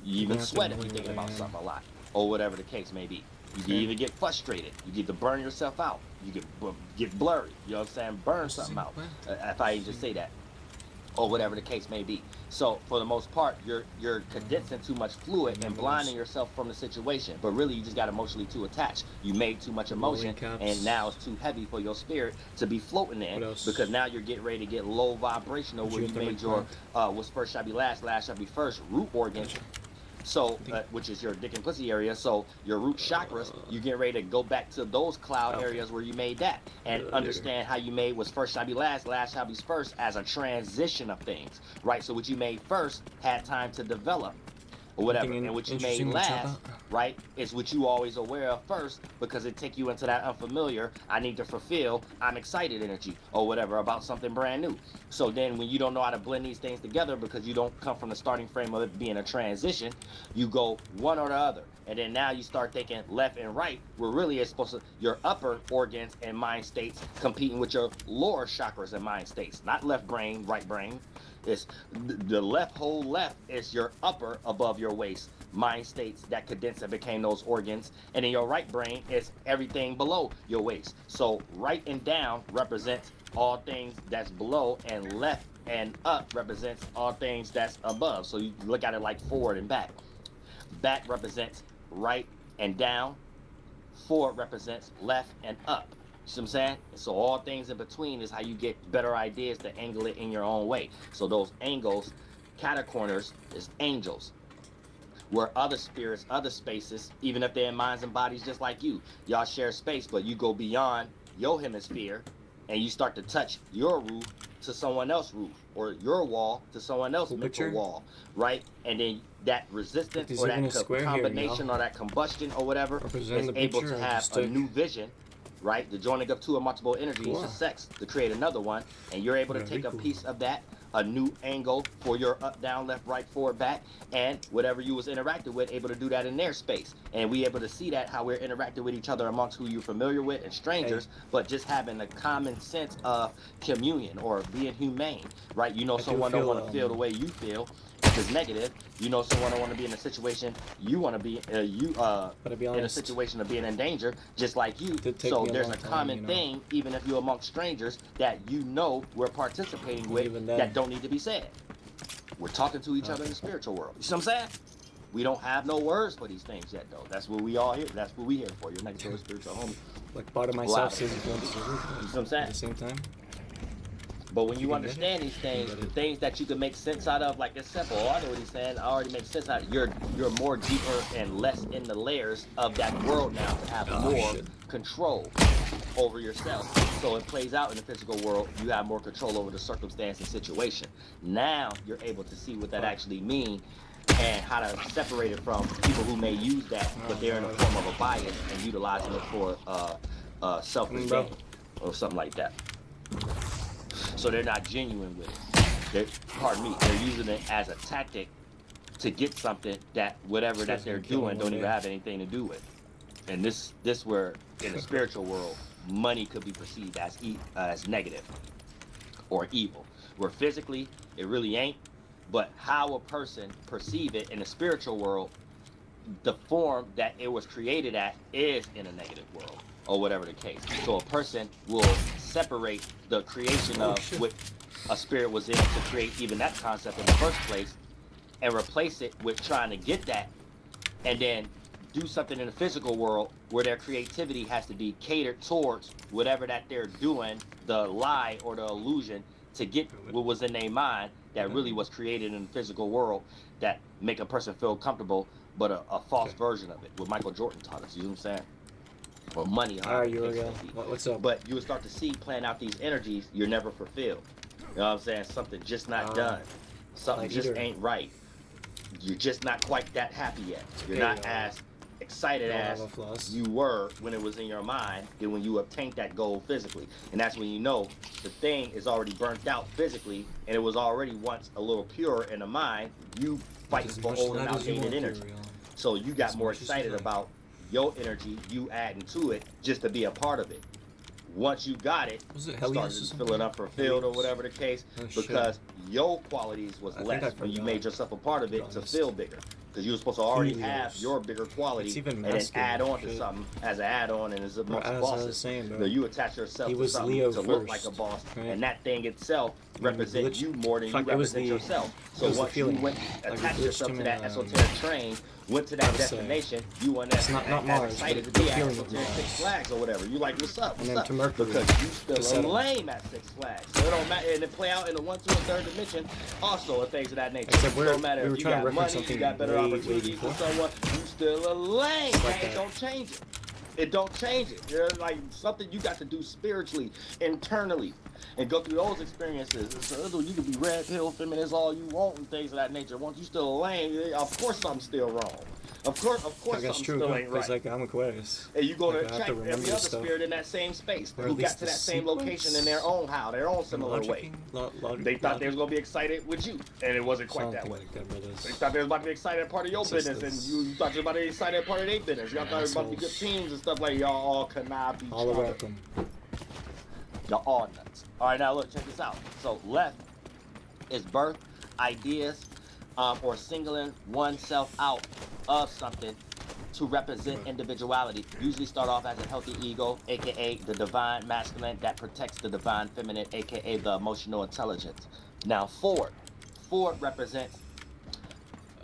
You even Yeah, sweat if I you're thinking about am. something a lot, or whatever the case may be. You can even get frustrated. You get to burn yourself out. You get blurry. You know what I'm saying? Burn something out. If I even just say that, or whatever the case may be. So for the most part, you're condensing too much fluid and blinding yourself from the situation. But really, you just got emotionally too attached. You made too much emotion, and now it's too heavy for your spirit to be floating in, because now you're getting ready to get low vibrational, where you made your what's first shall be last, last shall be first root organ. So, which is your dick and pussy area. So your root chakras, you get ready to go back to those cloud areas where you made that, and understand how you made what's first shall be last, last shall be first, as a transition of things, right? So what you made first had time to develop, or whatever, and what you made last, right, is what you always aware of first, because it take you into that unfamiliar, I need to fulfill, I'm excited energy, or whatever, about something brand new. So then when you don't know how to blend these things together, because you don't come from the starting frame of it being a transition, you go one or the other. And then now you start thinking left and right, where really it's supposed to, your upper organs and mind states competing with your lower chakras and mind states, not left brain, right brain. It's the left, whole left is your upper above your waist. mind states that condensed and became those organs. And in your right brain is everything below your waist. So right and down represents all things that's below, and left and up represents all things that's above. So you look at it like forward and back. Back represents right and down. Forward represents left and up. You see what I'm saying? So all things in between is how you get better ideas to angle it in your own way. So those angles, catacorners, is angels. Where other spirits, other spaces, even if they're in minds and bodies just like you, y'all share space, but you go beyond your hemisphere and you start to touch your roof to someone else's roof, or your wall to someone else's mental wall, right? And then that resistance or that combination or that combustion or whatever is able to have a new vision, right? The joining of two multiple energies to sex to create another one, and you're able to take a piece of that, a new angle for your up, down, left, right, forward, back, and whatever you was interacting with, able to do that in their space. And we able to see that how we're interacting with each other amongst who you're familiar with and strangers, but just having a common sense of communion or being humane, right? You know, someone don't want to feel the way you feel, which is negative. You know, someone don't want to be in a situation you want to be, in a situation of being in danger, just like you. So there's a common thing, even if you're amongst strangers, that you know we're participating with that don't need to be said. We're talking to each other in the spiritual world. You see what I'm saying? We don't have no words for these things yet, though. That's what we all here. That's what we here for. You're next to a spiritual homie. Like part of myself says it once a week. You see what I'm saying? At the same time. But when you understand these things, the things that you can make sense out of, like it's simple. Oh, I know what he's saying. I already make sense out of it. You're more deeper and less in the layers of that world now to have more control over yourself. So it plays out in the physical world. You have more control over the circumstance and situation. Now you're able to see what that actually means and how to separate it from people who may use that, but they're in the form of a bias and utilizing it for selfish gain or something like that. So they're not genuine with it. They're using it as a tactic to get something that whatever that they're doing don't even have anything to do with. And this where in the spiritual world, money could be perceived as negative or evil. Where physically it really ain't, but how a person perceive it in the spiritual world, the form that it was created at is in a negative world, or whatever the case. So a person will separate the creation of what a spirit was in to create even that concept in the first place, and replace it with trying to get that, and then do something in the physical world where their creativity has to be catered towards whatever that they're doing, the lie or the illusion, to get what was in their mind that really was created in the physical world that make a person feel comfortable, but a false version of it. What Michael Jordan taught us, you know what I'm saying? Or money. All right, Uriel. What's up? But you will start to see playing out these energies, you're never fulfilled. You know what I'm saying? Something just not done. Something like just ain't right. You're just not quite that happy yet. You're not as excited as you were when it was in your mind than when you obtained that goal physically. And that's when you know the thing is already burnt out physically, and it was already once a little pure in the mind. You fight for old and outdated energy. So you got more excited about your energy, you adding to it just to be a part of it. Once you got it, started feeling unfulfilled or whatever the case, because your qualities was less when you made yourself a part of it to feel bigger. Because you were supposed to already have your bigger quality and then add on to something as an add-on, and as amongst bosses. You attach yourself to something to look like a boss, and that thing itself represents you more than you represent yourself. So once you went, attached yourself to that esoteric train, went to that destination, you went as excited to be at esoteric Six Flags or whatever. You like, what's up? What's up? Because you still a lame at Six Flags. So it don't matter, and it play out in the 1, 2, and 3rd dimension also, and things of that nature. It don't matter if you got money, you got better opportunities for someone, you still a lame. It don't change it. It don't change it. There's like something you got to do spiritually, internally, and go through those experiences. So you can be red pill feminist all you want and things of that nature. Once you still lame, of course something's still wrong. Of course something still ain't right. Like I'm Aquarius. And you go to check every other spirit in that same space who got to that same location in their own how, their own similar way. They thought they was gonna be excited with you, and it wasn't quite that way. They thought they was about to be excited at part of your business, and you thought you was about to be excited at part of their business. Y'all thought it was about to be good teams and stuff like y'all all could not be all welcome. Y'all all nuts. All right, now look, check this out. So left is birth, ideas, or singling oneself out of something to represent individuality. Usually start off as a healthy ego, aka the divine masculine that protects the divine feminine, aka the emotional intelligence. Now forward represents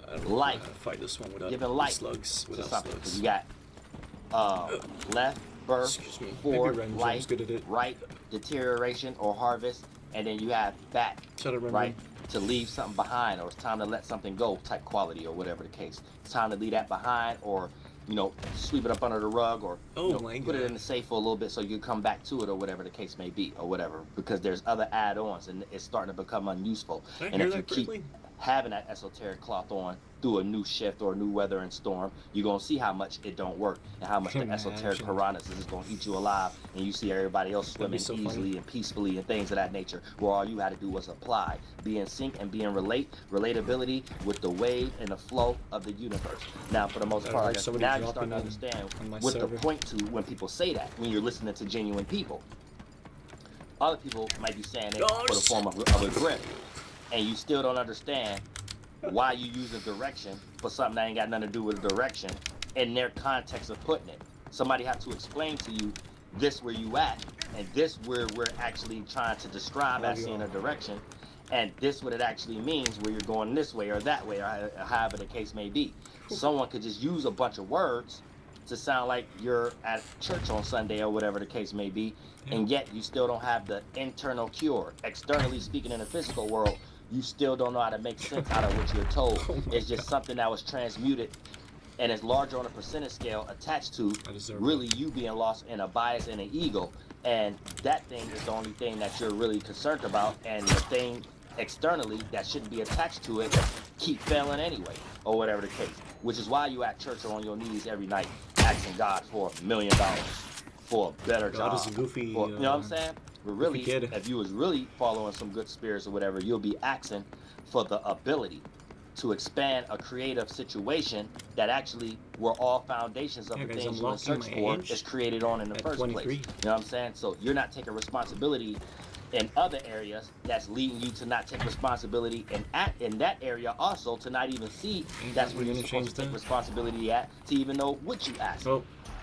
I don't life, fight this one without giving life slugs. to Without something. slugs. So you got left, birth, Excuse me. forward, Maybe Ren's life, good at it. right, deterioration or harvest, and then you have back, Shout out Ren. right, to leave something behind, or it's time to let something go type quality, or whatever the case. It's time to leave that behind, or sweep it up under the rug, or put it in the safe for a little bit so you come back to it, or whatever the case may be, or whatever, because there's other add-ons and it's starting to become unuseful. And if you keep having that esoteric cloth on through a new shift or a new weather and storm, you're gonna see how much it don't work and how much the esoteric piranhas is going to eat you alive, and you see everybody else swimming easily and peacefully and things of that nature, where all you had to do was apply, be in sync and be in relatability with the wave and the flow of the universe. Now for the most part, now you start to understand what the point to when people say that, when you're listening to genuine people. Other people might be saying it for the form of a grip, and you still don't understand why you use a direction for something that ain't got nothing to do with a direction in their context of putting it. Somebody have to explain to you this where you at, and this where we're actually trying to describe as seeing a direction, and this what it actually means where you're going this way or that way, or however the case may be. Someone could just use a bunch of words to sound like you're at church on Sunday or whatever the case may be, and yet you still don't have the internal cure. Externally speaking, in the physical world, you still don't know how to make sense out of what you're told. It's just something that was transmuted, and it's larger on a percentage scale attached to really you being lost in a bias and an ego. And that thing is the only thing that you're really concerned about, and the thing externally that shouldn't be attached to it keep failing anyway, or whatever the case. Which is why you at church or on your knees every night asking God for $1 million, for a better job. God is a goofy, you know what I'm saying? But really, if you was really following some good spirits or whatever, you'll be asking for the ability to expand a creative situation that actually were all foundations of the things you were in search for is created on in the first place. You know what I'm saying? So you're not taking responsibility in other areas that's leading you to not take responsibility in that area also, to not even see that's where you're supposed to take responsibility at, to even know what you ask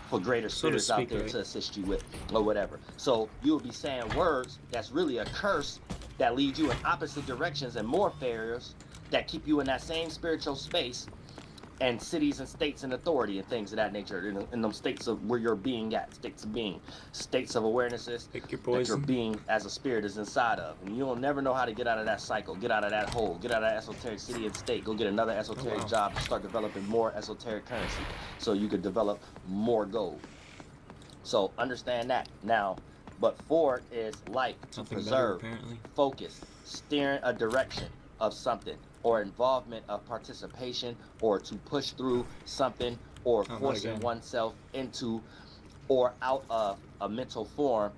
for greater spirits out there to assist you with, or whatever. So you'll be saying words that's really a curse that lead you in opposite directions and more failures that keep you in that same spiritual space and cities and states and authority and things of that nature, in them states of where you're being at, states of being, states of awarenesses that your being as a spirit is inside of. And you'll never know how to get out of that cycle, get out of that hole, get out of that esoteric city and state, go get another esoteric job to start developing more esoteric currency so you could develop more gold. So understand that. Now, but forward is life, to preserve, focus, steering a direction of something, or involvement of participation, or to push through something, or forcing oneself into or out of a mental form,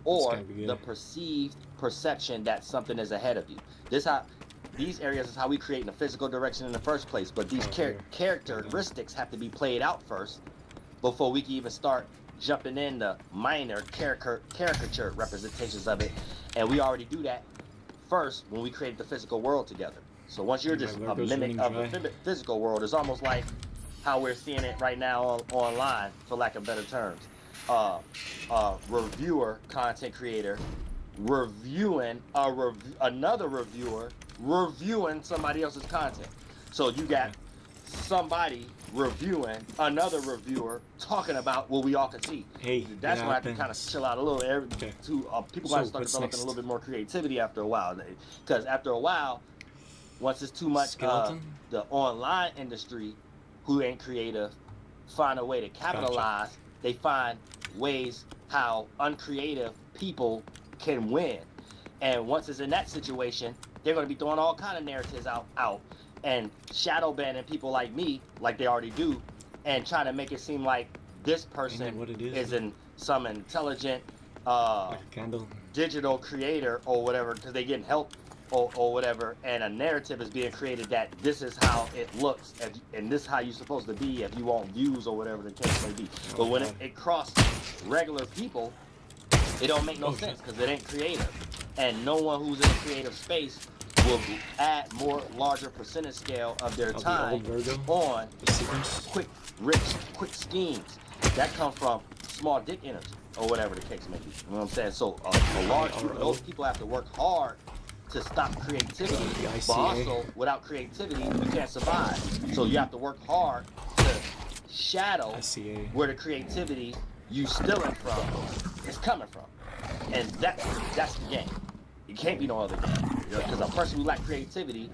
or the perceived perception that something is ahead of you. These areas is how we create in the physical direction in the first place, but these characteristics have to be played out first before we can even start jumping in the minor caricature representations of it. And we already do that first when we created the physical world together. So once you're just a mimic of the physical world, it's almost like how we're seeing it right now online, for lack of better terms. Reviewer, content creator, reviewing another reviewer, reviewing somebody else's content. So you got somebody reviewing another reviewer talking about what we all can see. That's why I have to kind of chill out a little. People might start developing a little bit more creativity after a while, because after a while, once it's too much, the online industry, who ain't creative, find a way to capitalize. They find ways how uncreative people can win, and once it's in that situation, they're going to be throwing all kind of narratives out and shadow banning people like me, like they already do, and trying to make it seem like this person is some intelligent digital creator or whatever, because they getting help or whatever, and a narrative is being created that this is how it looks, and this is how you're supposed to be if you want views or whatever the case may be. But when it crosses regular people, it don't make no sense, because it ain't creative, and no one who's in a creative space will add more larger percentage scale of their the time old Virgo? on The sequence? quick, rich, quick schemes that come from small dick energy or whatever the case may be. You know what I'm saying? So a large group of those people have to work hard to stop creativity, The but ICA. also without creativity you can't survive. So you have to work hard to shadow ICA. where the creativity you stealing from is coming from, and that's the game. It can't be no other game, because a person who lacks creativity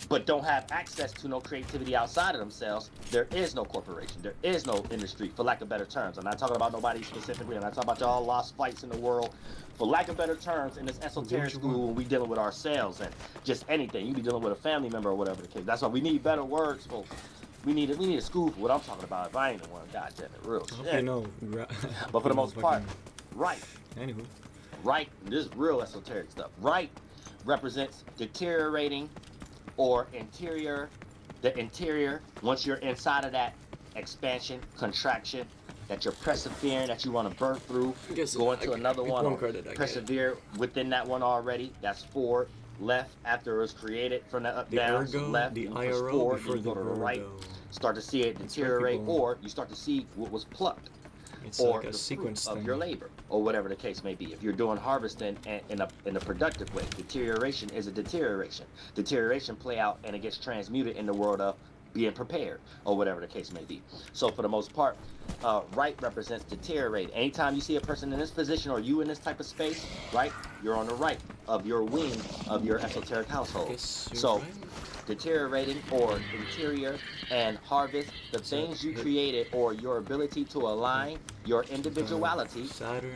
but don't have access to no creativity outside of themselves, there is no corporation, there is no industry, for lack of better terms. I'm not talking about nobody specifically, I'm not talking about y'all lost fights in the world. For lack of better terms, in this esoteric school, when we dealing with ourselves and just anything, you be dealing with a family member or whatever the case. That's why we need better words, folks. We need a school for what I'm talking about. If I ain't the one, God damn it, real I hope shit. you know. But for the most part, right. Anywho. Right, this is real esoteric stuff. Right represents deteriorating or the interior, once you're inside of that expansion, contraction, that you're persevering, that you want to burn through, go into another one, or persevere within that one already. That's forward, left, after it was created from the up, down, so left, the you push IRO forward, before you go the to the right, Virgo. start to see it deteriorate, or you start to see what was plucked. It's Or like a the sequence fruit thing. of your labor, or whatever the case may be. If you're doing harvesting in a productive way, deterioration is a deterioration. Deterioration play out and it gets transmuted in the world of being prepared, or whatever the case may be. So for the most part, right represents deteriorate. Anytime you see a person in this position or you in this type of space, right, you're on the right of your wing of your esoteric household. So deteriorating or interior and harvest the things you created, or your ability to align your individuality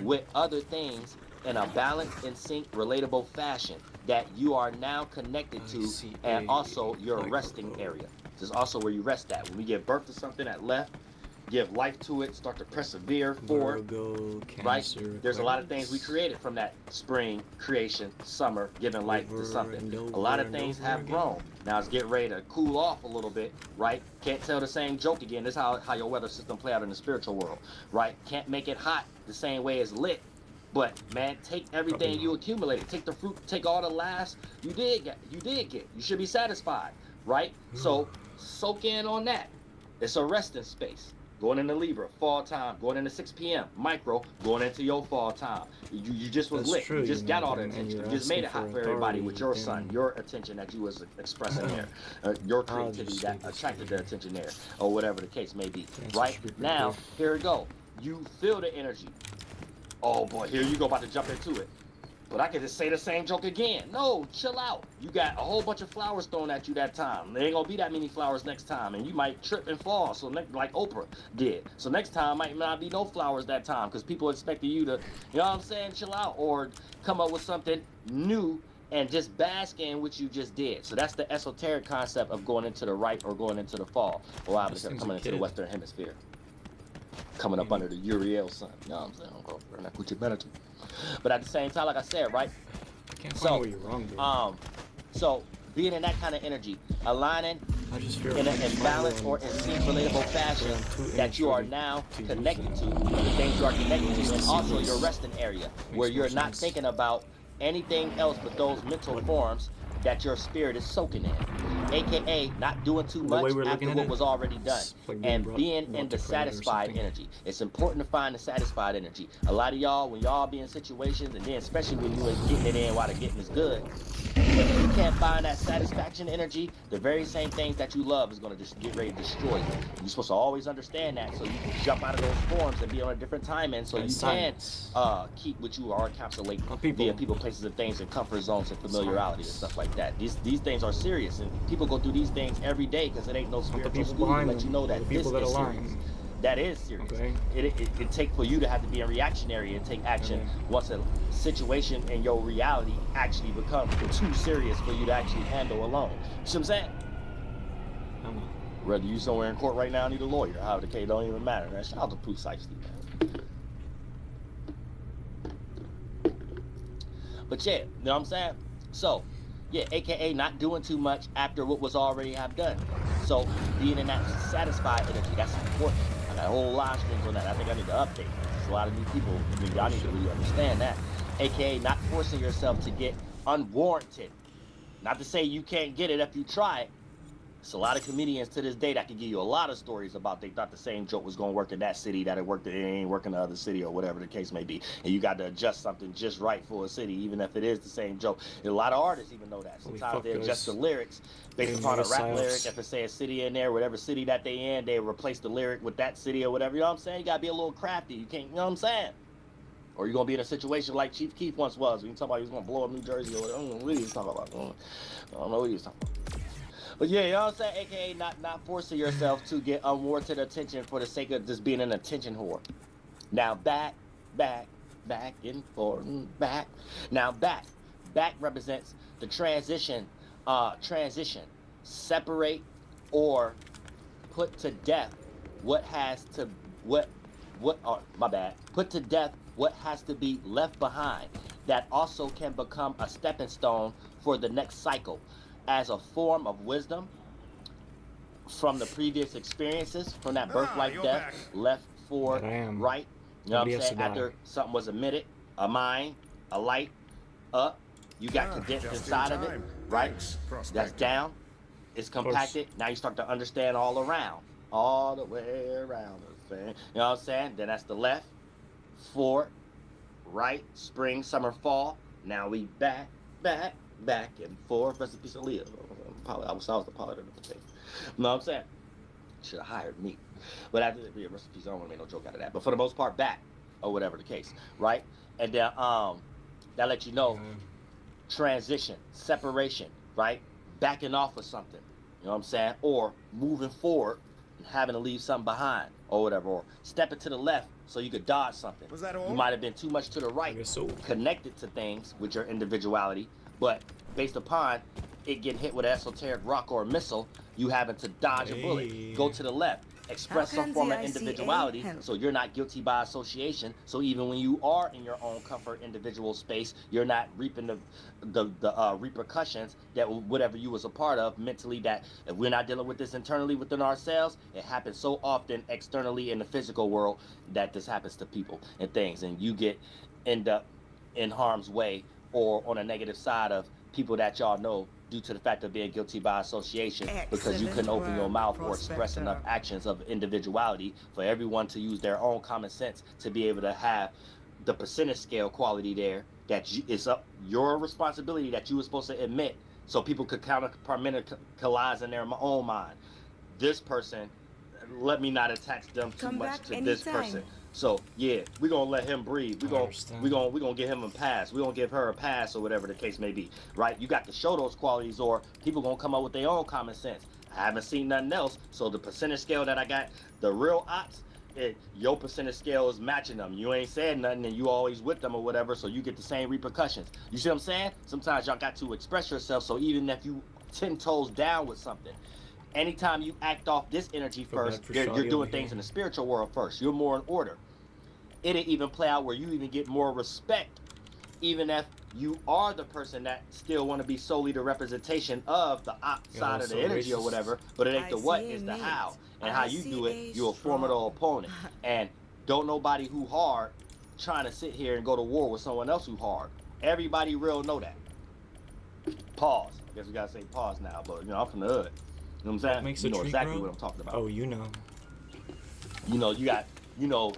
with other things in a balanced, in sync, relatable fashion that you are now connected to, and also your resting area. This is also where you rest at. When we give birth to something at left, give life to it, start to persevere forward, right? There's a lot of things we created from that spring creation, summer, giving life to something. A lot of things have grown. Now it's getting ready to cool off a little bit, right? Can't tell the same joke again. This is how your weather system play out in the spiritual world, right? Can't make it hot the same way as lit. But man, take everything you accumulated, take the fruit, take all the laughs you did get. You should be satisfied, right? So soak in on that. It's a resting space. Going into Libra, fall time, going into 6 p.m., micro, going into your fall time. You just was lit. You just got all the attention. You just made it hot for everybody with your sun, your attention that you was expressing there, your creativity that attracted the attention there, or whatever the case may be. Right? Now, here we go. You feel the energy. Oh boy, here you go, about to jump into it. But I could just say the same joke again. No, chill out. You got a whole bunch of flowers thrown at you that time. There ain't gonna be that many flowers next time, and you might trip and fall. So like Oprah did. So next time might not be no flowers that time, because people expecting you to, you know what I'm saying, chill out, or come up with something new and just bask in what you just did. So that's the esoteric concept of going into the right or going into the fall, or obviously coming into the Western Hemisphere. Coming up under the Uriel sun. You know what I'm saying? That's what you better do. But at the same time, like I said, right? I can't find where you're wrong, dude. So being in that kind of energy, aligning in an imbalanced or in sync relatable fashion that you are now connected to, the things you are connected to, and also your resting area, where you're not thinking about anything else but those mental forms that your spirit is soaking in, aka not doing too much after what was already done, and being in the satisfied energy. It's important to find the satisfied energy. A lot of y'all, when y'all be in situations, and then especially when you ain't getting it in while the getting is good, if you can't find that satisfaction energy, the very same things that you love is going to just get ready to destroy you. You're supposed to always understand that, so you can jump out of those forms and be on a different time end, so you can keep what you are encapsulating via people, places, and things, and comfort zones and familiarity and stuff like that. These things are serious, and people go through these things every day because it ain't no spiritual school to let you know that this is serious. That is serious. Okay. It take for you to have to be in reactionary and take action once a situation in your reality actually becomes too serious for you to actually handle alone. You see what I'm saying? Whether you somewhere in court right now, need a lawyer, however the case, don't even matter. Man. Shout out to precisely, man. But yeah, you know what I'm saying? So, yeah, aka not doing too much after what was already have done. So being in that satisfied energy, that's important. I got a whole lot of streams on that. I think I need to update. There's a lot of new people. I mean, y'all need to really understand that. AKA not forcing yourself to get unwarranted Not to say you can't get it if you try it. It's a lot of comedians to this day that can give you a lot of stories about they thought the same joke was going to work in that city, that it ain't working in the other city, or whatever the case may be. And you got to adjust something just right for a city, even if it is the same joke. And a lot of artists even know that. Sometimes they adjust the lyrics based upon a rap lyric. If it say a city in there, whatever city that they in, they replace the lyric with that city or whatever. You know what I'm saying? You got to be a little crafty. You can't, you know what I'm saying? Or you're going to be in a situation like Chief Keef once was. We can talk about he was going to blow up New Jersey or whatever. I don't know what he was talking about. I don't know what he was talking about. But yeah, you know what I'm saying? AKA not forcing yourself to get unwarranted attention for the sake of just being an attention whore. Now back and forth, back. Now back represents the transition, separate or put to death what has to, put to death what has to be left behind. That also can become a stepping stone for the next cycle, as a form of wisdom from the previous experiences, from that birth, life, death, back. Left for right. You know what I'm saying? After something was emitted, a mind, a light, up, you got condensed inside of it, right? That's down, it's compacted. Now you start to understand all around, all the way around. You know what I'm saying? Then that's the left, forward, right, spring, summer, fall. Now we back and forth. Rest in peace, Aaliyah. I was the pilot of the thing. You know what I'm saying? Should have hired me. But after the rest in peace, I don't want to make no joke out of that. But for the most part, back, or whatever the case, right? And then that lets you know transition, separation, right? Backing off of something. You know what I'm saying? Or moving forward and having to leave something behind, or whatever. Or stepping to the left so you could dodge something. Was that all? You might have been too much to the right, connected to things with your individuality, but based upon it getting hit with an esoteric rock or a missile, you having to dodge a bullet, go to the left, express some form of individuality, so you're not guilty by association. So even when you are in your own comfort individual space, you're not reaping the repercussions that whatever you was a part of mentally, that if we're not dealing with this internally within ourselves, it happens so often externally in the physical world that this happens to people and things, and you end up in harm's way or on a negative side of people that y'all know due to the fact of being guilty by association. Excellent. Because you couldn't open your mouth or express enough actions of individuality for everyone to use their own common sense to be able to have the percentage scale quality there that it's up your responsibility that you were supposed to admit, so people could compartmentalize in their own mind. This person, let me not attach them too much to this person. So yeah, we're gonna let him breathe. We're gonna give him a pass. We're gonna give her a pass, or whatever the case may be. Right? You got to show those qualities, or people gonna come up with their own common sense. I haven't seen nothing else. So the percentage scale that I got, the real ops, your percentage scale is matching them. You ain't said nothing and you always with them or whatever, so you get the same repercussions. You see what I'm saying? Sometimes y'all got to express yourself, so even if you 10 toes down with something, anytime you act off this energy first, you're doing things in the spiritual world first. You're more in order. It'll even play out where you even get more respect, even if you are the person that still want to be solely the representation of the outside of the energy or whatever, but it ain't the what, it's the how. And how you do it, you're a formidable opponent. And don't nobody who hard trying to sit here and go to war with someone else who hard. Everybody real know that. Pause. I guess we gotta say pause now, but I'm from the hood. You know what I'm saying? You know exactly what I'm talking about. Oh, you know. You know,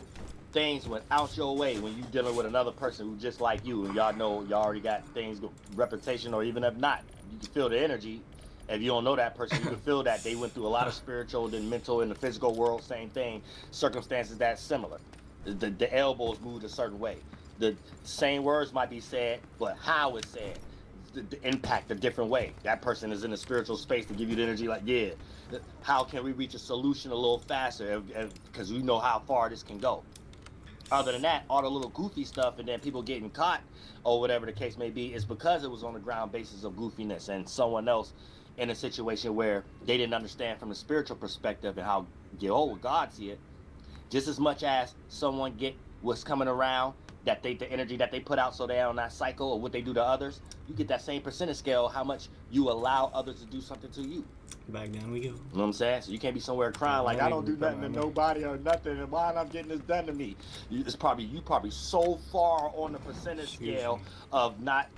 things went out your way when you dealing with another person who just like you, and y'all know y'all already got things, reputation, or even if not, you can feel the energy. If you don't know that person, you can feel that they went through a lot of spiritual, then mental, in the physical world, same thing, circumstances that's similar. The elbows moved a certain way. The same words might be said, but how it's said, the impact a different way. That person is in a spiritual space to give you the energy like, yeah, how can we reach a solution a little faster? Because we know how far this can go. Other than that, all the little goofy stuff and then people getting caught or whatever the case may be is because it was on the ground basis of goofiness and someone else in a situation where they didn't understand from the spiritual perspective and how God see it. Just as much as someone get what's coming around, that the energy that they put out so they're on that cycle, or what they do to others, you get that same percentage scale, how much you allow others to do something to you. Back down we go. You know what I'm saying? So you can't be somewhere crying like, I don't do nothing to nobody or nothing, and why I'm getting this done to me. You probably so far on the percentage scale of not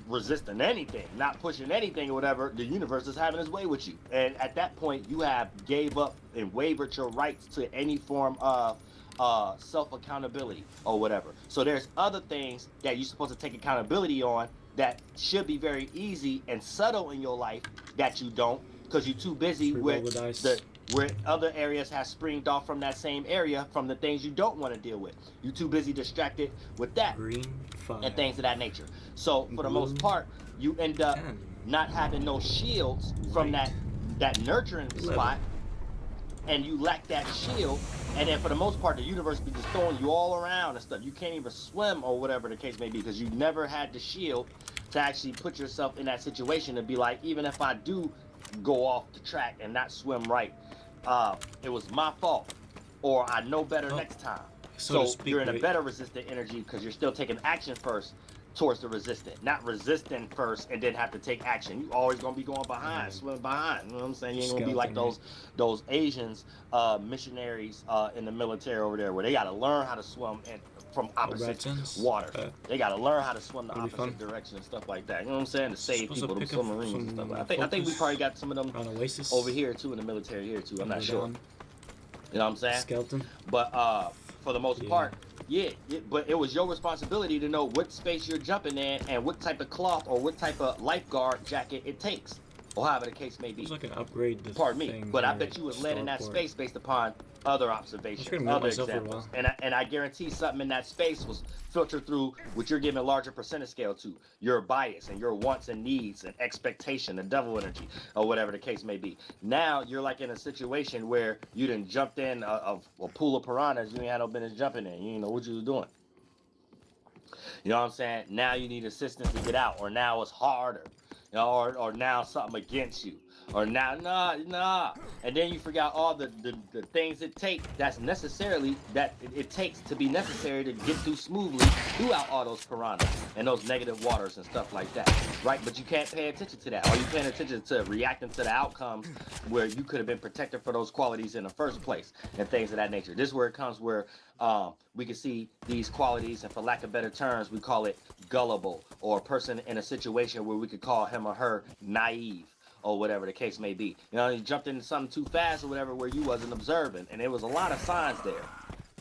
resisting anything, not pushing anything or whatever, the universe is having its way with you. And at that point, you have gave up and wavered your rights to any form of self-accountability or whatever. So there's other things that you're supposed to take accountability on that should be very easy and subtle in your life that you don't, because you're too busy with where other areas have springed off from that same area from the things you don't want to deal with. You're too busy distracted with that and things of that nature. So for the most part, you end up not having no shields from that nurturing spot, and you lack that shield. And then for the most part, the universe be just throwing you all around and stuff. You can't even swim or whatever the case may be, because you never had the shield to actually put yourself in that situation to be like, even if I do go off the track and not swim right, it was my fault, or I know better next time. So you're in a better resistant energy because you're still taking action first towards the resistant, not resisting first and then have to take action. You always gonna be going behind, swimming behind. You know what I'm saying? You ain't gonna be like those Asians missionaries in the military over there, where they gotta learn how to swim from opposite water. They gotta learn how to swim the opposite direction and stuff like that. You know what I'm saying? To save people, them submarines and stuff. I think we probably got some of them over here too, in the military here too. I'm not sure. You know what I'm saying? Skeleton. But for the most part, but it was your responsibility to know what space you're jumping in and what type of cloth or what type of lifeguard jacket it takes, or however the case may be. It's like an upgrade. Pardon me, but I bet you was led in that space based upon other observations, other examples, and I guarantee something in that space was filtered through what you're giving a larger percentage scale to, your bias and your wants and needs and expectation, the devil energy, or whatever the case may be. Now you're like in a situation where you done jumped in a pool of piranhas you ain't had no business jumping in. You didn't know what you was doing. You know what I'm saying? Now you need assistance to get out, or now it's harder, you know, or now something against you. Or now, nah. And then you forgot all the things it takes it takes to be necessary to get through smoothly throughout all those piranhas and those negative waters and stuff like that, right? But you can't pay attention to that. Or you paying attention to reacting to the outcomes where you could have been protected for those qualities in the first place and things of that nature. This is where it comes where we can see these qualities, and for lack of better terms, we call it gullible, or a person in a situation where we could call him or her naive, or whatever the case may be. You know, you jumped into something too fast or whatever where you wasn't observing, and there was a lot of signs there.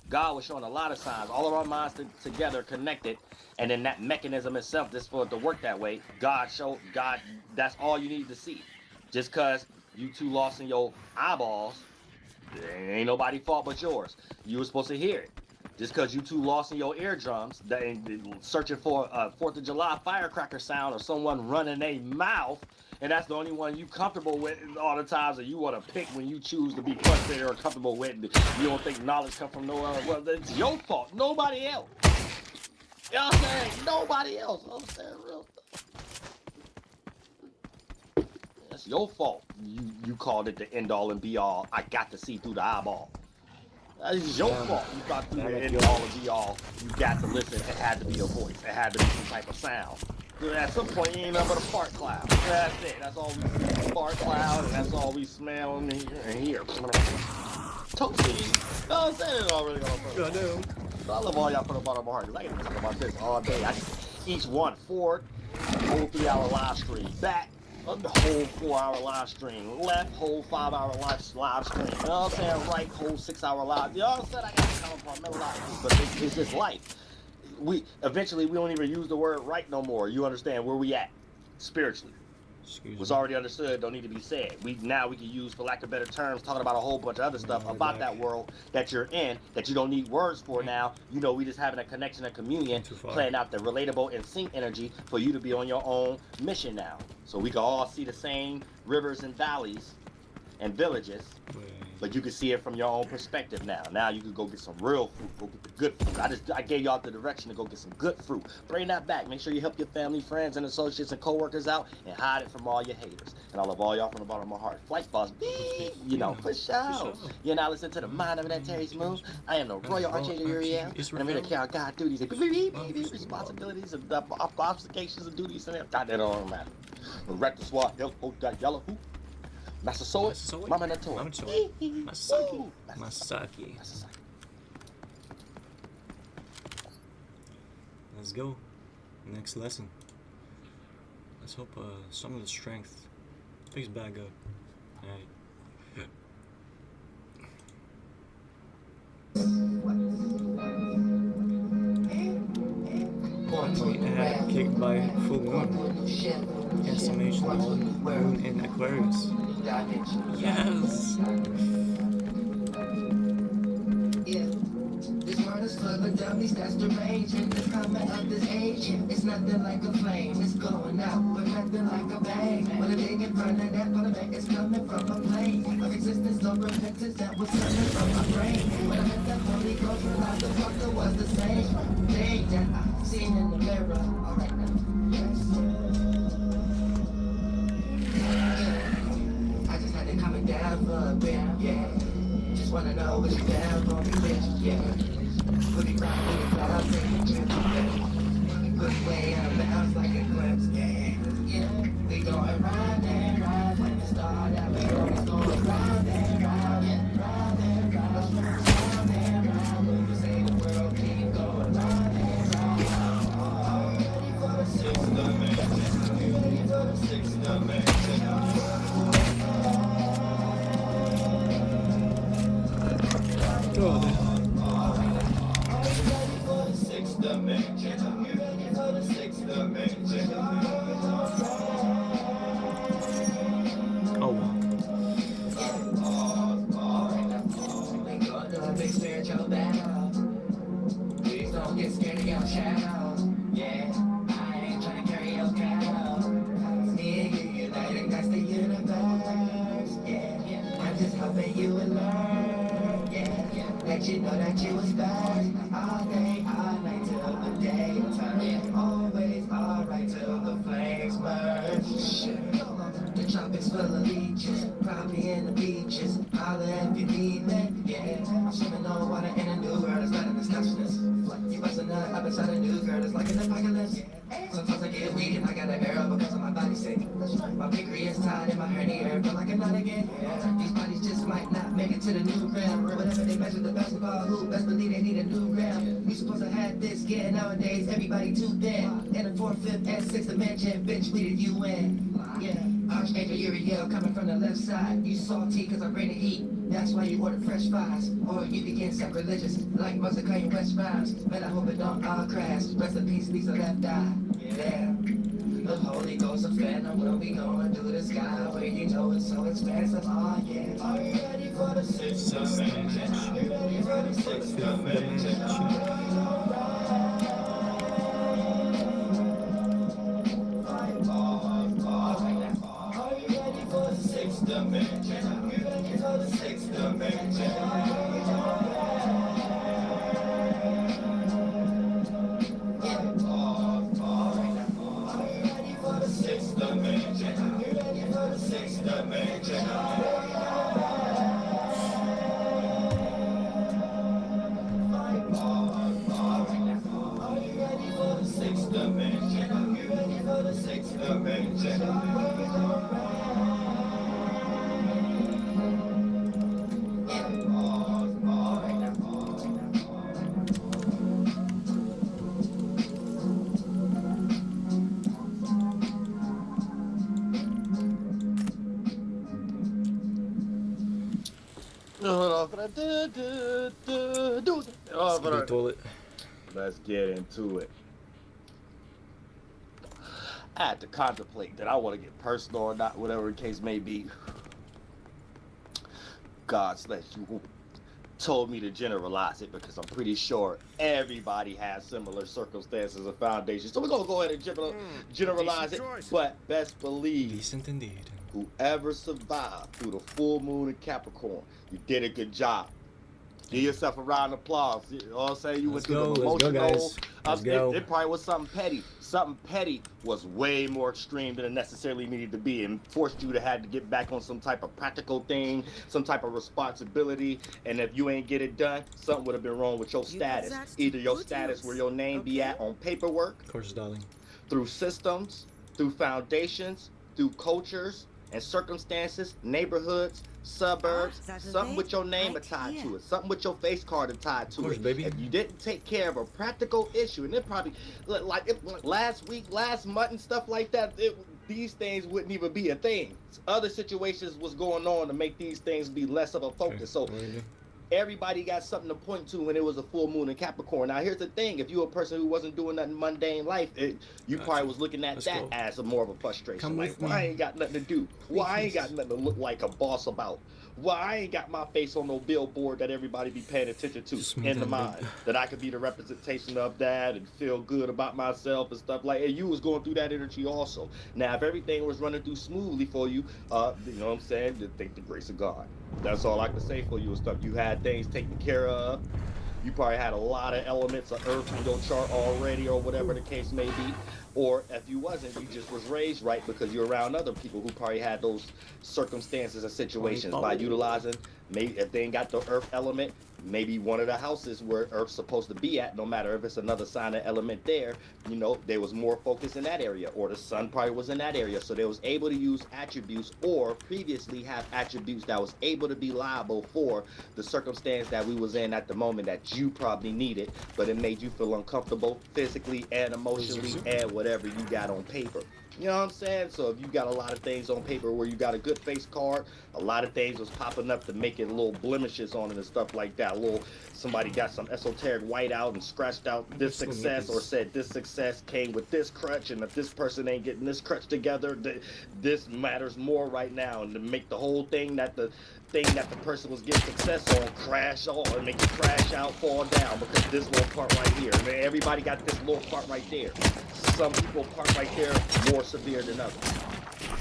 God was showing a lot of signs, all of our minds together connected, and then that mechanism itself, just for it to work that way, God, that's all you need to see. Just because you two lost in your eyeballs, ain't nobody fault but yours. You were supposed to hear it. Just because you two lost in your eardrums, searching for a 4th of July firecracker sound or someone running their mouth, and that's the only one you comfortable with all the times that you want to pick when you choose to be frustrated or comfortable with. You don't think knowledge come from nowhere. Well, it's your fault. Nobody else. You know what I'm saying? Nobody else. I'm saying real stuff. That's your fault. You called it the end all and be all. I got to see through the eyeball. That's your fault. You thought through the end all and be all. You got to listen. It had to be a voice. It had to be some type of sound. At some point, you ain't nothing but a fart cloud. That's it. That's all we see. Fart cloud, and that's all we smell and hear. Toasty. You know what I'm saying? It's all really going on. I do. So I love all y'all from the bottom of my heart. I can talk about this all day. Each one forward, whole 3-hour live stream. Back, the whole 4-hour live stream. Left, whole 5-hour live stream. You know what I'm saying? Right, whole 6-hour live. You know what I'm saying? I got to compartmentalize. But it's just life. We eventually don't even use the word right no more. You understand where we at spiritually? Was already understood. Don't need to be said. We can use, for lack of better terms, talking about a whole bunch of other stuff about that world that you're in that you don't need words for now. You know, we just having a connection and communion, playing out the relatable and sync energy for you to be on your own mission now. So we can all see the same rivers and valleys and villages. But you can see it from your own perspective now. Now you can go get some real fruit. Go get the good fruit. I gave y'all the direction to go get some good fruit. Bring that back. Make sure you help your family, friends, and associates and co-workers out, and hide it from all your haters. And I love all y'all from the bottom of my heart. Flight boss, you know, for sure. You're now listening to the mind of that Terry Smooth. I am the Royal Archangel Uriel, and I'm here to carry out God duties and responsibilities and obligations and duties and everything. That don't matter. Rector Swat, yellow hoop. Massasoit, Mama Nato. Masaki. Let's go. Next lesson. Let's hope some of the strength picks back up. Alright. We had kicked by full moon. Estimation moon in Aquarius. Yes! This world is full of dummies that's deranging. The comment of this age, it's nothing like a flame. It's going out, but nothing like a bang. When a thing in front of that parliament is coming from a plane of existence, no repentance that was coming from my brain. When I met the Holy Ghost, realized the fucker was the same thing that I seen in the mirror. Alright now, yes. I just had it coming down for a bit, yeah. Just wanna know what you down for me, bitch, yeah. Put it right in the clouds, take a trip, yeah. Put it way out of bounds like a glimpse, yeah. Yeah, we going round and round when we start out. We always going round and round, yeah. Round and round, round and round. When you say the world keep going round and round. Are you ready for the sixth dimension? Are you ready for the sixth dimension? Oh, Sixth dimension. You ready for the sixth dimension? oh wow. We go to a big spiritual battle. Please don't get scared of your shadow. Yeah, I ain't trying to carry your cattle. Me and you united, that's the universe. Yeah, I'm just helping you and learn. Yeah, let you know that you was best. All day, all night till the day turn. Always alright till the flames burn. The tropics full of leeches, probably in the beaches. Holla if you need me, yeah. I'm swimming on water in a new world, it's not an exceptionist. You bustin' up inside a new girl, it's like an apocalypse. Sometimes I get weak and I got an arrow because of my body sick. My pancreas tied and my hernia feel like a knot again. These bodies just might not make it to the new ground. Whatever they measure the basketball hoop, best believe they need a new ground. We supposed to have this, yeah, nowadays everybody too thin. In the 4th, 5th, and 6th dimension, bitch, we did you in. Yeah, Archangel Uriel coming from the left side. You salty cause I bring the heat. That's why you order fresh fries. Or you begin sacrilegious, like most of Kanye West rhymes. Man, I hope it don't all crash. Rest in peace, Lisa left eye. Yeah. The Holy Ghost of Phantom, when we going through the sky, where you know it's so expensive, oh yeah. Are you ready for the sixth dimension? Are you ready for the sixth dimension? Are you ready for the sixth dimension? Are you ready for the sixth dimension? Sixth dimension. You ready for the sixth dimension? Are you ready for the sixth dimension? Are you ready for the sixth dimension? Toilet. Let's get into it. I had to contemplate that I want to get personal or not, whatever the case may be. God slash you told me to generalize it because I'm pretty sure everybody has similar circumstances and foundations. So we're going to go ahead and generalize it. But best believe, Decent indeed. whoever survived through the full moon in Capricorn, you did a good job. Give yourself a round of applause. You know what I'm saying? You went through the emotional. Let's go. It probably was something petty. Something petty was way more extreme than it necessarily needed to be and forced you to have to get back on some type of practical thing, some type of responsibility. And if you ain't get it done, something would have been wrong with your status. Either your status where your name be at on paperwork, Of course, darling. through systems, through foundations, through cultures and circumstances, neighborhoods, suburbs, something with your name tied to it, something with your face card tied to it. Baby. If you didn't take care of a practical issue, and it probably, last month and stuff like that, these things wouldn't even be a thing. Other situations was going on to make these things be less of a focus. So everybody got something to point to when it was a full moon in Capricorn. Now, here's the thing. If you're a person who wasn't doing nothing mundane life, you probably was looking at that as a more of a frustration. Come like, with me. why I ain't got nothing to do? Why I ain't got nothing to look like a boss about? Why I ain't got my face on no billboard that everybody be paying attention to in the mind? That I could be the representation of that and feel good about myself and stuff like that. And you was going through that energy also. Now, if everything was running through smoothly for you, you know what I'm saying? Then thank the grace of God. That's all I can say for you and stuff. You had things taken care of. You probably had a lot of elements of earth in your chart already or whatever the case may be. Or if you wasn't, you just was raised right because you're around other people who probably had those circumstances and situations by utilizing, maybe if they ain't got the earth element, maybe one of the houses where earth's supposed to be at, no matter if it's another sign of element there, you know, there was more focus in that area, or the sun probably was in that area. So they was able to use attributes or previously have attributes that was able to be liable for the circumstance that we was in at the moment that you probably needed, but it made you feel uncomfortable physically and emotionally and whatever you got on paper. You know what I'm saying? So if you got a lot of things on paper where you got a good face card, a lot of things was popping up to make it little blemishes on it and stuff like that. Somebody got some esoteric whiteout and scratched out this success, or said this success came with this crutch, and if this person ain't getting this crutch together, this matters more right now, and to make the whole thing that the person was getting success on crash on and make it crash out, fall down, because this little part right here. I mean, everybody got this little part right there. Some people part right there more severe than others.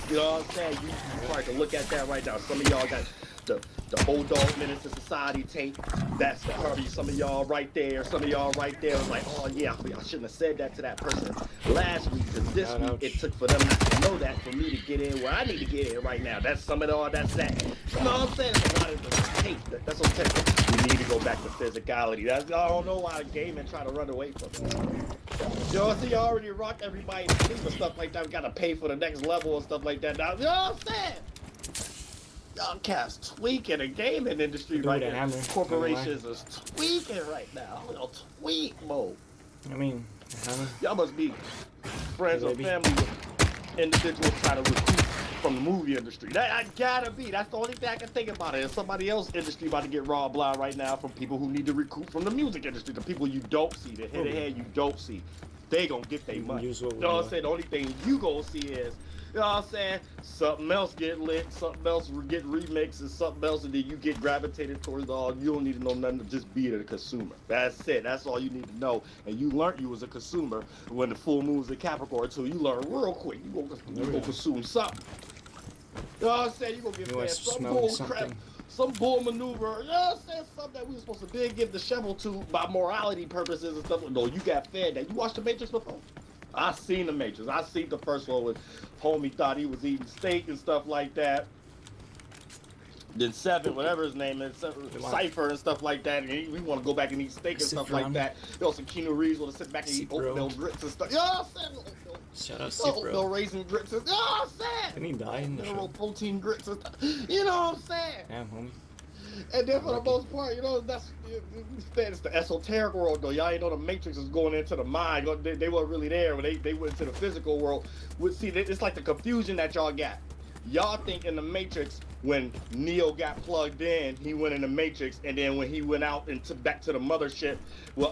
You know what I'm saying? You probably can look at that right now. Some of y'all got the old dog Menace to Society tape. That's probably some of y'all right there. Some of y'all right there was like, oh yeah, I shouldn't have said that to that person last week, because this week it took for them not to know that for me to get in where I need to get in right now. That's some of all that's that. You know what I'm saying? There's a lot of the tape. That's okay. We need to go back to physicality. I don't know why the game and try to run away from it. You know, see, you already rocked everybody sleep and stuff like that. We gotta pay for the next level and stuff like that now. You know what I'm saying? Y'all cats tweaking the gaming industry right now. Corporations is tweaking right now. Y'all tweak mode. I mean, y'all must be friends or family with individuals trying to recruit from the movie industry. That I gotta be. That's the only thing I can think about it. Is somebody else industry about to get raw blind right now from people who need to recruit from the music industry. The people you don't see, the head you don't see. They gonna get their money. You know what I'm saying? The only thing you gonna see is, you know what I'm saying, something else get lit, something else get remixed, and something else, and then you get gravitated towards all. You don't need to know nothing, to just be a consumer. That's it. That's all you need to know. And you learned you was a consumer when the full moon's in Capricorn too. You learn real quick. You gonna consume something. You know what I'm saying? You gonna get fed some bull crap, some bull maneuver. You know what I'm saying? Something that we were supposed to give the shovel to by morality purposes and stuff. No, you got fed that. You watched The Matrix before? I seen The Matrix. I seen the first one when homie thought he was eating steak and stuff like that. Then Seven, whatever his name is, Cypher and stuff like that. And we want to go back and eat steak and stuff like that. You know, some Keanu Reeves want to sit back and eat oatmeal grits and stuff. You know what I'm saying? Shout out Cipro. Oatmeal raisin grits and, you know what I'm saying? Didn't he die in the show? Protein grits and stuff. You know what I'm saying? Damn, homie. And then for the most part, you know, it's the esoteric world, though. Y'all ain't know the Matrix is going into the mind. They weren't really there when they went into the physical world. See, it's like the confusion that y'all got. Y'all think in the Matrix, when Neo got plugged in, he went in the Matrix, and then when he went out and back to the mothership with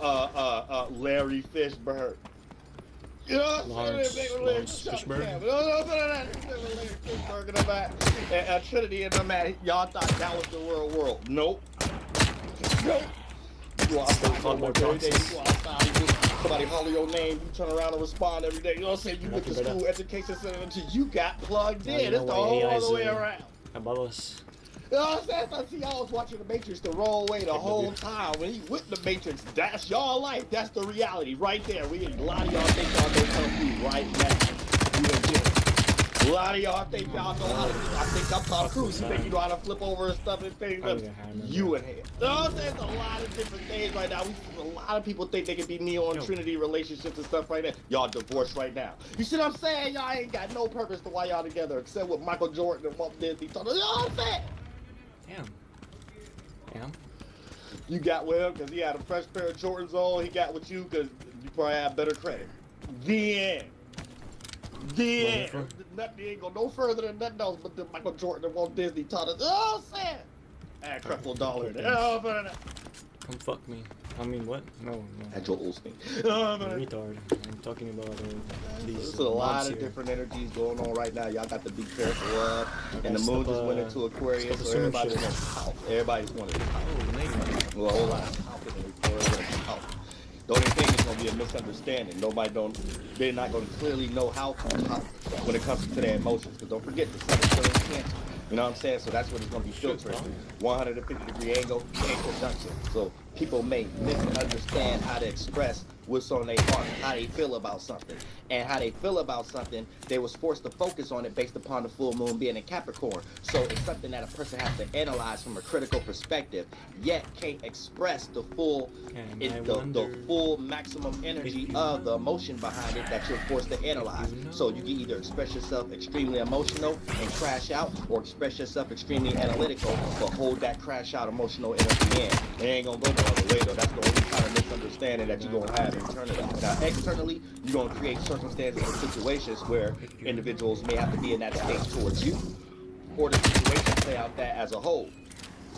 Larry Fishburne. You know what I'm saying? Lawrence Fishburne. And Trinity and them at, y'all thought that was the world. Nope. Nope. You go outside, every day. You go outside, somebody holler your name, you turn around and respond every day. You know what I'm saying? You went to school, education center until you got plugged in. It's the whole way around. Above us. You know what I'm saying? I see y'all was watching the Matrix the wrong way the whole time. When you with the Matrix, that's y'all life. That's the reality right there. A lot of y'all think y'all know Kung Fu right now. You in jail. A lot of y'all think y'all know how to. I think I'm Tom Cruise. You think you know how to flip over and stuff and things. You in here. You know what I'm saying? There's a lot of different things right now. A lot of people think they can be Neo and Trinity relationships and stuff right now. Y'all divorced right now. You see what I'm saying? Y'all ain't got no purpose to why y'all together except with Michael Jordan and Walt Disney. You know what I'm saying? Damn. You got with him because he had a fresh pair of Jordans on. He got with you because you probably have better credit. The end. Yeah, nothing ain't go no further than nothing else but the Michael Jordan and Walt Disney taught us. Oh, Sam! Add $2 dollar in there. Oh, come fuck me. I mean, what? No. Add Joel Osteen. I'm retard. I'm talking about these. There's a lot of different energies going on right now. Y'all got to be careful of. And the moon just went into Aquarius, so everybody's wanting power. Everybody's wanting power. Well, a whole lot of power. The only thing is going to be a misunderstanding. They're not going to clearly know how to talk when it comes to their emotions. Because don't forget, the sun is still in Cancer. You know what I'm saying? So that's what it's going to be filtering. 150-degree angle and conjunction. So people may misunderstand how to express what's on their heart, how they feel about something. And how they feel about something, they was forced to focus on it based upon the full moon being in Capricorn. So it's something that a person has to analyze from a critical perspective, yet can't express the full full maximum energy of the emotion behind it that you're forced to analyze. So you can either express yourself extremely emotional and crash out, or express yourself extremely analytical but hold that crash out emotional energy in. It ain't gonna go no other way though. That's the only kind of misunderstanding that you're gonna have internally. Now externally, you're gonna create circumstances and situations where individuals may have to be in that state towards you, or the situation play out that as a whole.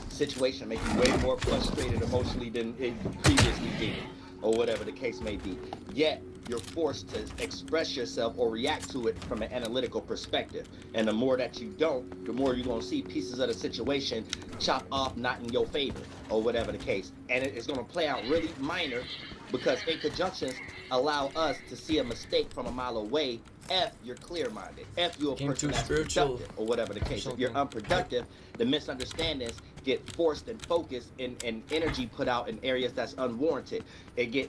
Situation make you way more frustrated emotionally than it previously did, or whatever the case may be. Yet you're forced to express yourself or react to it from an analytical perspective. And the more that you don't, the more you're going to see pieces of the situation chop off not in your favor, or whatever the case. And it's going to play out really minor, because in conjunctions allow us to see a mistake from a mile away if you're clear-minded, if you're a person that's productive, or whatever the case. If you're unproductive, the misunderstandings get forced and focused and energy put out in areas that's unwarranted.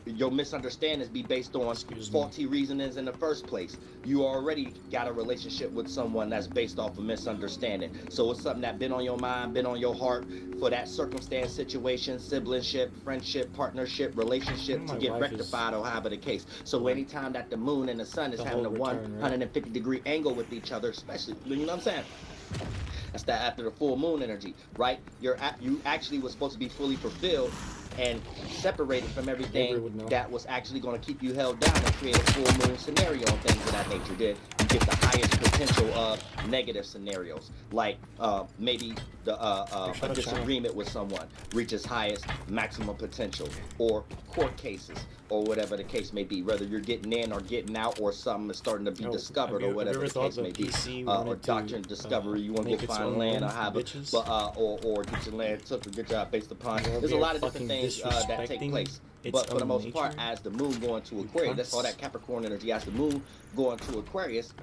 Your misunderstandings be based on faulty reasonings in the first place. You already got a relationship with someone that's based off of misunderstanding. So it's something that been on your mind, been on your heart for that circumstance, situation, siblingship, friendship, partnership, relationship to get rectified, or however the case. So anytime that the moon and the sun is having a 150-degree angle with each other, especially, you know what I'm saying? That's that after the full moon energy, right? You actually was supposed to be fully fulfilled and separated from everything that was actually going to keep you held down and create a full moon scenario and things of that nature. Then you get the highest potential of negative scenarios, like maybe a disagreement with someone reaches highest maximum potential, or court cases, or whatever the case may be, whether you're getting in or getting out, or something is starting to be discovered, or whatever the case may be, or doctrine discovery, you want to go find land or have it, or get your land took or get your based upon. There's a lot of different things that take place. But for the most part, as the moon going to Aquarius, that's all that Capricorn energy. As the moon going to Aquarius,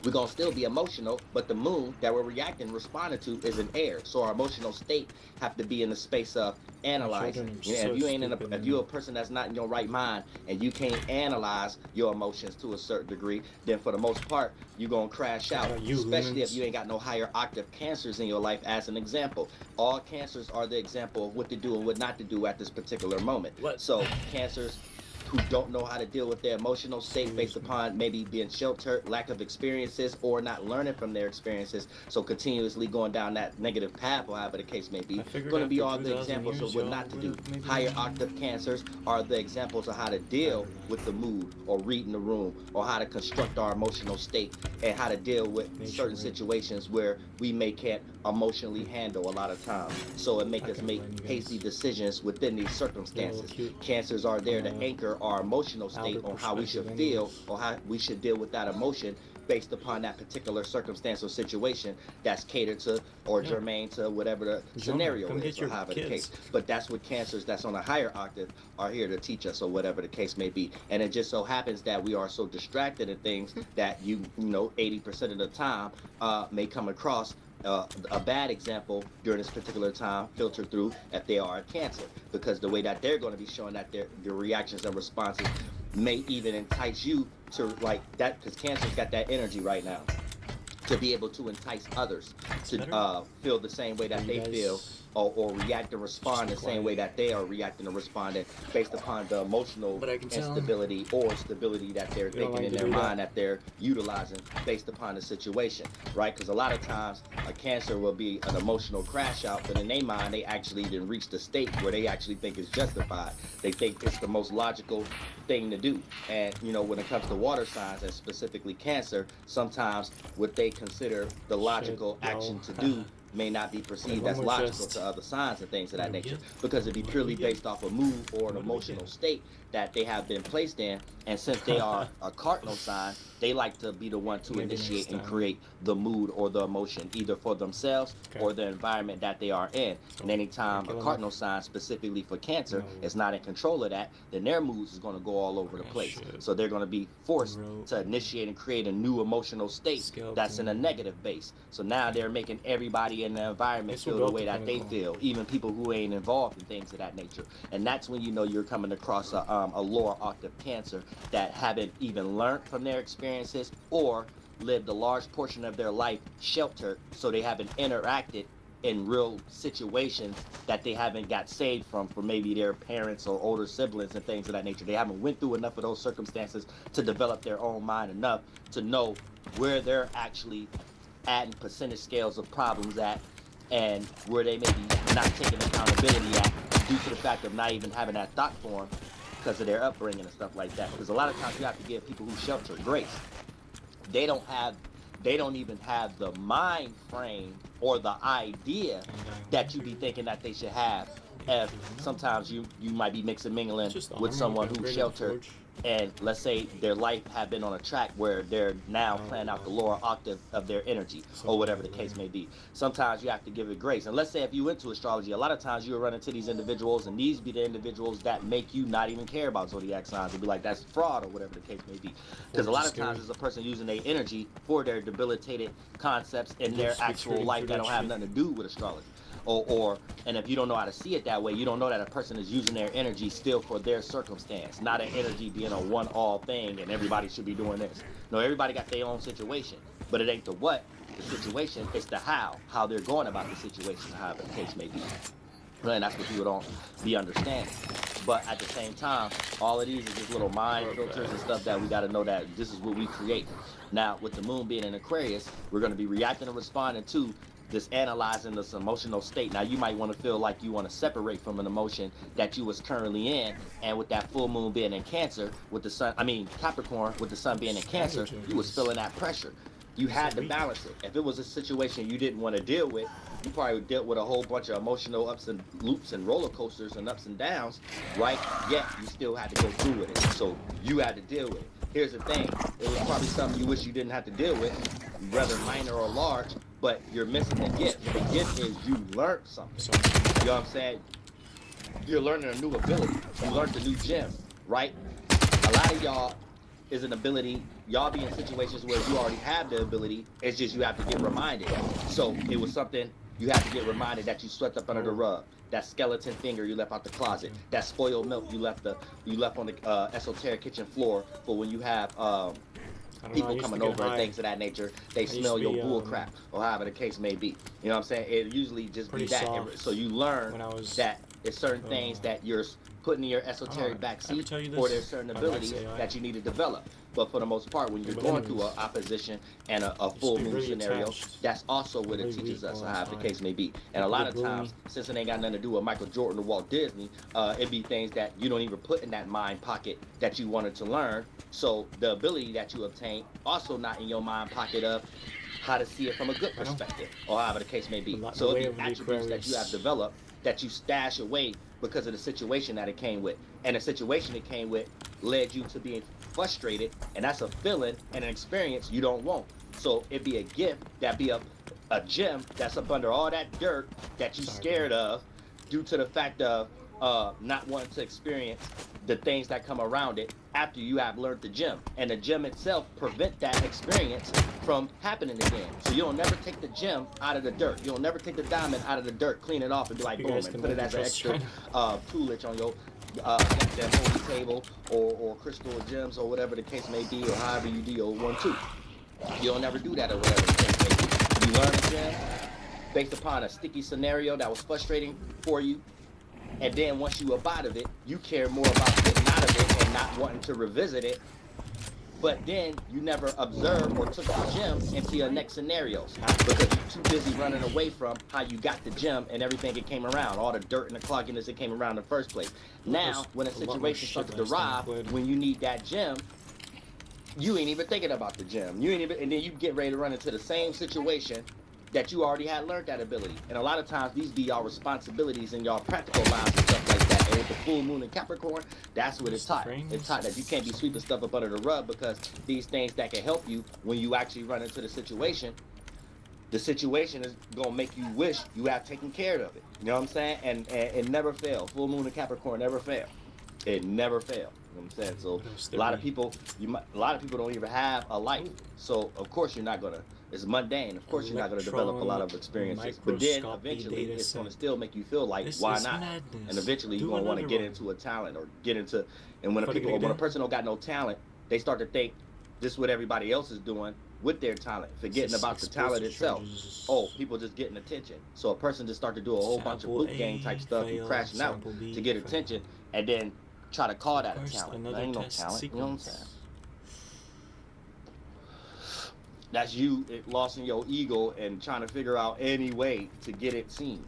we're going to still be emotional, but the moon that we're reacting, responding to, is an air. So our emotional state have to be in the space of analyzing. If you're a person that's not in your right mind and you can't analyze your emotions to a certain degree, then for the most part, you're going to crash out, especially if you ain't got no higher octave cancers in your life. As an example, all cancers are the example of what to do and what not to do at this particular moment. So cancers who don't know how to deal with their emotional state based upon maybe being sheltered, lack of experiences, or not learning from their experiences, so continuously going down that negative path, or however the case may be, going to be all the examples of what not to do. Higher octave cancers are the examples of how to deal with the mood, or reading the room, or how to construct our emotional state, and how to deal with certain situations where we can't emotionally handle a lot of times. So it make us make hasty decisions within these circumstances. Cancers are there to anchor our emotional state on how we should feel, or how we should deal with that emotion based upon that particular circumstance or situation that's catered to or germane to whatever the scenario is, or however the case. But that's what cancers that's on a higher octave are here to teach us, or whatever the case may be. And it just so happens that we are so distracted in things that 80% of the time may come across a bad example during this particular time filtered through if they are a Cancer, because the way that they're going to be showing that their reactions and responses may even entice you to like that, because Cancer's got that energy right now to be able to entice others to feel the same way that they feel or react and respond the same way that they are reacting and responding based upon the emotional But I can tell instability or stability that they're don't thinking like in to their do that. mind that they're utilizing based upon the situation, right? Because a lot of times a Cancer will be an emotional crash out, but in their mind they actually didn't reach the state where they actually think it's justified. They think it's the most logical thing to do. And you know, when it comes to water signs and specifically Cancer, sometimes what they consider the logical action to do may not be perceived as logical to other signs and things of that nature, because it'd be purely based off a mood or an emotional state that they have been placed in. And since they are a cardinal sign, they like to be the one to initiate and create the mood or the emotion, either for themselves or the environment that they are in. And anytime a cardinal sign, specifically for Cancer, is not in control of that, then their moods is going to go all over the place. So they're going to be forced to initiate and create a new emotional state that's in a negative base. So now they're making everybody in the environment feel the way that they feel, even people who ain't involved in things of that nature. And that's when you know you're coming across a lower octave Cancer that haven't even learned from their experiences or lived a large portion of their life sheltered, so they haven't interacted in real situations that they haven't got saved from maybe their parents or older siblings and things of that nature. They haven't went through enough of those circumstances to develop their own mind enough to know where they're actually adding percentage scales of problems at, and where they may be not taking accountability at due to the fact of not even having that thought form because of their upbringing and stuff like that. Because a lot of times you have to give people who shelter grace. They don't even have the mind frame or the idea that you be thinking that they should have. If sometimes you might be mixing mingling with someone who's sheltered, and let's say their life have been on a track where they're now playing out the lower octave of their energy, or whatever the case may be. Sometimes you have to give it grace. And let's say if you into astrology, a lot of times you will run into these individuals, and these be the individuals that make you not even care about zodiac signs and be like, that's fraud, or whatever the case may be. Because a lot of times it's a person using their energy for their debilitated concepts in their actual life that don't have nothing to do with astrology. And if you don't know how to see it that way, you don't know that a person is using their energy still for their circumstance, not an energy being a one-all thing and everybody should be doing this. No, everybody got their own situation, but it ain't the what, the situation, it's the how they're going about the situation, however the case may be. And that's what people don't be understanding. But at the same time, all of these are just little mind filters and stuff that we got to know that this is what we create. Now, with the moon being in Aquarius, we're going to be reacting and responding to this, analyzing this emotional state. Now you might want to feel like you want to separate from an emotion that you was currently in, and with that full moon being in Cancer, with the sun, Capricorn, with the sun being in Cancer, you was feeling that pressure. You had to balance it. If it was a situation you didn't want to deal with, you probably dealt with a whole bunch of emotional ups and loops and roller coasters and ups and downs, right? Yet you still had to go through with it. So you had to deal with it. Here's the thing, it was probably something you wish you didn't have to deal with, whether minor or large, but you're missing the gift. The gift is you learned something. You know what I'm saying? You're learning a new ability. You learned a new gem, right? A lot of y'all is an ability. Y'all be in situations where you already have the ability. It's just you have to get reminded. So it was something you have to get reminded that you swept up under the rug. That skeleton finger you left out the closet. That spoiled milk you left on the esoteric kitchen floor for when you have people coming over and things of that nature. They smell your bull crap, or however the case may be. You know what I'm saying? It usually just be that. So you learn that there's certain things that you're putting in your esoteric backseat, or there's certain abilities that you need to develop. But for the most part, when you're going through an opposition and a full moon scenario, that's also what it teaches us, however the case may be. And a lot of times, since it ain't got nothing to do with Michael Jordan or Walt Disney, it be things that you don't even put in that mind pocket that you wanted to learn. So the ability that you obtain also not in your mind pocket of how to see it from a good perspective, or however the case may be. So it be attributes that you have developed that you stash away because of the situation that it came with. And the situation it came with led you to being frustrated, and that's a feeling and an experience you don't want. So it'd be a gift that be a gem that's up under all that dirt that you scared of due to the fact of not wanting to experience the things that come around it after you have learned the gem. And the gem itself prevent that experience from happening again. So you'll never take the gem out of the dirt. You'll never take the diamond out of the dirt, clean it off and be like, boom, and put it as an extra toolage on your that holy table or crystal or gems or whatever the case may be, or however you do your 1-2. You'll never do that or whatever the case may be. You learn a gem, based upon a sticky scenario that was frustrating for you. And then once you up out of it, you care more about getting out of it and not wanting to revisit it. But then you never observed or took the gem into your next scenarios because you're too busy running away from how you got the gem and everything it came around, all the dirt and the clogginess that came around in the first place. Now, when a situation starts to arrive, when you need that gem, you ain't even thinking about the gem. You ain't even, and then you get ready to run into the same situation that you already had learned that ability. And a lot of times these be y'all responsibilities in y'all practical lives and stuff like that. And with the full moon and Capricorn, that's what it's taught. It's taught that you can't be sweeping stuff up under the rug because these things that can help you when you actually run into the situation is gonna make you wish you have taken care of it. You know what I'm saying? And it never fail. Full moon and Capricorn never fail. It never fail. You know what I'm saying? So a lot of people don't even have a life. So of course you're not gonna. It's mundane. Of course, you're not going to develop a lot of experiences. But then eventually, it's going to still make you feel like, why not? And eventually, you're going to want to get into a talent or get into. And when a person don't got no talent, they start to think this is what everybody else is doing with their talent, forgetting about the talent itself. Oh, people just getting attention. So a person just start to do a whole bunch of boot gang type stuff and crashing out to get attention, and then try to call that a talent. That ain't no talent. You know what I'm saying? That's you lost in your ego and trying to figure out any way to get it seen.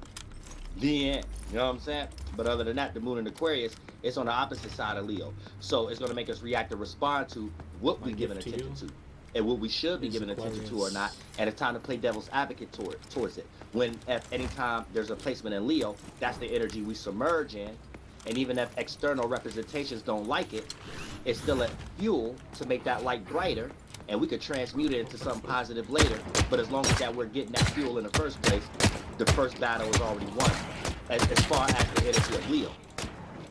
The end. You know what I'm saying? But other than that, the moon in Aquarius, it's on the opposite side of Leo. So it's going to make us react and respond to what we're giving attention to and what we should be giving attention to or not. And it's time to play devil's advocate towards it. When at any time there's a placement in Leo, that's the energy we submerge in. And even if external representations don't like it, it's still a fuel to make that light brighter. And we could transmute it into something positive later. But as long as that we're getting that fuel in the first place, the first battle is already won. As far as the energy of Leo.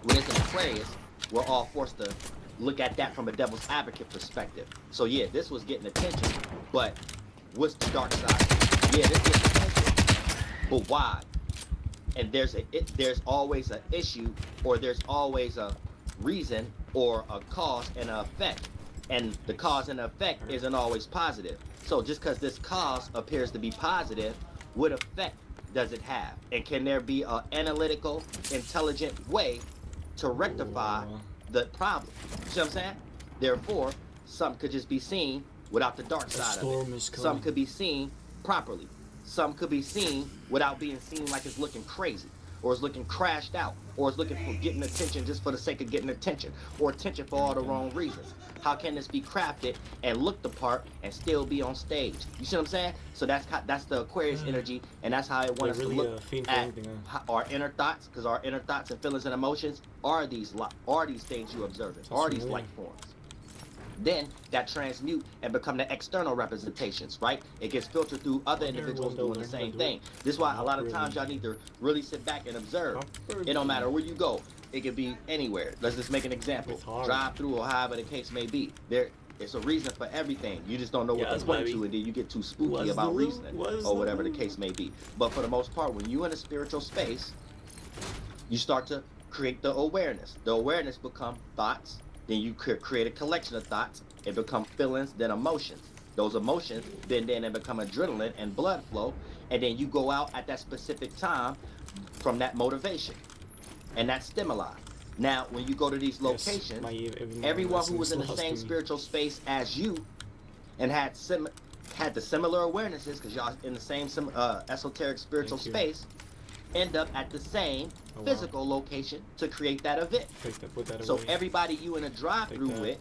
When it's in Aquarius, we're all forced to look at that from a devil's advocate perspective. So yeah, this was getting attention, but what's the dark side? Yeah, this gets attention, but why? And there's always an issue, or there's always a reason, or a cause and an effect. And the cause and effect isn't always positive. So just because this cause appears to be positive, what effect does it have? And can there be an analytical, intelligent way to rectify the problem? You see what I'm saying? Therefore, some could just be seen without the dark side of it. Some could be seen properly. Some could be seen without being seen like it's looking crazy, or it's looking crashed out, or it's looking for getting attention just for the sake of getting attention, or attention for all the wrong reasons. How can this be crafted and look the part and still be on stage? You see what I'm saying? So that's the Aquarius energy, and that's how it wants us to look at our inner thoughts, because our inner thoughts and feelings and emotions are these things you observe, are these life forms. Then that transmute and become the external representations, right? It gets filtered through other individuals doing the same thing. This is why a lot of times y'all need to really sit back and observe. It don't matter where you go. It could be anywhere. Let's just make an example. Drive through or however the case may be. It's a reason for everything. You just don't know what to point to, and then you get too spooky about reasoning or whatever the case may be. But for the most part, when you're in a spiritual space, you start to create the awareness. The awareness become thoughts. Then you create a collection of thoughts. It become feelings, then emotions. Those emotions, then they become adrenaline and blood flow. And then you go out at that specific time from that motivation and that stimuli. Now, when you go to these locations, everyone who was in the same spiritual space as you and had the similar awarenesses, because y'all in the same esoteric spiritual space, end up at the same physical location to create that event. So everybody you in a drive-through with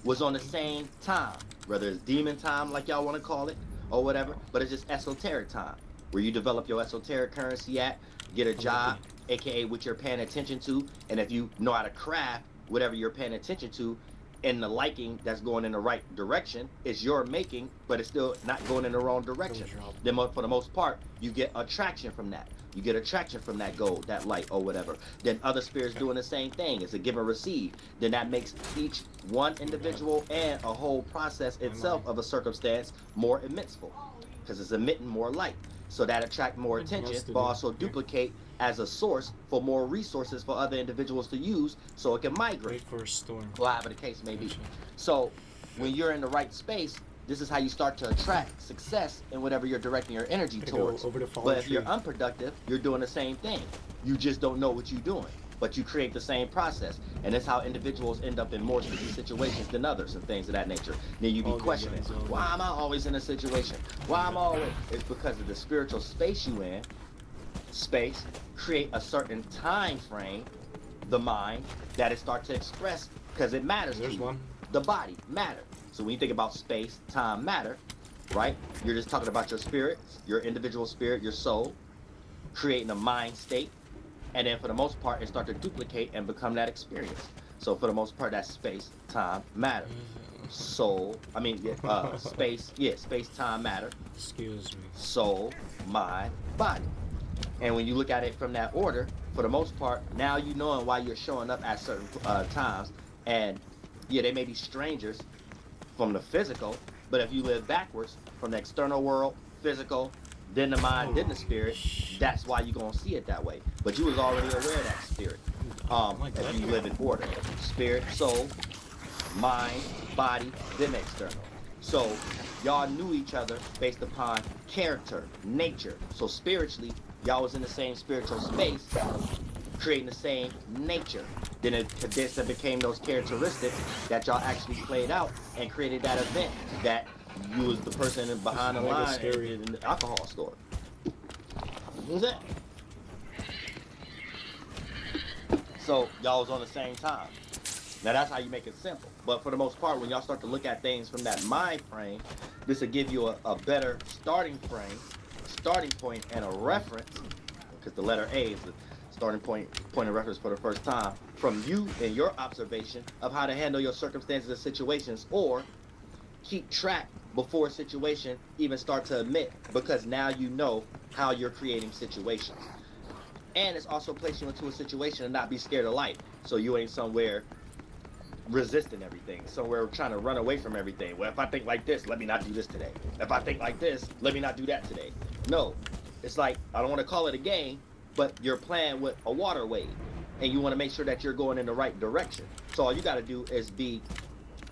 was on the same time, whether it's demon time, like y'all want to call it, or whatever, but it's just esoteric time, where you develop your esoteric currency at, get a job, aka what you're paying attention to, and if you know how to craft whatever you're paying attention to, and the liking that's going in the right direction is your making, but it's still not going in the wrong direction. Then for the most part, you get attraction from that. You get attraction from that gold, that light, or whatever. Then other spirits doing the same thing. It's a give and receive. Then that makes each one individual and a whole process itself of a circumstance more immenseful, because it's emitting more light. So that attract more attention, but also duplicate as a source for more resources for other individuals to use, so it can migrate. Wait for a storm. Whatever the case may be. So when you're in the right space, this is how you start to attract success in whatever you're directing your energy towards. Over the fallen But if tree. you're unproductive, you're doing the same thing. You just don't know what you're doing, but you create the same process. And that's how individuals end up in more sticky situations than others and things of that nature. Then you be questioning, why am I always in a situation? Why am I always? It's because of the spiritual space you in. Space, create a certain time frame, the mind, that it starts to express because it matters to you. One. The body, matter. So when you think about space, time, matter, right? You're just talking about your spirit, your individual spirit, your soul, creating a mind state. And then for the most part, it starts to duplicate and become that experience. So for the most part, that's space, time, matter. Space, space, time, matter. Excuse me. Soul, mind, body. And when you look at it from that order, for the most part, now you knowing why you're showing up at certain times. And yeah, they may be strangers from the physical, but if you live backwards from the external world, physical, then the mind, then the spirit, that's why you're going to see it that way. But you was already aware of that spirit. If you live in order. Spirit, soul, mind, body, then external. So y'all knew each other based upon character, nature. So spiritually, y'all was in the same spiritual space, creating the same nature. Then it condensed and became those characteristics that y'all actually played out and created that event that you was the person behind the line in the alcohol store. Who's that? So y'all was on the same time. Now that's how you make it simple. But for the most part, when y'all start to look at things from that mind frame, this will give you a better starting point and a reference, because the letter A is the starting point of reference for the first time, from you and your observation of how to handle your circumstances and situations, or keep track before a situation even start to emit, because now you know how you're creating situations. And it's also placing you into a situation and not be scared of life. So you ain't somewhere resisting everything, somewhere trying to run away from everything. Well, if I think like this, let me not do this today. If I think like this, let me not do that today. No, it's like, I don't want to call it a game, but you're playing with a water wave, and you want to make sure that you're going in the right direction. So all you got to do is be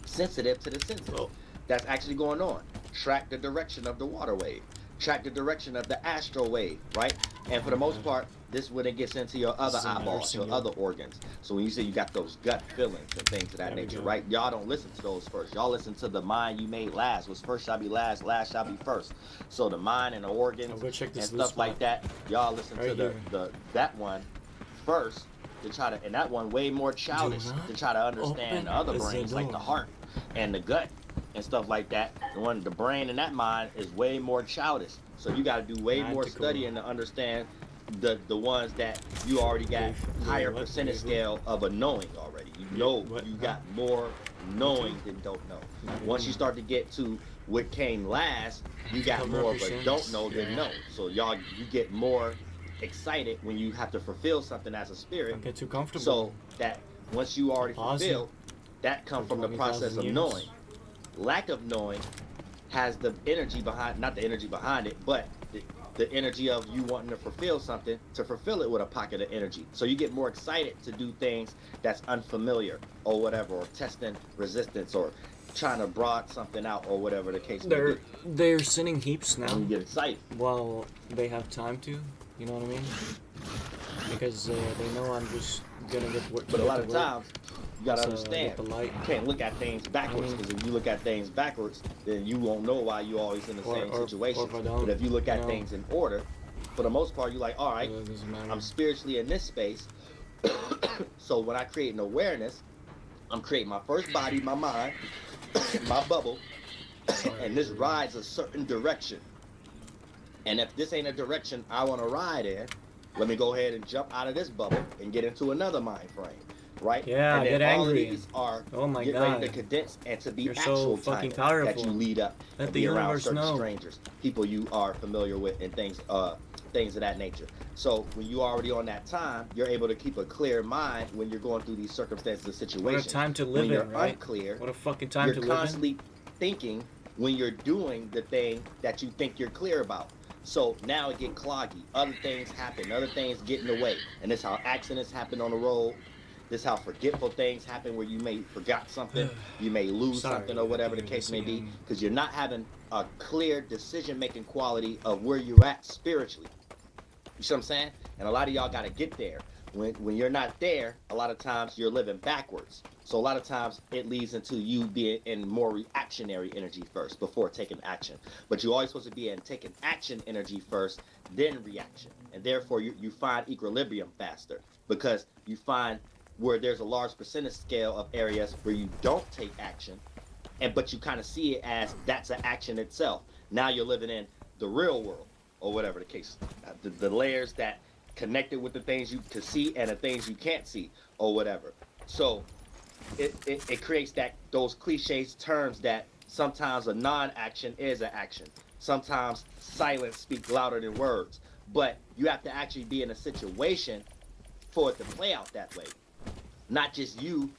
sensitive to the sensitive that's actually going on. Track the direction of the water wave. Track the direction of the astral wave, right? And for the most part, this is when it gets into your other eyeballs, your other organs. So when you say you got those gut feelings and things of that nature, right? Y'all don't listen to those first. Y'all listen to the mind you made last. What's first shall be last, last shall be first. So the mind and the organs and stuff like that, y'all listen to that one first to try to, and that one way more childish to try to understand the other brains like the heart and the gut and stuff like that. The brain and that mind is way more childish. So you got to do way more studying to understand the ones that you already got higher percentage scale of a knowing already. You know you got more knowing than don't know. Once you start to get to what came last, you got more of a don't know than know. So you get more excited when you have to fulfill something as a spirit. Don't get too comfortable. So that once you already fulfill, that comes from the process of knowing. Lack of knowing has the energy behind, not the energy behind it, but the energy of you wanting to fulfill something, to fulfill it with a pocket of energy. So you get more excited to do things that's unfamiliar or whatever, or testing resistance or trying to broad something out or whatever the case may be. They're sending heaps now. And you get excited. Well, they have time to, you know what I mean? Because they know I'm just gonna get work. But a lot of times, you gotta understand, you can't look at things backwards, because if you look at things backwards, then you won't know why you're always in the same situation. But if you look at things in order, for the most part, you're like, all right, I'm spiritually in this space. So when I create an awareness, I'm creating my first body, my mind, my bubble, and this rides a certain direction. And if this ain't a direction I want to ride in, let me go ahead and jump out of this bubble and get into another mind frame. Right? Yeah, and then get all angry. Of these are ready to condense and to be You're actual so fucking time powerful. that you lead up Let and the be around universe certain know. strangers, people you are familiar with, and things of that nature. So when you already on that time, you're able to keep a clear mind when you're going through these circumstances and situations. What a time to live when you're in, right? unclear, What a fucking time to live in. You're constantly thinking when you're doing the thing that you think you're clear about. So now it get cloggy. Other things happen. Other things get in the way. And that's how accidents happen on the road. This is how forgetful things happen, where you may forgot something, you may lose something, or whatever the case may be, because you're not having a clear decision-making quality of where you're at spiritually. You see what I'm saying? And a lot of y'all got to get there. When you're not there, a lot of times you're living backwards. So a lot of times it leads into you being in more reactionary energy first before taking action. But you're always supposed to be in taking action energy first, then reaction. And therefore you find equilibrium faster, because you find where there's a large percentage scale of areas where you don't take action, but you kind of see it as that's an action itself. Now you're living in the real world, or whatever the case. The layers that connected with the things you can see and the things you can't see, or whatever. So it creates those cliches terms that sometimes a non-action is an action. Sometimes silence speaks louder than words. But you have to actually be in a situation for it to play out that way. Not just you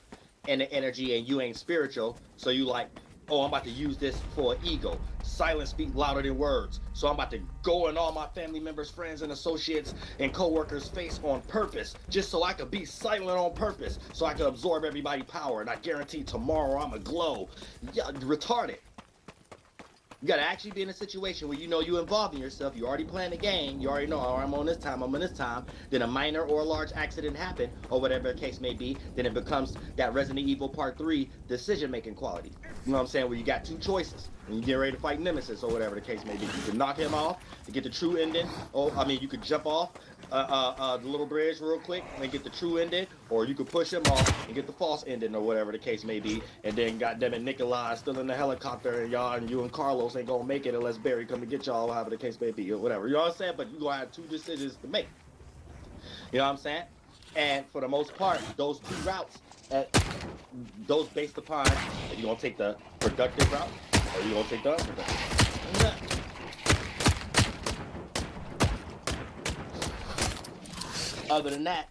and the energy and you ain't spiritual, so you like, oh, I'm about to use this for an ego. Silence speaks louder than words. So I'm about to go in all my family members, friends, and associates and co-workers' face on purpose, just so I could be silent on purpose, so I could absorb everybody's power, and I guarantee tomorrow I'm a glow. Yeah, retarded. You gotta actually be in a situation where you know you involving yourself. You already playing the game. You already know, oh, I'm on this time, I'm on this time. Then a minor or a large accident happen, or whatever the case may be. Then it becomes that Resident Evil Part 3 decision-making quality. You know what I'm saying? Where you got two choices. And you get ready to fight Nemesis, or whatever the case may be. You can knock him off and get the true ending. You could jump off the little bridge real quick and get the true ending, or you could push him off and get the false ending, or whatever the case may be. And then goddammit, Nikolai is still in the helicopter, and y'all and you and Carlos ain't gonna make it unless Barry come to get y'all, however the case may be, or whatever. You know what I'm saying? But you gonna have two decisions to make. You know what I'm saying? And for the most part, those two routes, those based upon if you're gonna take the productive route or you're gonna take the unproductive. Other than that,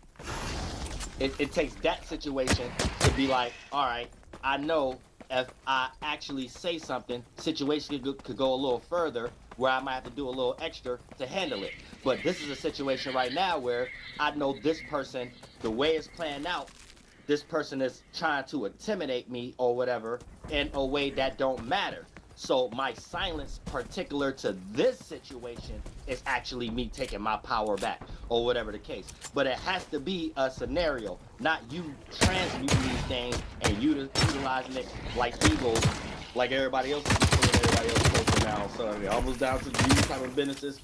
it takes that situation to be like, all right, I know if I actually say something, situation could go a little further, where I might have to do a little extra to handle it. But this is a situation right now where I know this person, the way it's playing out, this person is trying to intimidate me or whatever in a way that don't matter. So my silence particular to this situation is actually me taking my power back, or whatever the case. But it has to be a scenario, not you transmuting these things and utilizing it like evil, like everybody else is doing, everybody else is posting now. So I mean, almost down to these type of businesses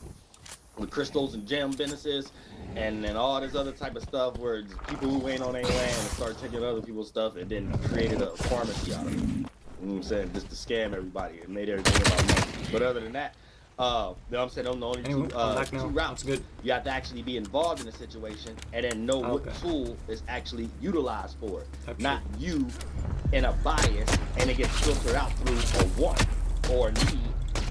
with crystals and gem businesses and all this other type of stuff where people who ain't on their land and start taking other people's stuff and then created a pharmacy out of it. You know what I'm saying? Just to scam everybody and made everything about money. But other than that, you know what I'm saying? The only two routes. Good. You have to actually be involved in the situation and then know what tool is actually utilized for it. Not you in a bias and it gets filtered out through a want or a need.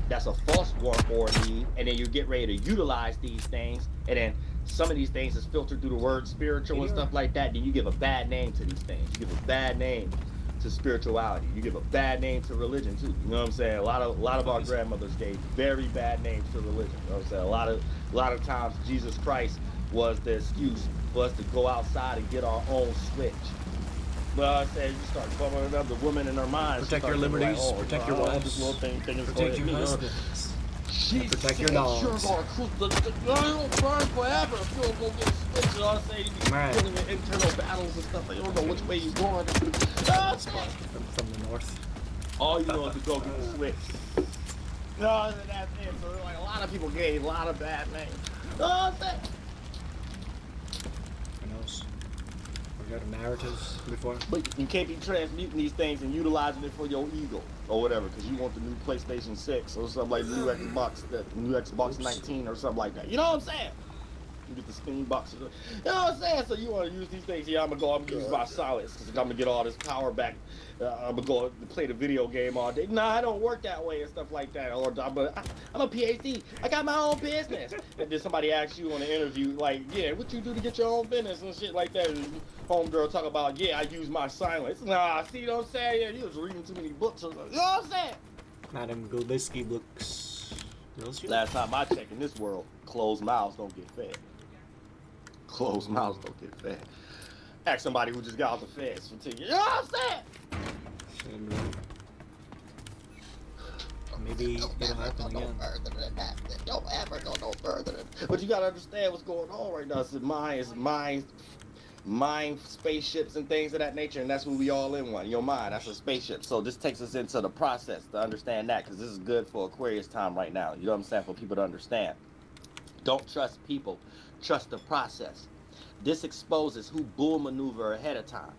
That's a false want or a need. And then you get ready to utilize these things. And then some of these things is filtered through the word spiritual and stuff like that. Then you give a bad name to these things. You give a bad name to spirituality. You give a bad name to religion too. You know what I'm saying? A lot of our grandmothers gave very bad names to religion. You know what I'm saying? A lot of times Jesus Christ was the excuse for us to go outside and get our own switch. But I said you start bumming up the woman in her mind. Protect your liberties, protect your wives, protect your husbands. Protect your dogs. It'll burn forever if you don't go get a switch. You know what I'm saying? You be dealing with internal battles and stuff. Like, you don't know which way you're going. That's fun. From the north. All you know is to go get the switch. No, that's it. So like a lot of people gave a lot of bad names. You know what I'm saying? Who knows? We got narratives before. But you can't be transmuting these things and utilizing it for your ego or whatever, because you want the new PlayStation 6 or something like the new Xbox 19 or something like that. You know what I'm saying? You get the Steam box. You know what I'm saying? So you want to use these things. Yeah, I'm going to use my silence because I'm going to get all this power back. I'm going to go play the video game all day. Nah, I don't work that way and stuff like that. Or I'm a PhD. I got my own business. And then somebody asks you on the interview, like, yeah, what you do to get your own business and shit like that. And homegirl talk about, yeah, I use my silence. Nah, see what I'm saying? Yeah, you was reading too many books. You know what I'm saying? Madam Gulbisky books. Last time I checked in this world, closed mouths don't get fed. Closed mouths don't get fed. Ask somebody who just got out the feds for 10 years. You know what I'm saying? Shit, bro. Maybe it'll happen again. No further than that. Don't ever go no further than that. But you gotta understand what's going on right now. It's mind, spaceships and things of that nature, and that's what we all in one. Your mind, that's a spaceship. So this takes us into the process to understand that, because this is good for Aquarius time right now. You know what I'm saying? For people to understand. Don't trust people. Trust the process. This exposes who bull maneuver ahead of time.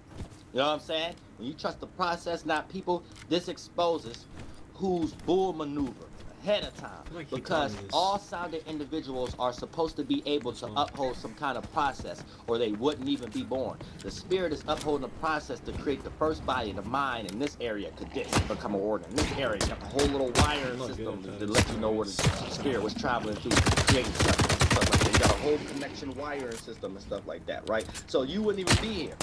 You know what I'm saying? When you trust the process, not people, this exposes who's bull maneuver ahead of time. Like Because all sounded individuals are supposed to be able to uphold some kind of process, or they wouldn't even be born. The spirit is upholding the process to create the first body, the mind in this area could become an organ. In this area, you got the whole little wiring system to let you know where the spirit was traveling through, creating stuff like that. You got a whole connection wiring system and stuff like that, right? So you wouldn't even be here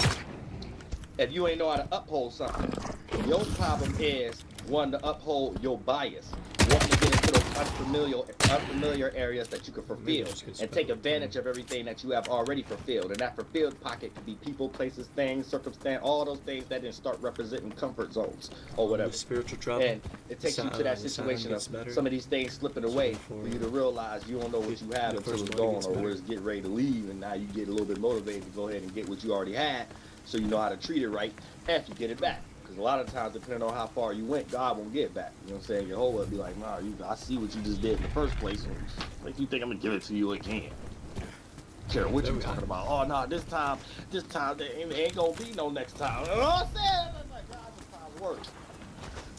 if you ain't know how to uphold something. Your problem is one to uphold your bias, wanting to get into those unfamiliar areas that you can fulfill and take advantage of everything that you have already fulfilled. And that fulfilled pocket could be people, places, things, circumstance, all those things that then start representing comfort zones or whatever. Spiritual travel. And it takes you to that situation of some of these things slipping away for you to realize you don't know what you have until it's gone, or where it's getting ready to leave, and now you get a little bit motivated to go ahead and get what you already had, so you know how to treat it right after you get it back. Because a lot of times, depending on how far you went, God won't get it back. You know what I'm saying? Your whole will be like, nah, I see what you just did in the first place. And like, you think I'm going to give it to you again? Care what you talking about? Oh, no, this time, there ain't going to be no next time. You know what I'm saying? That's like, God, sometimes works.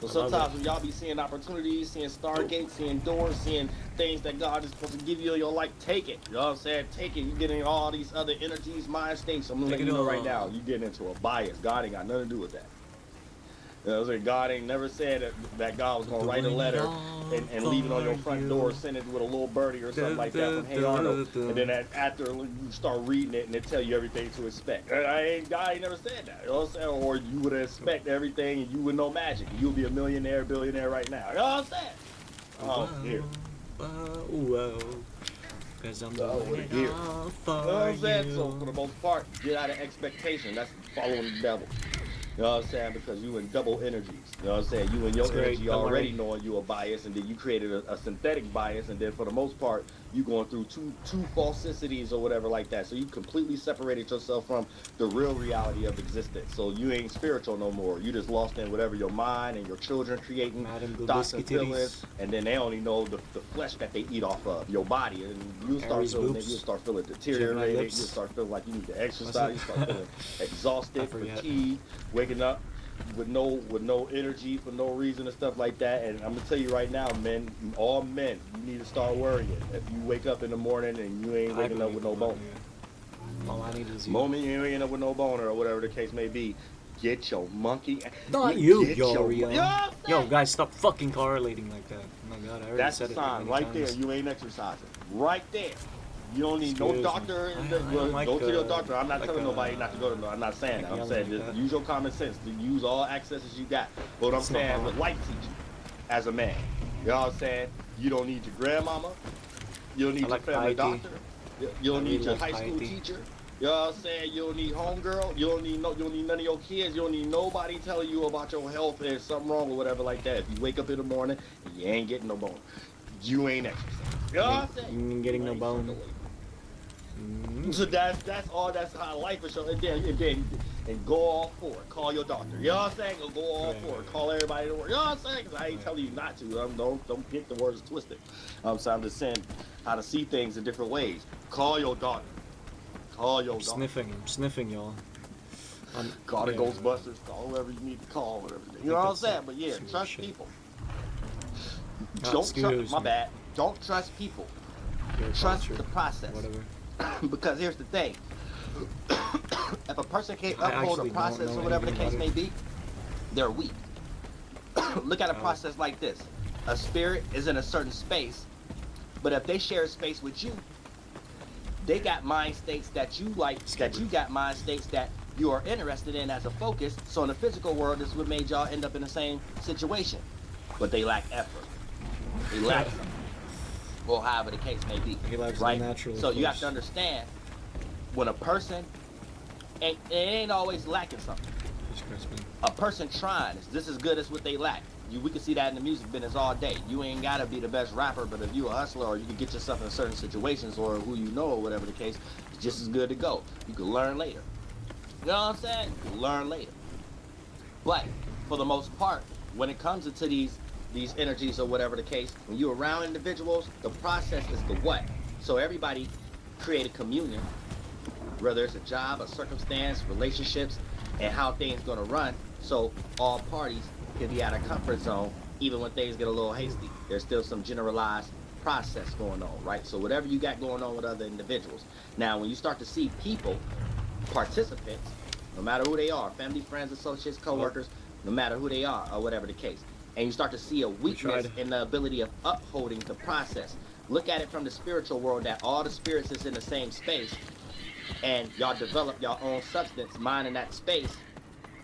So sometimes when y'all be seeing opportunities, seeing stargates, seeing doors, seeing things that God is supposed to give you, you'll like, take it. You know what I'm saying? Take it. You're getting all these other energies, mind states. I'm going to let you know right now, you getting into a bias. God ain't got nothing to do with that. You know what I'm saying? God ain't never said that God was going to write a letter and leave it on your front door, send it with a little birdie or something like that from Hey Arnold. And then after you start reading it and they tell you everything to expect. God ain't never said that. You know what I'm saying? Or you would expect everything and you would know magic. You'll be a millionaire, billionaire right now. You know what I'm saying? Oh, here. Because I'm here. You know what I'm saying? So for the most part, get out of expectation. That's following the devil. You know what I'm saying? Because you in double energies. You know what I'm saying? You and your energy already knowing you a bias, and then you created a synthetic bias, and then for the most part, you going through two falsicities or whatever like that. So you completely separated yourself from the real reality of existence. So you ain't spiritual no more. You just lost in whatever your mind and your children creating thoughts and feelings, and then they only know the flesh that they eat off of, your body. And you start feeling deteriorated. You start feeling like you need to exercise. You start feeling exhausted, fatigued, waking up with no energy for no reason and stuff like that. And I'm gonna tell you right now, men, all men, you need to start worrying. If you wake up in the morning and you ain't waking up with no boner, all I need is you. Moment you ain't up with no boner or whatever the case may be, get your monkey. Not you, Uriel. Yo, guys, stop fucking correlating like that. Oh my God, I already That's said the it. sign right there. You ain't exercising. Right there. You don't need no doctor. Go to your doctor. I'm not telling nobody not to go to. I'm not saying that. I'm saying just use your common sense to use all accesses you got. But what I'm saying, with life teaching, as a man, you know what I'm saying? You don't need your grandmama. You don't need your family doctor. You don't need your high school teacher. You know what I'm saying? You don't need homegirl. You don't need none of your kids. You don't need nobody telling you about your health and something wrong or whatever like that. If you wake up in the morning and you ain't getting no bone, you ain't exercising. You know what I'm saying? You ain't getting no bone. So that's how life is. And go all for it. Call your doctor. You know what I'm saying? Go all for it. Call everybody to work. You know what I'm saying? Because I ain't telling you not to. Don't get the words twisted. So I'm just saying how to see things in different ways. Call your doctor. Call your doctor. I'm sniffing, y'all. Call the Ghostbusters. Call whoever you need to call. Whatever. You know what I'm saying? But yeah, trust people. Don't trust. My bad. Don't trust people. Trust the process. Whatever. Because here's the thing. If a person can't uphold a process or whatever the case may be, they're weak. Look at a process like this. A spirit is in a certain space, but if they share a space with you, they got mind states that you like, that you got mind states that you are interested in as a focus. So in the physical world, this is what made y'all end up in the same situation. But they lack effort. They lack something. Or however the case may be, right? So you have to understand, when a person And it ain't always lacking something. A person trying is just as good as what they lack. We can see that in the music business all day. You ain't gotta be the best rapper, but if you a hustler or you can get yourself in certain situations or who you know or whatever the case, it's just as good to go. You can learn later. You know what I'm saying? You can learn later. But for the most part, when it comes into these energies or whatever the case, when you're around individuals, the process is the what. So everybody create a communion, whether it's a job, a circumstance, relationships, and how things gonna run. So all parties can be out of comfort zone, even when things get a little hasty. There's still some generalized process going on, right? So whatever you got going on with other individuals. Now, when you start to see people, participants, no matter who they are, family, friends, associates, co-workers, no matter who they are or whatever the case, and you start to see a weakness in the ability of upholding the process. Look at it from the spiritual world, that all the spirits is in the same space, and y'all develop your own substance, mind in that space.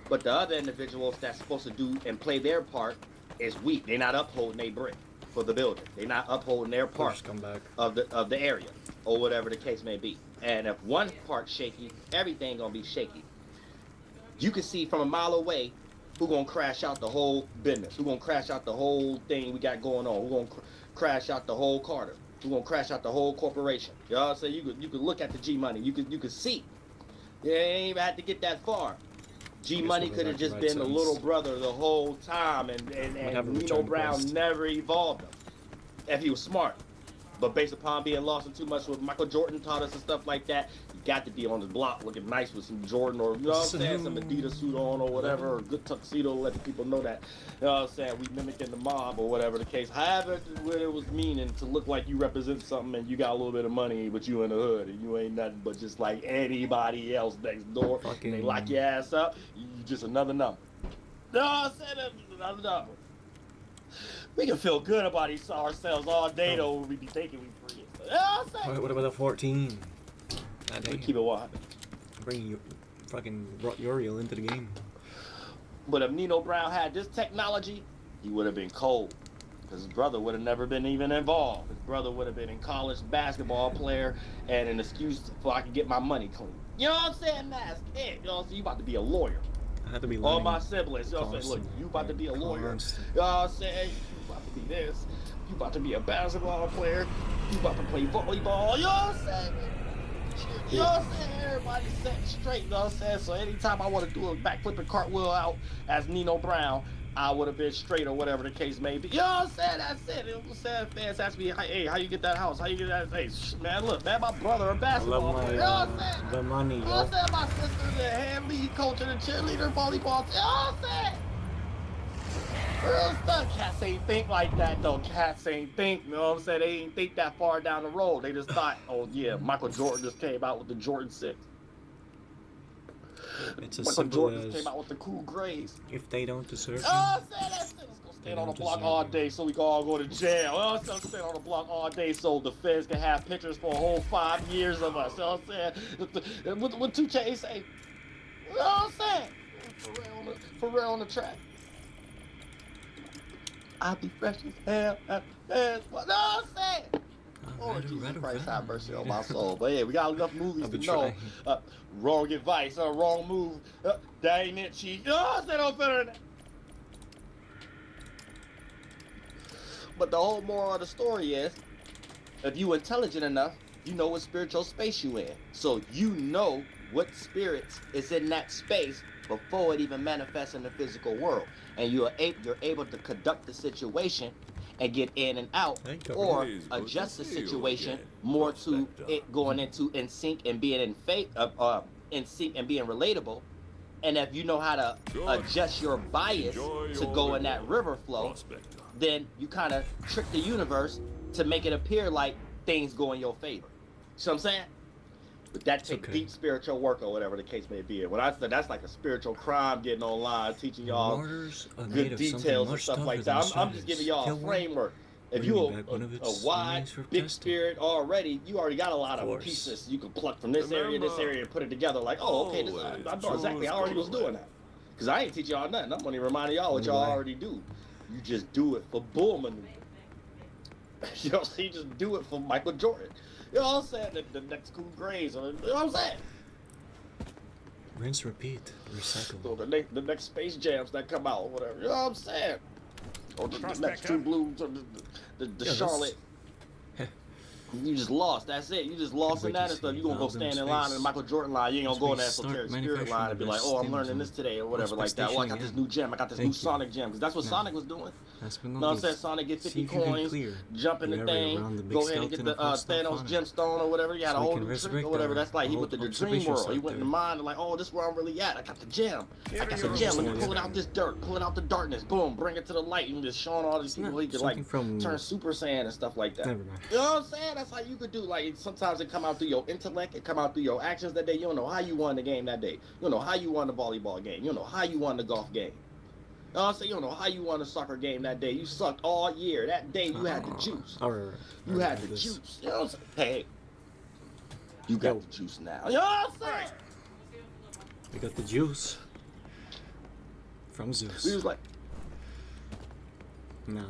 But the other individuals that's supposed to do and play their part is weak. They're not upholding their brick for the building. They're not upholding their part of the area or whatever the case may be. And if one part's shaky, everything gonna be shaky. You can see from a mile away who gonna crash out the whole business, who gonna crash out the whole thing we got going on, who gonna crash out the whole Carter, who gonna crash out the whole corporation. You know what I'm saying? You could look at the G Money. You could see. You ain't even had to get that far. G Money could have just been the little brother the whole time, and Nino Brown never evolved him if he was smart. But based upon being lost in too much what Michael Jordan taught us and stuff like that, you got to be on the block looking nice with some Jordan or, you know what I'm saying, some Adidas suit on or whatever, or a good tuxedo, let the people know that, you know what I'm saying, we mimicking the mob or whatever the case. However, what it was meaning to look like you represent something and you got a little bit of money, but you in the hood and you ain't nothing but just like anybody else next door. And they lock your ass up, you just another number. You know what I'm saying? Another number. We can feel good about ourselves all day though. We be thinking we free. You know what I'm saying? What about the 14? We keep it 100. Bringing you fucking brought Uriel into the game. But if Nino Brown had this technology, he would have been cold. Because his brother would have never been even involved. His brother would have been in college basketball player and an excuse for I could get my money clean. You know what I'm saying? That's it. You know what I'm saying? You about to be a lawyer. I have to be all my siblings. You know what I'm saying? Look, you about to be a lawyer. You know what I'm saying? You about to be this. You about to be a basketball player. You about to play volleyball. You know what I'm saying? You know what I'm saying? Everybody's set straight. You know what I'm saying? So anytime I want to do a backflip and cartwheel out as Nino Brown, I would have been straight or whatever the case may be. You know what I'm saying? That's it. You know what I'm saying? Fans ask me, hey, how you get that house? How you get that? Hey, man, look, man, my brother a basketball player. You know what I'm saying? The money, you know what I'm saying? My sister's the hand lead coach and the cheerleader, volleyball. You know what I'm saying? Real stuff. Cats ain't think like that, though. Cats ain't think, you know what I'm saying? They ain't think that far down the road. They just thought, oh, yeah, Michael Jordan just came out with the Jordan 6. It's as Michael simple Jordan as just came out with the cool grays. if they don't deserve you. Oh, that's it. Let's go stand on the block all day so we can all go to jail. Oh, so stand on the block all day so the feds can have pictures for a whole 5 years of us. You know what I'm saying? What 2 Chainz say? You know what I'm saying? For real on the track. I'll be fresh as hell. You know what I'm saying? Oh, Jesus Christ, have mercy on my soul. But yeah, we got enough movies to know. Wrong advice, wrong move. That ain't it, chief. You know what I'm saying? No better than that. But the whole moral of the story is, if you intelligent enough, you know what spiritual space you in. So you know what spirits is in that space before it even manifests in the physical world. And you're able to conduct the situation and get in and out, or adjust the situation more to it going into in sync and being in sync and being relatable. And if you know how to adjust your bias to go in that river flow, then you kind of trick the universe to make it appear like things go in your favor. See what I'm saying? But that takes deep spiritual work or whatever the case may be. And when I said that's like a spiritual crime, getting online, teaching y'all good details and stuff like that. I'm just giving y'all a framework. If you're a wide, big spirit already, you already got a lot of pieces you can pluck from this area and put it together. Like, oh, okay, I know exactly. I already was doing that. Because I ain't teaching y'all nothing. I'm only reminding y'all what y'all already do. You just do it for bull maneuver. You know what I'm saying? You just do it for Michael Jordan. You know what I'm saying? The next cool grades. You know what I'm saying? Rinse, repeat, recycle. So the next Space Jams that come out, or whatever. You know what I'm saying? Or the next Two Blues, or the Charlotte. You just lost. That's it. You just lost in that and stuff. You gonna go stand in line in the Michael Jordan line. You ain't gonna go in that esoteric spirit line and be like, oh, I'm learning this today or whatever like that. Oh, I got this new gem. I got this new Sonic gem. Because that's what Sonic was doing. You know what I'm saying? Sonic get 50 coins, jump in the thing, go ahead and get the Thanos gemstone or whatever. You had a whole new trick or whatever. That's like he went to the dream world. He went in the mind and like, oh, this is where I'm really at. I got the gem. I got the gem. Let me pull it out this dirt, pull it out the darkness. Boom, bring it to the light. And just showing all these people he could like turn Super Saiyan and stuff like that. You know what I'm saying? That's how you could do. Like sometimes it come out through your intellect. It come out through your actions that day. You don't know how you won the game that day. You don't know how you won the volleyball game. You don't know how you won the golf game. You know what I'm saying? You don't know how you won the soccer game that day. You sucked all year. That day you had the juice. You had the juice. You know what I'm saying? Hey, you got the juice now. You know what I'm saying? We got the juice from Zeus. He was like, nah.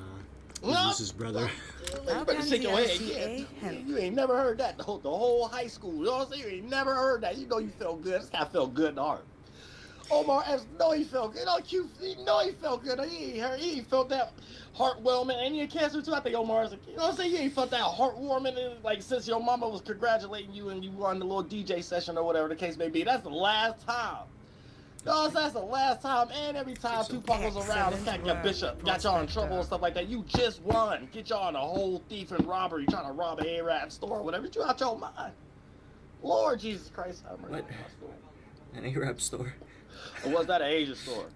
No. Zeus's brother. You better shake your head. Yeah. You ain't never heard that the whole high school. You know what I'm saying? You ain't never heard that. You know you felt good. This guy felt good in the heart. Omar S. know he felt good. You know he felt good. He ain't felt that heartwarming. And you cancer too. I think Omar is, you know what I'm saying? You ain't felt that heartwarming like since your mama was congratulating you and you won the little DJ session or whatever the case may be. That's the last time. You know what I'm saying? That's the last time and every time Tupac was around, this cat got Bishop, got y'all in trouble and stuff like that. You just won. Get y'all in a whole thief and robbery, trying to rob an Arab store or whatever. Get you out your mind. Lord Jesus Christ, I'm what? An Arab store? Or was that an Asian store?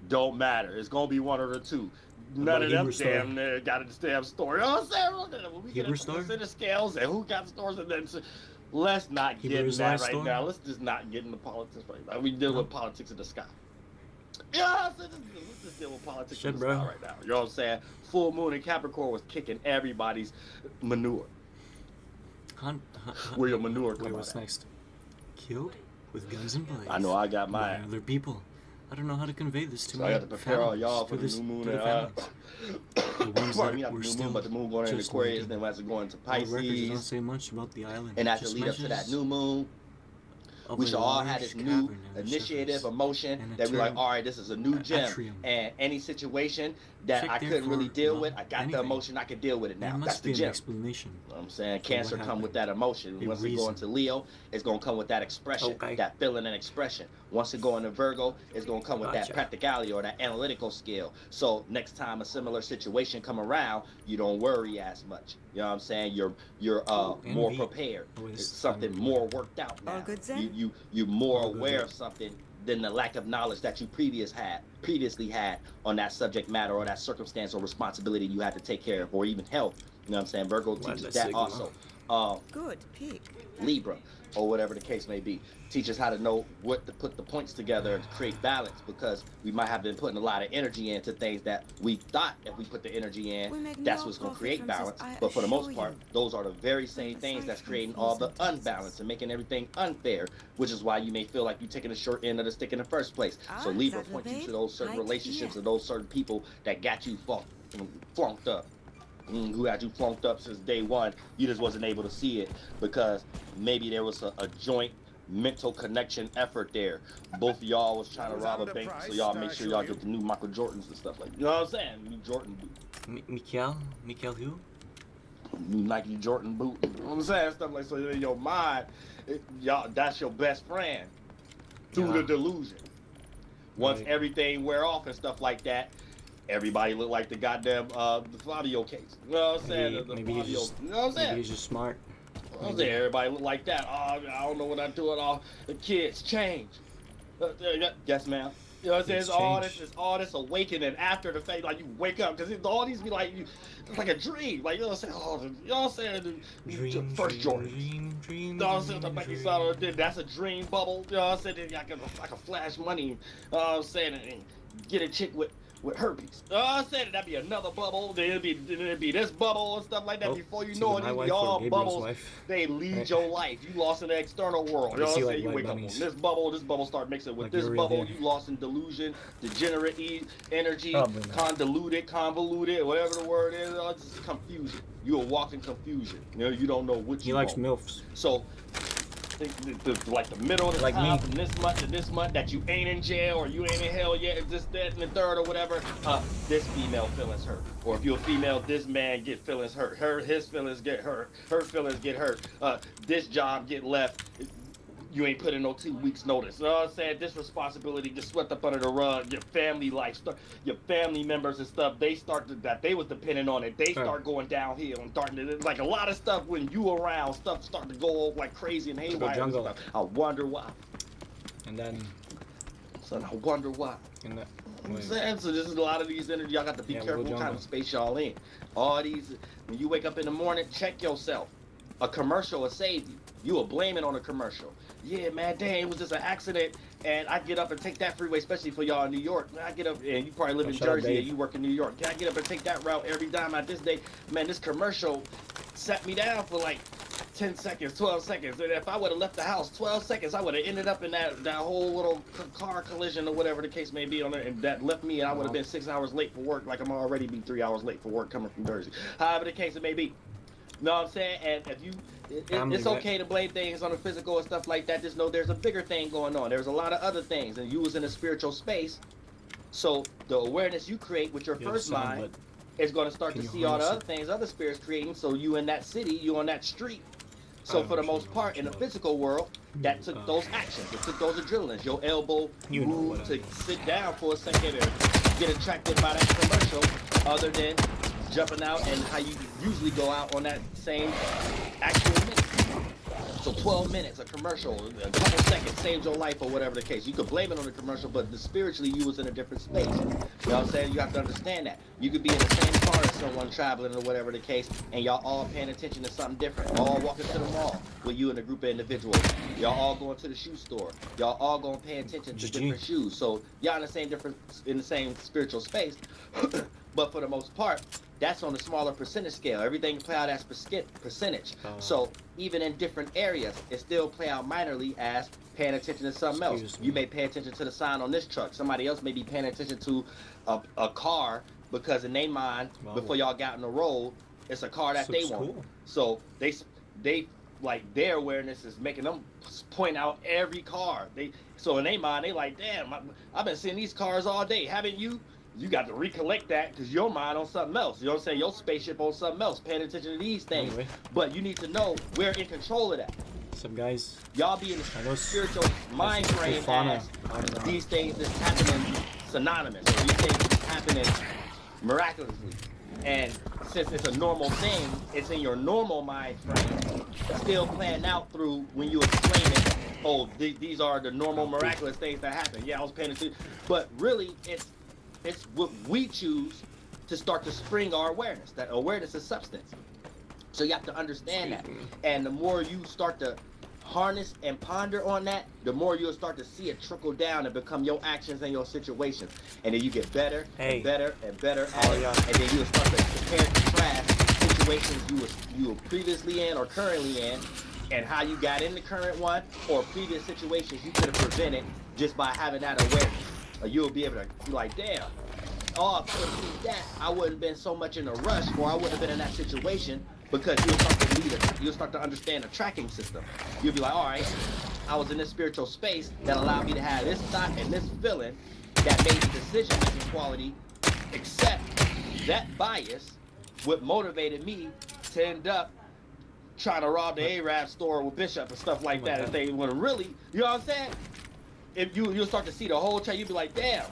Don't matter. It's gonna be one of the two. None of them damn near got a damn store. You know what I'm saying? When we get into the scales and who got stores and then let's not get in that right now. Let's just not get into politics right now. We deal with politics in the sky. Yeah, let's just deal with politics in the sky right now. You know what I'm saying? Full moon in Capricorn was kicking everybody's manure. Where your manure come out. What's next? Killed with guns and blades. I know I got mine. By other people. I don't know how to convey this to so I got to prepare all y'all for the new moon. Pardon me, not the new moon, but the moon going into Aquarius, then as it going into Pisces. Don't say much about the island. And as it lead up to that new moon, we should all have this new initiative emotion that we're like, all right, this is a new gem. And any situation that I couldn't really deal with, I got the emotion, I can deal with it now. That's the gem. You know what I'm saying? Cancer come with that emotion. Once it go into Leo, it's going to come with that expression, that feeling and expression. Once it go into Virgo, it's going to come with that practicality or that analytical skill. So next time a similar situation come around, you don't worry as much. You know what I'm saying? You're more prepared. It's something more worked out now. You're more aware of something than the lack of knowledge that you previously had on that subject matter or that circumstance or responsibility you had to take care of, or even health. You know what I'm saying? Virgo teaches that also. Good peak. Libra, or whatever the case may be, teaches how to know what to put the points together and to create balance, because we might have been putting a lot of energy into things that we thought if we put the energy in, that's what's going to create balance. But for the most part, those are the very same things that's creating all the unbalance and making everything unfair, which is why you may feel like you're taking the short end of the stick in the first place. So Libra points you to those certain relationships and those certain people that got you flunked up. Who had you flunked up since day one. You just wasn't able to see it because maybe there was a joint mental connection effort there. Both of y'all was trying to rob a bank, so y'all make sure y'all get the new Michael Jordans and stuff like that. You know what I'm saying? New Jordan boot. Michael who? New Nike Jordan boot. You know what I'm saying? Stuff like so in your mind, y'all that's your best friend through the delusion. Once everything wear off and stuff like that, everybody look like the goddamn the Fabio case. You know what I'm saying? Maybe he's just, you know what I'm saying? Maybe he's just smart. I was there, everybody look like that. Oh, I don't know what I'm doing. All the kids change. Yes, ma'am. You know what I'm saying? It's all this awakening after the fact. Like you wake up because all these be like it's like a dream. Like you know what I'm saying? Oh, you know what I'm saying? First Jordan. You know what I'm saying? That's a dream bubble. You know what I'm saying? I can flash money. You know what I'm saying? And get a chick with herpes. I said that'd be another bubble. Then it'd be this bubble and stuff like that. Before you know it, these be all bubbles. They lead your life. You lost in the external world. You know what I'm saying? You wake up on this bubble start mixing with this bubble. You lost in delusion, degenerate energy, convoluted, whatever the word is. It's just confusion. You are walking confusion. You know, you don't know what you want. He likes MILFs. So, like the middle of the Like time me. from this month to this month that you ain't in jail or you ain't in hell yet, it's this, that, and the third or whatever, this female feelings hurt. Or if you're a female, this man get feelings hurt. His feelings get hurt. Her feelings get hurt. This job get left. You ain't put in no 2 weeks notice. You know what I'm saying? This responsibility just swept up under the rug. Your family life, your family members and stuff, they start to, that they was depending on it. They start going downhill and starting to, like a lot of stuff when you around, stuff start to go like crazy and haywire and stuff. I wonder why. And then. Son, I wonder why. And that. I'm saying, so this is a lot of these energy. Y'all got to be careful what kind of space y'all in. All these, when you wake up in the morning, check yourself. A commercial will save you. You will blame it on a commercial. Yeah, man, dang, it was just an accident, and I get up and take that freeway, especially for y'all in New York. I get up, and you probably live in Jersey, and you work in New York. Can I get up and take that route every time at this day? Man, this commercial set me down for like 10 seconds, 12 seconds. And if I would have left the house 12 seconds, I would have ended up in that whole little car collision or whatever the case may be on there, and that left me, and I would have been 6 hours late for work, like I'm already be 3 hours late for work coming from Jersey. However the case it may be. You know what I'm saying? And if you, it's okay to blame things on the physical and stuff like that. Just know there's a bigger thing going on. There's a lot of other things, and you was in a spiritual space. So the awareness you create with your first mind is going to start to see all the other things other spirits creating. So you in that city, you on that street. So for the most part, in the physical world, that took those actions. It took those adrenalines. Your elbow moved to sit down for a second and get attracted by that commercial, other than jumping out and how you usually go out on that same actual minute. So 12 minutes, a commercial, a couple seconds saves your life or whatever the case. You could blame it on the commercial, but spiritually you was in a different space. You know what I'm saying? You have to understand that. You could be in the same car as someone traveling or whatever the case, and y'all all paying attention to something different. All walking to the mall with you and a group of individuals. Y'all all going to the shoe store. Y'all all going to pay attention to different shoes. So y'all in the same spiritual space. But for the most part, that's on a smaller percentage scale. Everything play out as percentage. So even in different areas, it still play out minorly as paying attention to something else. You may pay attention to the sign on this truck. Somebody else may be paying attention to a car because in their mind, before y'all got on the road, it's a car that they want. Cool. So they like their awareness is making them point out every car. So in their mind, they like, damn, I've been seeing these cars all day, haven't you? You got to recollect that because your mind on something else. You know what I'm saying? Your spaceship on something else, paying attention to these things. Anyway. But you need to know we're in control of that. Some guys. Y'all be in the spiritual mind frame as these things that's happening synonymous. Or these things that's happening miraculously. And since it's a normal thing, it's in your normal mind frame. Still playing out through when you explain it. Oh, these are the normal miraculous things that happen. Yeah, I was paying attention. But really, it's what we choose to start to spring our awareness. That awareness is substance. So you have to understand that. And the more you start to harness and ponder on that, the more you'll start to see it trickle down and become your actions and your situations. And then you get better and better and better at it. And then you'll start to compare and contrast situations you were previously in or currently in, and how you got in the current one or previous situations you could have prevented just by having that awareness. You'll be able to be like, damn, if I would have seen that, I wouldn't have been so much in a rush, or I wouldn't have been in that situation, because you'll start to understand the tracking system. You'll be like, all right, I was in this spiritual space that allowed me to have this thought and this feeling that made the decision-making quality, except that bias, what motivated me to end up trying to rob the Arab store with Bishop and stuff like that. If they would have really, you know what I'm saying? If you'll start to see the whole train, you'll be like, damn,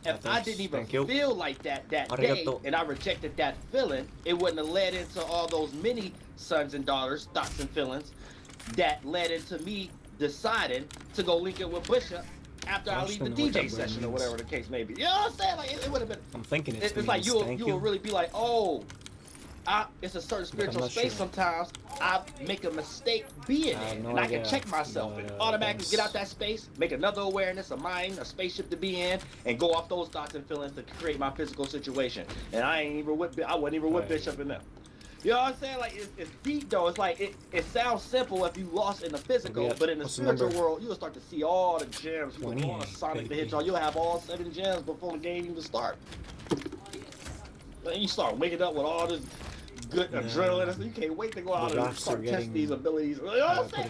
if I didn't even feel like that day, and I rejected that feeling, it wouldn't have led into all those many sons and daughters, thoughts and feelings, that led into me deciding to go link it with Bishop after I leave the DJ session or whatever the case may be. You know what I'm saying? Like, it would have been. I'm thinking it's like you'll really be like, oh, it's a certain spiritual space sometimes. I make a mistake being in, and I can check myself and automatically get out that space, make another awareness, a mind, a spaceship to be in, and go off those thoughts and feelings to create my physical situation. And I wasn't even with Bishop in them. You know what I'm saying? Like, it's deep though. It's like, it sounds simple if you lost in the physical, but in the spiritual world, you'll start to see all the gems. You'll go on a Sonic the Hedgehog. You'll have all 7 gems before the game even start. Then you start waking up with all this good adrenaline. You can't wait to go out and start testing these abilities. You know what I'm saying?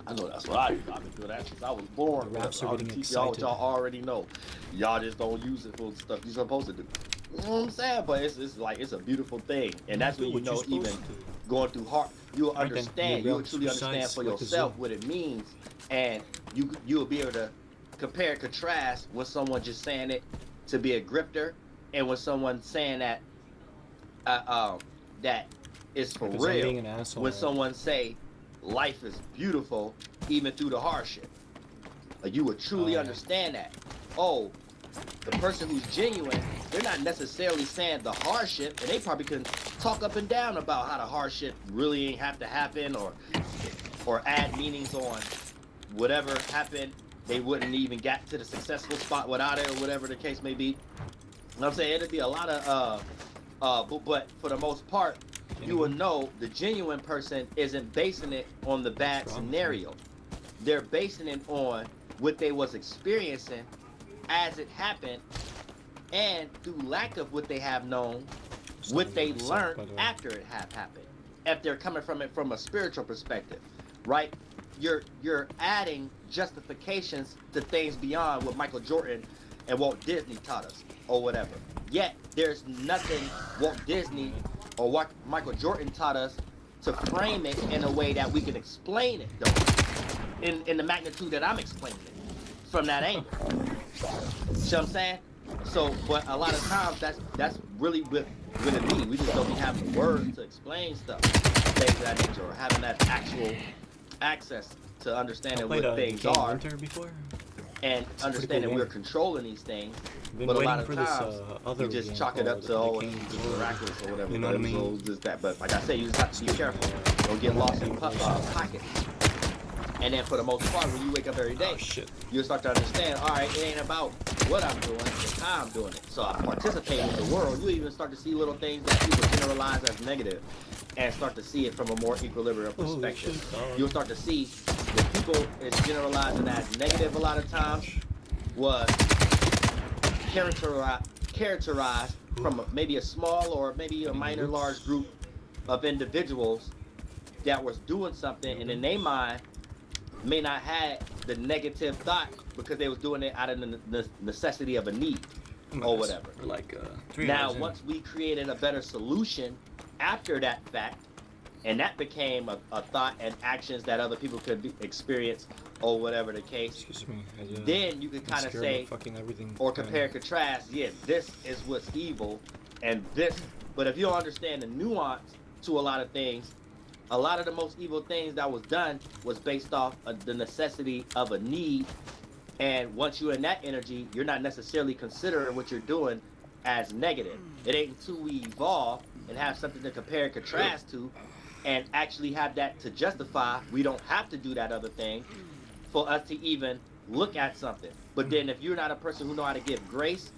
I know that's what I do. I've been doing that since I was born. The raps are I'll getting teach y'all what excited. y'all already know. Y'all just don't use it for the stuff you're supposed to do. You know what I'm saying? But it's like it's a beautiful thing, and that's when you What you're know even supposed to do. going through hard, you'll Right then, understand. yeah, You'll bro, truly understand precise, for like the yourself zoo. what it means, and you'll be able to compare and contrast when someone just saying it to be a grifter, and when someone saying that that is for Because I'm real. being an asshole. When someone say life is beautiful even through the hardship, like you would truly understand that. Oh, the person who's genuine, they're not necessarily saying the hardship, and they probably can talk up and down about how the hardship really ain't have to happen, or add meanings on whatever happened. They wouldn't even get to the successful spot without it, or whatever the case may be. You know what I'm saying? It'd be a lot of but for the most part, you will know the genuine person isn't basing it on the bad scenario. They're basing it on what they was experiencing as it happened, and through lack of what they have known, what they learned after it have happened. If they're coming from it from a spiritual perspective, right? You're adding justifications to things beyond what Michael Jordan and Walt Disney taught us, or whatever. Yet there's nothing Walt Disney or what Michael Jordan taught us to frame it in a way that we can explain it, though, in the magnitude that I'm explaining it from that angle. See what I'm saying? So, but a lot of times that's really what it be. We just don't have the words to explain stuff, things of that nature, or having that actual access to understanding what things are, before. and understanding cool we're game. controlling these things. Been But a waiting lot of for times, this other you just game chalk it up called to, oh, The King it's of Uriel. miraculous or whatever. You know what I mean? So just that. But like I say, you just have to be careful. Don't get lost in pockets. And then for the most part, when you wake up every day, you'll start to understand, all right, it ain't about what I'm doing, it's how I'm doing it. So I participate in the world. You even start to see little things that people generalize as negative and start to see it from a more equilibrium perspective. You'll start to see that people is generalizing as negative a lot of times was characterized from maybe a small or maybe a minor large group of individuals that was doing something, and in their mind may not have the negative thought because they was doing it out of the necessity of a need or whatever. Like Now, once we created a better solution after that fact, and that became a thought and actions that other people could experience or whatever the case, then you could kind of say or compare and contrast, yeah, this is what's evil and this. But if you don't understand the nuance to a lot of things, a lot of the most evil things that was done was based off of the necessity of a need. And once you're in that energy, you're not necessarily considering what you're doing as negative. It ain't until we evolve and have something to compare and contrast to, and actually have that to justify, we don't have to do that other thing for us to even look at something. But then if you're not a person who know how to give grace,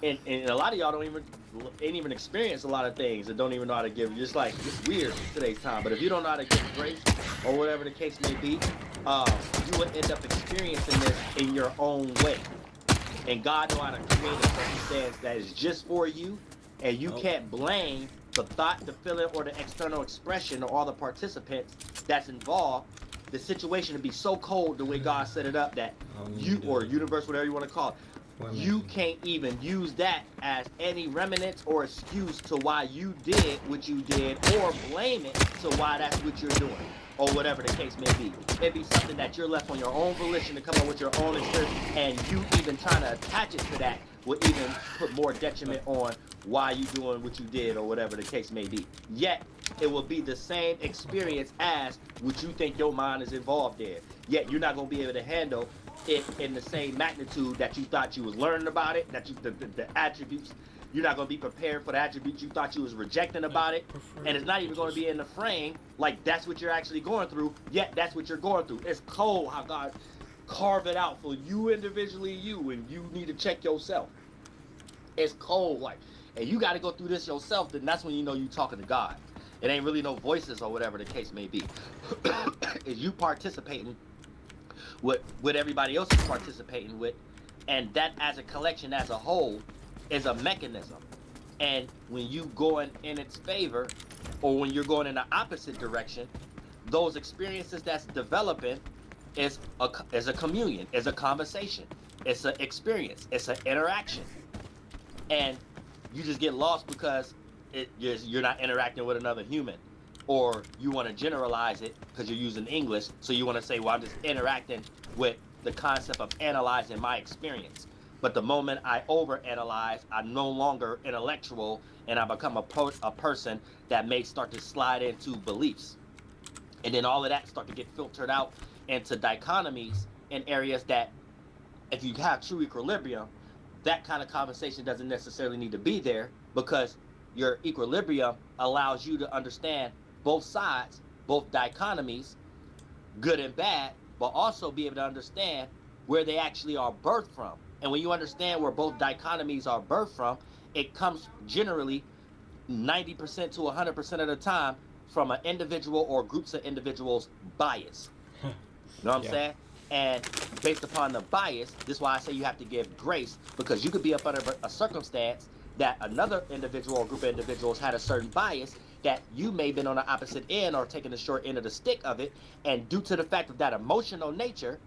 and a lot of y'all ain't even experience a lot of things and don't even know how to give. Just like, it's weird today's time. But if you don't know how to give grace or whatever the case may be, you would end up experiencing this in your own way. And God know how to create a circumstance that is just for you, and you can't blame the thought, the feeling, or the external expression or all the participants that's involved. The situation to be so cold the way God set it up that you, or universe, whatever you want to call it, you can't even use that as any remnants or excuse to why you did what you did, or blame it to why that's what you're doing, or whatever the case may be. It'd be something that you're left on your own volition to come up with your own experience, and you even trying to attach it to that would even put more detriment on why you doing what you did, or whatever the case may be. Yet, it will be the same experience as what you think your mind is involved in. Yet, you're not going to be able to handle it in the same magnitude that you thought you was learning about it, that you the attributes, you're not going to be prepared for the attributes you thought you was rejecting about it, and it's not even going to be in the frame like that's what you're actually going through, yet that's what you're going through. It's cold how God carved it out for you individually, and you need to check yourself. It's cold, like, and you got to go through this yourself, then that's when you know you talking to God. It ain't really no voices or whatever the case may be. Is you participating what everybody else is participating with, and that as a collection as a whole is a mechanism. And when you going in its favor, or when you're going in the opposite direction, those experiences that's developing is a communion, is a conversation, it's an experience, it's an interaction, and you just get lost because you're not interacting with another human, or you want to generalize it because you're using English, so you want to say, well, I'm just interacting with the concept of analyzing my experience. But the moment I overanalyze, I'm no longer intellectual, and I become a person that may start to slide into beliefs. And then all of that start to get filtered out into dichotomies in areas that, if you have true equilibrium, that kind of conversation doesn't necessarily need to be there, because your equilibrium allows you to understand both sides, both dichotomies, good and bad, but also be able to understand where they actually are birthed from. And when you understand where both dichotomies are birthed from, it comes generally 90% to 100% of the time from an individual or groups of individuals' bias. You know what I'm saying? And based upon the bias, this is why I say you have to give grace, because you could be up under a circumstance that another individual or group of individuals had a certain bias that you may have been on the opposite end or taking the short end of the stick of it, and due to the fact of that emotional nature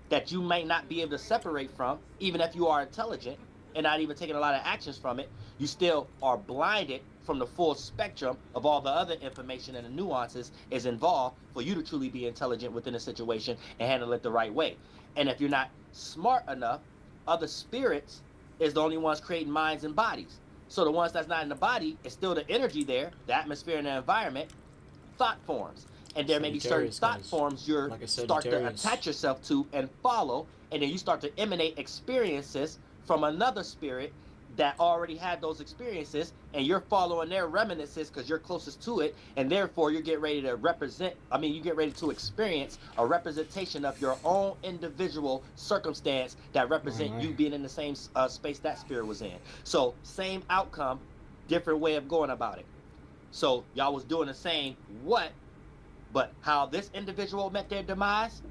that you may not be able to separate from, even if you are intelligent and not even taking a lot of actions from it, you still are blinded from the full spectrum of all the other information and the nuances is involved for you to truly be intelligent within a situation and handle it the right way. And if you're not smart enough, other spirits is the only ones creating minds and bodies. So the ones that's not in the body, is still the energy there, the atmosphere and the environment, thought forms. And there may be certain thought forms you start to attach yourself to and follow, and then you start to emanate experiences from another spirit that already had those experiences, and you're following their reminiscences because you're closest to it, and therefore you get ready to experience a representation of your own individual circumstance that represent you being in the same space that spirit was in. So same outcome, different way of going about it. So y'all was doing the same but how this individual met their demise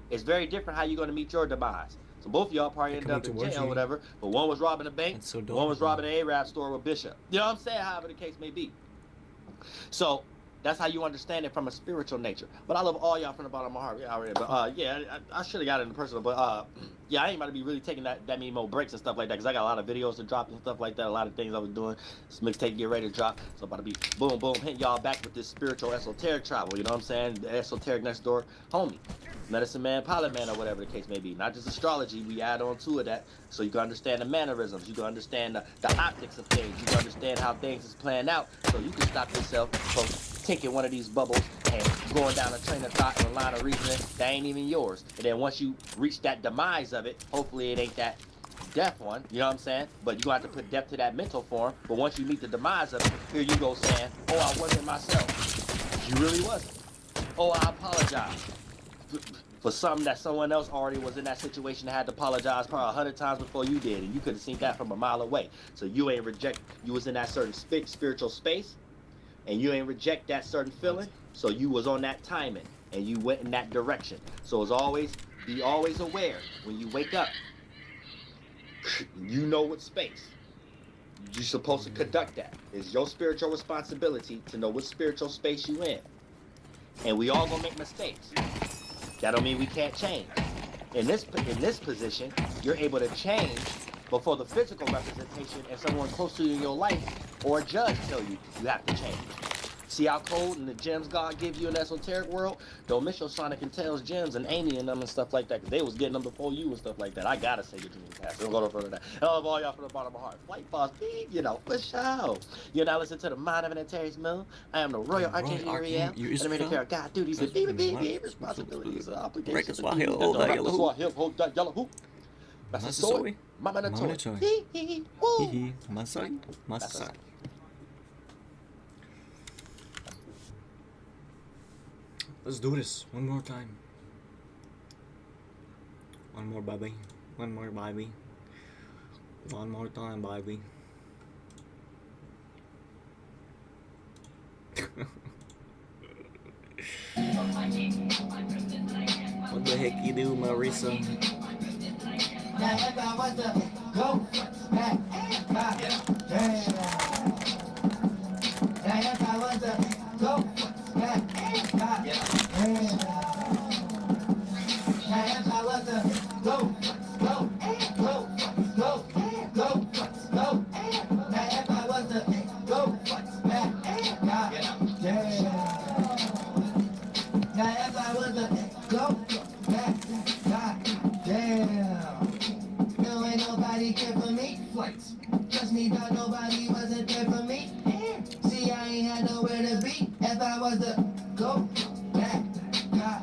is very different how you're going to meet your demise. So both of y'all probably ended up in jail or whatever, but one was robbing a bank, one was robbing an Arab store with Bishop. You know what I'm saying? However the case may be. So that's how you understand it from a spiritual nature. But I love all y'all from the bottom of my heart. Yeah, already. But I should have got it in personal. But I ain't about to be really taking that many more breaks and stuff like that, because I got a lot of videos to drop and stuff like that. A lot of things I was doing. This mixtape get ready to drop. So I'm about to be boom, boom, hitting y'all back with this spiritual esoteric travel. You know what I'm saying? The esoteric next door homie. Medicine man, pilot man, or whatever the case may be. Not just astrology, we add on to it that so you can understand the mannerisms, you can understand the optics of things, you can understand how things is playing out, so you can stop yourself from taking one of these bubbles and going down a train of thought and a line of reasoning that ain't even yours. And then once you reach that demise of it, hopefully it ain't that death one, you know what I'm saying? But you're going to have to put depth to that mental form. But once you meet the demise of it, here you go saying, oh, I wasn't myself. You really wasn't. Oh, I apologize for something that someone else already was in that situation and had to apologize probably 100 times before you did, and you could have seen that from a mile away. So you ain't reject, you was in that certain spiritual space, and you ain't reject that certain feeling, so you was on that timing, and you went in that direction. So as always, be always aware when you wake up, you know what space. You're supposed to conduct that. It's your spiritual responsibility to know what spiritual space you in. And we all gonna make mistakes. That don't mean we can't change. In this position, you're able to change before the physical representation and someone close to you in your life or a judge tell you have to change. See how cold and the gems God give you in the esoteric world? Don't miss your Sonic and Tails gems and Amy and them and stuff like that, because they was getting them before you and stuff like that. I gotta say your dreams past. Don't go no further than that. I love all y'all from the bottom of my heart. Flight boss, big, for sure. You're now listening to the Mind of an Antares Mill. I am the Royal Archangel Uriel. And I'm here to carry out God duties and big responsibilities and obligations. That's a story. Mama Natoy. Hee hee. Woo. Masai. Let's do this one more time. One more, baby. One more, baby. One more time, baby. What the heck you do, Marisa? Now if I was to go, go, go, go, go, go. Now if I was to go back, God damn. Now if I was to go back, God damn. No, ain't nobody care for me. Flights. Trust me, dog, nobody wasn't there for me. See, I ain't had nowhere to be. If I was to go back, God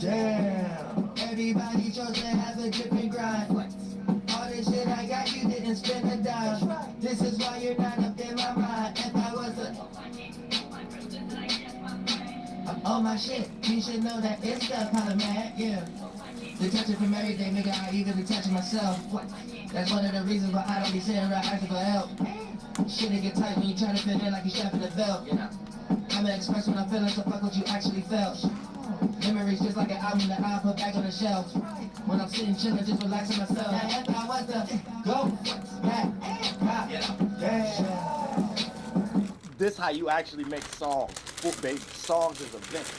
damn. Everybody chose to have a different grind. All this shit I got, you didn't spend a dime. This is why you're not up in my mind. If I was to oh my shit, you should know that it's stuff how mad, yeah. Detaching from everything, nigga, I even detaching myself. That's one of the reasons why I don't be sitting around asking for help. Shit, it get tight when you try to fit in like you strapping a belt, you know. I'ma express what I'm feeling, so fuck what you actually felt. Memories just like an album that I put back on the shelf. When I'm sitting chilling, just relaxing myself. Now if I was to go back, damn. This how you actually make songs. Full baby songs is events.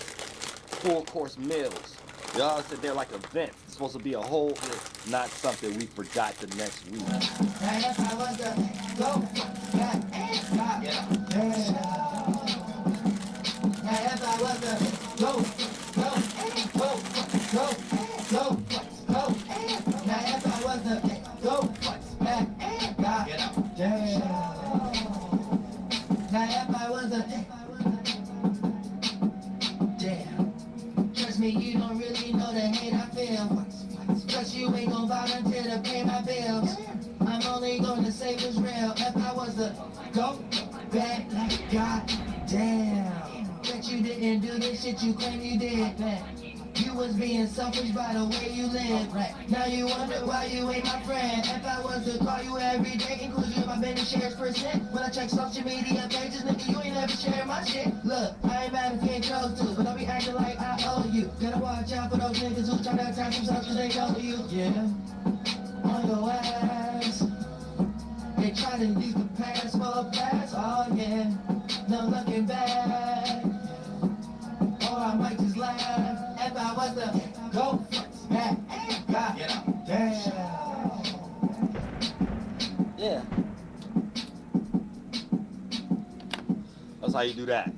Full course meals. Y'all said they're like events. It's supposed to be a whole, not something we forgot the next week. Now if I was to go back, damn. Now if I was to go. Now if I was to go back, God damn. Now if I was to damn. Trust me, you don't really know the hate I feel. Trust you ain't gon' volunteer to pay my bills. I'm only gonna say what's real. If I was to go back, like God damn. Bet you didn't do this shit you claim you did, man. You was being selfish by the way you live, right? Now you wonder why you ain't my friend. If I was to call you every day, include you in my business shares percent. When I check social media pages, nigga, you ain't never share my shit. Look, I ain't mad if you ain't chose to, but don't be acting like I owe you. Gotta watch out for those niggas who try to attack themselves cause they know you. Yeah, on your ass. They try to use the past for a pass, oh yeah. No looking back. Or I might just laugh. If I was to go back, God damn. Yeah. That's how you do that.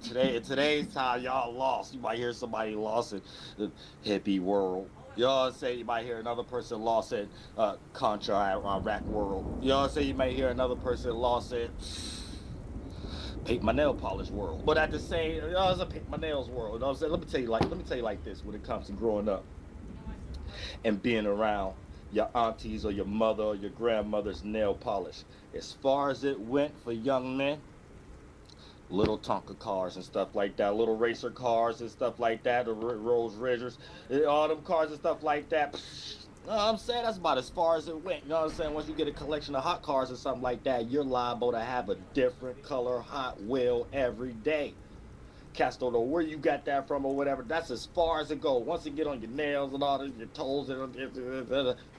Today's time, y'all lost. You might hear somebody lost in the hippie world. Y'all say you might hear another person lost in Contra rap world. Y'all say you might hear another person lost in paint my nail polish world. But at the same, it's a paint my nails world. You know what I'm saying? Let me tell you like this when it comes to growing up and being around your aunties or your mother or your grandmother's nail polish. As far as it went for young men, little Tonka cars and stuff like that, little racer cars and stuff like that, the Rolls Royces, all them cars and stuff like that. You know what I'm saying? That's about as far as it went. You know what I'm saying? Once you get a collection of hot cars or something like that, you're liable to have a different color Hot Wheel every day. Cats don't know where you got that from or whatever. That's as far as it goes. Once you get on your nails and all this, your toes and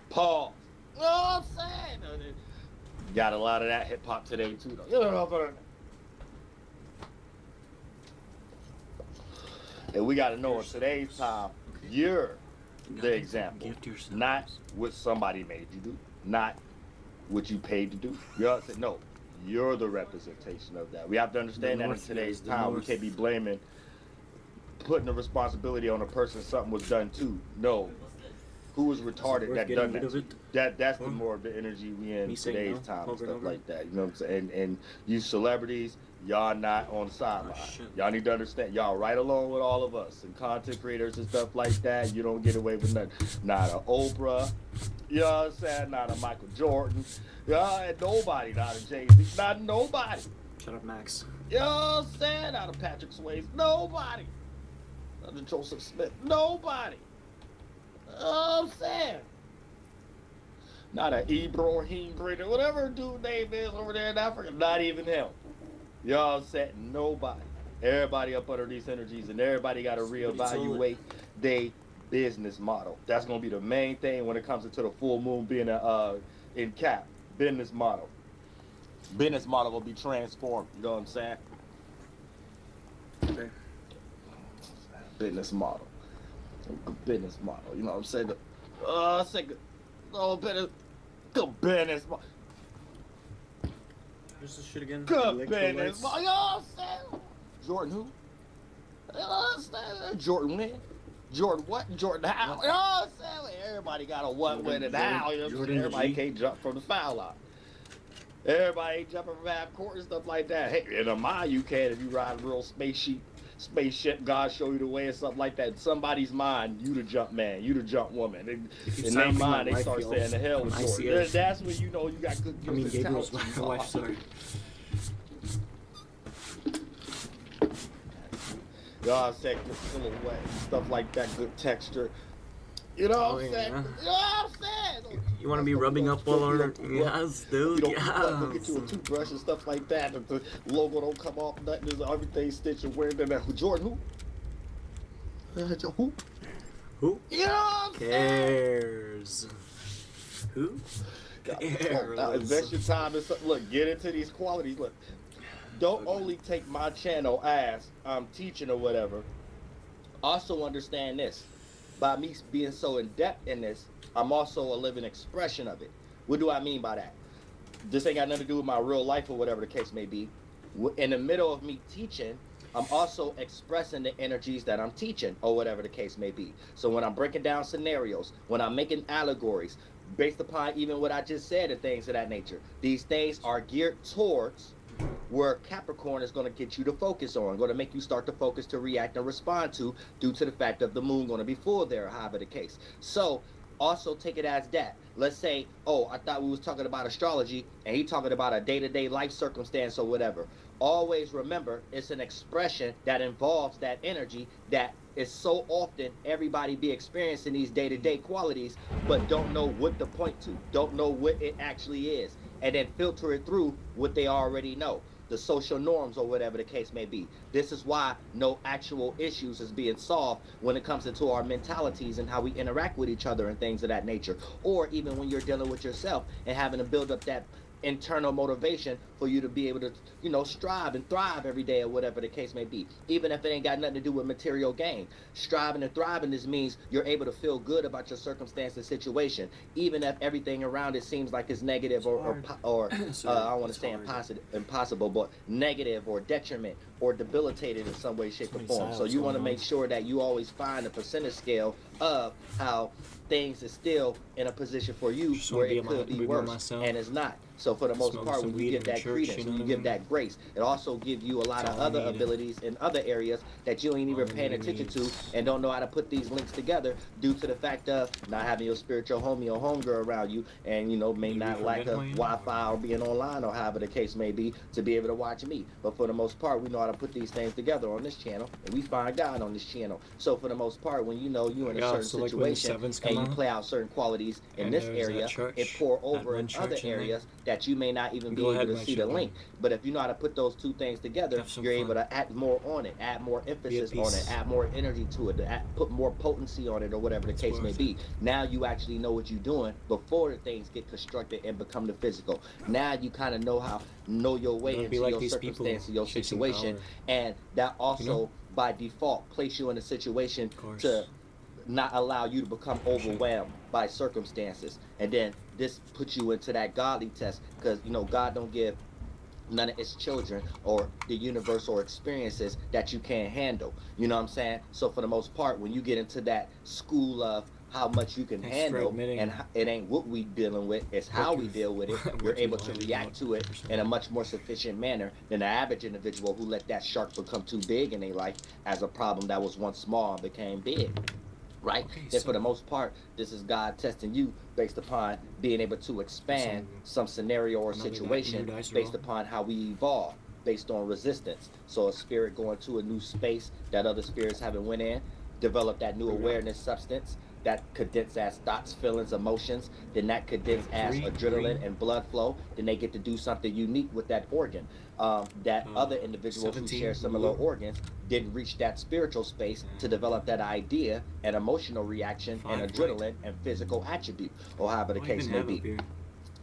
paws. You know what I'm saying? Got a lot of that hip hop today too, though. You know what I'm saying? And we got to know in today's time, you're the example, not what somebody made you do, not what you paid to do. You know what I'm saying? No, you're the representation of that. We have to understand that in today's time, we can't be blaming, putting the responsibility on a person something was done to. No, who was retarded that done that? That's the more of the energy we in today's time and stuff like that. You know what I'm saying? And you celebrities, y'all not on the sideline. Y'all need to understand, y'all right along with all of us and content creators and stuff like that. You don't get away with nothing. Not a Oprah, you know what I'm saying? Not a Michael Jordan, and nobody, not a Jay-Z, not nobody. Shut up, Max. You know what I'm saying? Not a Patrick Swayze, nobody. Not a Joseph Smith, nobody. You know what I'm saying? Not an Ibrahim Breeder, whatever dude name is over there in Africa, not even him. Y'all said nobody. Everybody up under these energies and everybody got to reevaluate their business model. That's going to be the main thing when it comes into the full moon being in Cap. Business model. Business model will be transformed. You know what I'm saying? Okay. business model. Good business model. You know what I'm saying? Say good business model. Where's this shit again? Good business model. You know what I'm saying? Jordan who? You know what I'm saying? Jordan when? Jordan what? Jordan how? You know what I'm saying? Everybody got a what, when, and how. You know what I'm saying? Everybody can't jump from the foul line. Everybody ain't jumping from half court and stuff like that. Hey, in a mile you can if you ride a real spaceship, God show you the way and something like that. In somebody's mind, you the jump man, you the jump woman. In their mind, they start saying the hell with Jordan. That's when you know you got good Gabriel's my wife, sorry. God said good silhouette, stuff like that, good texture. You know what I'm saying? Yeah. You know what I'm saying? You want to be rubbing up all on yes, dude. You don't look at you a toothbrush and stuff like that. The logo don't come off, nothing. Everything stitched and weird. Jordan who? Who? Who? You know what I'm cares? Who? Now, invest your time in something. Look, get into these qualities. Look, don't only take my channel as I'm teaching or whatever. Also understand this. By me being so in depth in this, I'm also a living expression of it. What do I mean by that? This ain't got nothing to do with my real life or whatever the case may be. In the middle of me teaching, I'm also expressing the energies that I'm teaching or whatever the case may be. So when I'm breaking down scenarios, when I'm making allegories, based upon even what I just said and things of that nature, these things are geared towards where Capricorn is going to get you to focus on, going to make you start to focus, to react and respond to, due to the fact of the moon going to be full there, however the case. So also take it as that. Let's say, oh, I thought we was talking about astrology and he talking about a day-to-day life circumstance or whatever. Always remember, it's an expression that involves that energy that is so often everybody be experiencing these day-to-day qualities, but don't know what to point to, don't know what it actually is, and then filter it through what they already know, the social norms or whatever the case may be. This is why no actual issues is being solved when it comes into our mentalities and how we interact with each other and things of that nature, or even when you're dealing with yourself and having to build up that internal motivation for you to be able to, you know, strive and thrive every day or whatever the case may be, even if it ain't got nothing to do with material gain. Striving and thriving, this means you're able to feel good about your circumstance and situation, even if everything around it seems like it's negative or I want to say impossible, but negative or detriment or debilitated in some way, shape, or form. So you want to make sure that you always find a percentage scale of how things is still in a position for you where it could be worse, and it's not. So for the most part, when you give that credence, when you give that grace, it also gives you a lot of other abilities in other areas that you ain't even paying attention to and don't know how to put these links together due to the fact of not having your spiritual homie or homegirl around you, and you know, may not lack of Wi-Fi or being online or however the case may be to be able to watch me. But for the most part, we know how to put these things together on this channel, and we find God on this channel. So for the most part, when you know you're in a certain situation and you play out certain qualities in this area, it pour over in other areas that you may not even be able to see the link. But if you know how to put those two things together, you're able to add more on it, add more emphasis on it, add more energy to it, put more potency on it or whatever the case may be. Now you actually know what you're doing before the things get constructed and become the physical. Now you kind of know your way into your circumstance and your situation, and that also by default place you in a situation to not allow you to become overwhelmed by circumstances. And then this puts you into that godly test, because you know God don't give none of its children or the universe or experiences that you can't handle. You know what I'm saying? So for the most part, when you get into that school of how much you can handle, and it ain't what we dealing with, it's how we deal with it, you're able to react to it in a much more sufficient manner than the average individual who let that shark become too big in their life as a problem that was once small and became big. Right? Then for the most part, this is God testing you based upon being able to expand some scenario or situation based upon how we evolve, based on resistance. So a spirit going to a new space that other spirits haven't went in, develop that new awareness substance that condense as thoughts, feelings, emotions, then that condense as adrenaline and blood flow, then they get to do something unique with that organ. That other individuals who share similar organs didn't reach that spiritual space to develop that idea and emotional reaction and adrenaline and physical attribute, or however the case may be.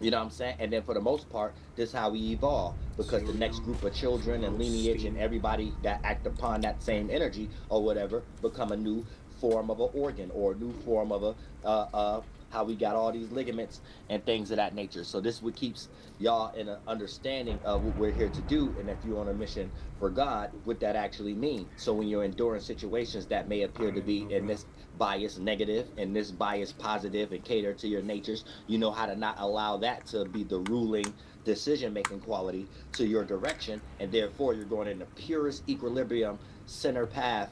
You know what I'm saying? And then for the most part, this is how we evolve, because the next group of children and lineage and everybody that act upon that same energy or whatever become a new form of an organ or a new form of a how we got all these ligaments and things of that nature. So this what keeps y'all in an understanding of what we're here to do, and if you're on a mission for God, what that actually means. So when you're enduring situations that may appear to be in this bias negative and this bias positive and cater to your natures, you know how to not allow that to be the ruling decision making quality to your direction, and therefore you're going in the purest equilibrium center path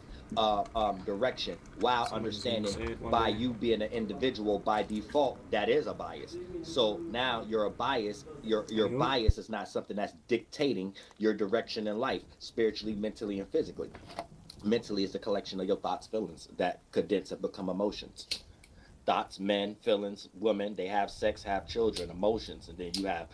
direction, while understanding by you being an individual by default that is a bias. So now you're a bias. Your bias is not something that's dictating your direction in life, spiritually, mentally, and physically. Mentally is the collection of your thoughts, feelings that condense and become emotions. Thoughts, men, feelings, women, they have sex, have children, emotions, and then you have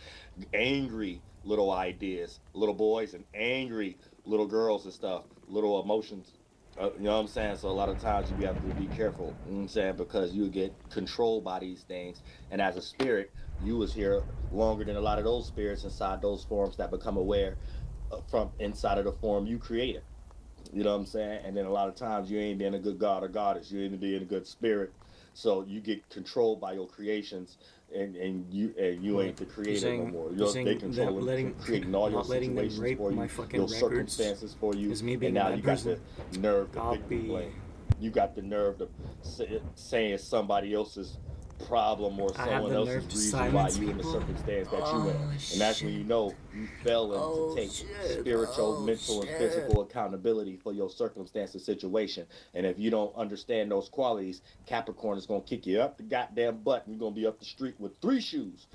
angry little ideas, little boys, and angry little girls and stuff, little emotions. You know what I'm saying? So a lot of times you have to be careful, you know what I'm saying, because you get controlled by these things. And as a spirit, you was here longer than a lot of those spirits inside those forms that become aware from inside of the form you created. You know what I'm saying? And then a lot of times you ain't being a good god or goddess. You ain't being a good spirit. So you get controlled by your creations, and you ain't the creator no more. You're They saying that controlling, creating all your not letting them situations rape for my you, fucking your records circumstances for you, is me and being a now bad you got person. the nerve to victim Copy. blame. You got the nerve to saying somebody else's problem or I have someone the else's nerve to reason why silence you in the people. circumstance that you in, Oh and that's when you shit. know you fell into Oh take shit. spiritual, Oh mental, and shit. physical accountability for your circumstance and situation. And if you don't understand those qualities, Capricorn is gonna kick you up the goddamn butt, and you're gonna be up the street with 3 shoes,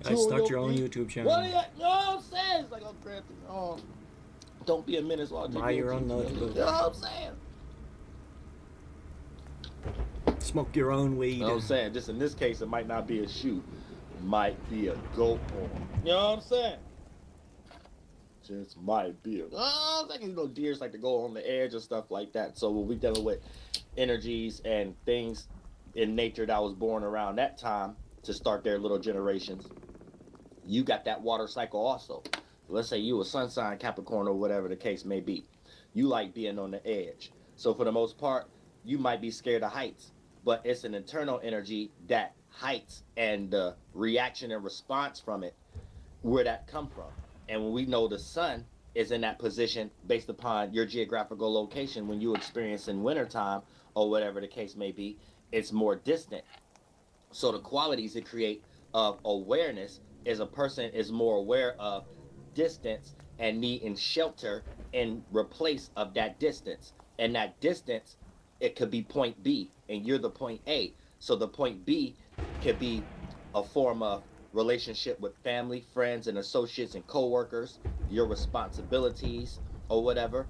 Guys, 2 on start your your own feet. YouTube channel. What are you? You know what I'm saying? It's like, oh, Grant, oh, don't be a menace while Buy drinking your own juice, man. notebook. You know what I'm saying? Smoke your own weed. You know what I'm saying? Just in this case, it might not be a shoe, it might be a goat horn. You know what I'm saying? Just might be a. Oh, I think deers like to go on the edge and stuff like that. So when we dealing with energies and things in nature that was born around that time to start their little generations, you got that water cycle also. Let's say you a sun sign Capricorn or whatever the case may be. You like being on the edge. So for the most part, you might be scared of heights, but it's an internal energy that heights and the reaction and response from it, where that come from. And when we know the sun is in that position based upon your geographical location, when you experience in wintertime or whatever the case may be, it's more distant. So the qualities it create of awareness is a person is more aware of distance and needing shelter in replace of that distance. And that distance, it could be point B and you're the point A. So the point B could be a form of relationship with family, friends, and associates and coworkers, your responsibilities or whatever.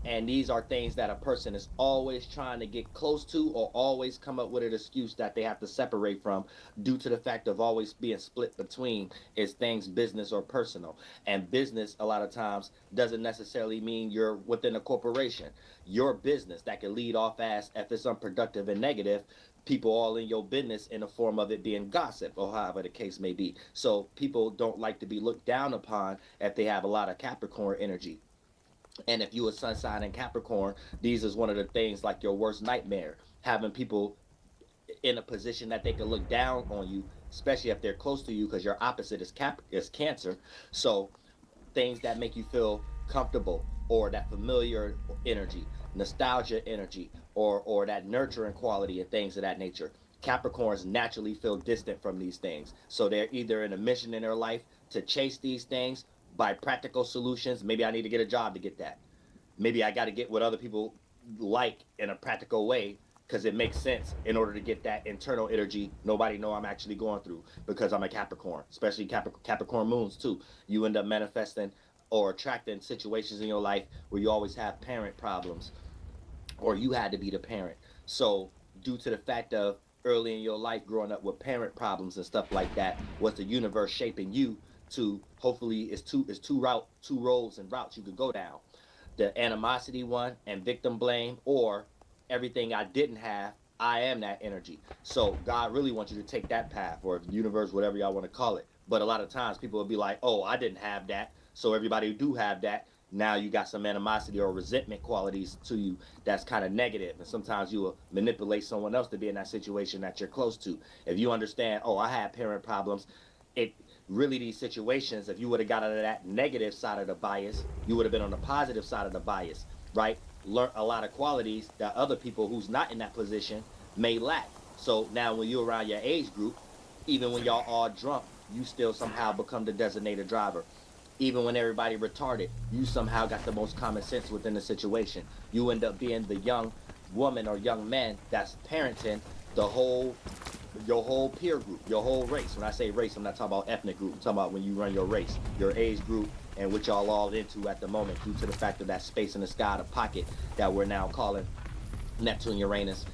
And these are things that a person is always trying to get close to or always come up with an excuse that they have to separate from due to the fact of always being split between is things business or personal. And business a lot of times doesn't necessarily mean you're within a corporation. Your business that can lead off as if it's unproductive and negative, people all in your business in the form of it being gossip or however the case may be. So people don't like to be looked down upon if they have a lot of Capricorn energy. And if you a sun sign in Capricorn, these is one of the things like your worst nightmare, having people in a position that they can look down on you, especially if they're close to you, because your opposite is Cancer. So things that make you feel comfortable or that familiar energy, nostalgia energy, or that nurturing quality and things of that nature. Capricorns naturally feel distant from these things. So they're either in a mission in their life to chase these things by practical solutions. Maybe I need to get a job to get that. Maybe I got to get what other people like in a practical way because it makes sense in order to get that internal energy nobody know I'm actually going through because I'm a Capricorn, especially Capricorn moons too. You end up manifesting or attracting situations in your life where you always have parent problems or you had to be the parent. So due to the fact of early in your life growing up with parent problems and stuff like that, was the universe shaping you to hopefully it's two roads and routes you could go down. The animosity one and victim blame, or everything I didn't have I am that energy. So God really wants you to take that path, or the universe, whatever y'all want to call it. But a lot of times people will be like, oh, I didn't have that. So everybody who do have that, now you got some animosity or resentment qualities to you that's kind of negative. And sometimes you will manipulate someone else to be in that situation that you're close to. If you understand, oh, I had parent problems, it really, these situations, if you would have got out of that negative side of the bias, you would have been on the positive side of the bias, right? Learn a lot of qualities that other people who's not in that position may lack. So now when you're around your age group, even when y'all all drunk, you still somehow become the designated driver. Even when everybody retarded, you somehow got the most common sense within the situation. You end up being the young woman or young man that's parenting your whole peer group, your whole race. When I say race, I'm not talking about ethnic group. I'm talking about when you run your race, your age group, and what y'all all into at the moment due to the fact of that space in the sky, the pocket that we're now calling Neptune, Uranus,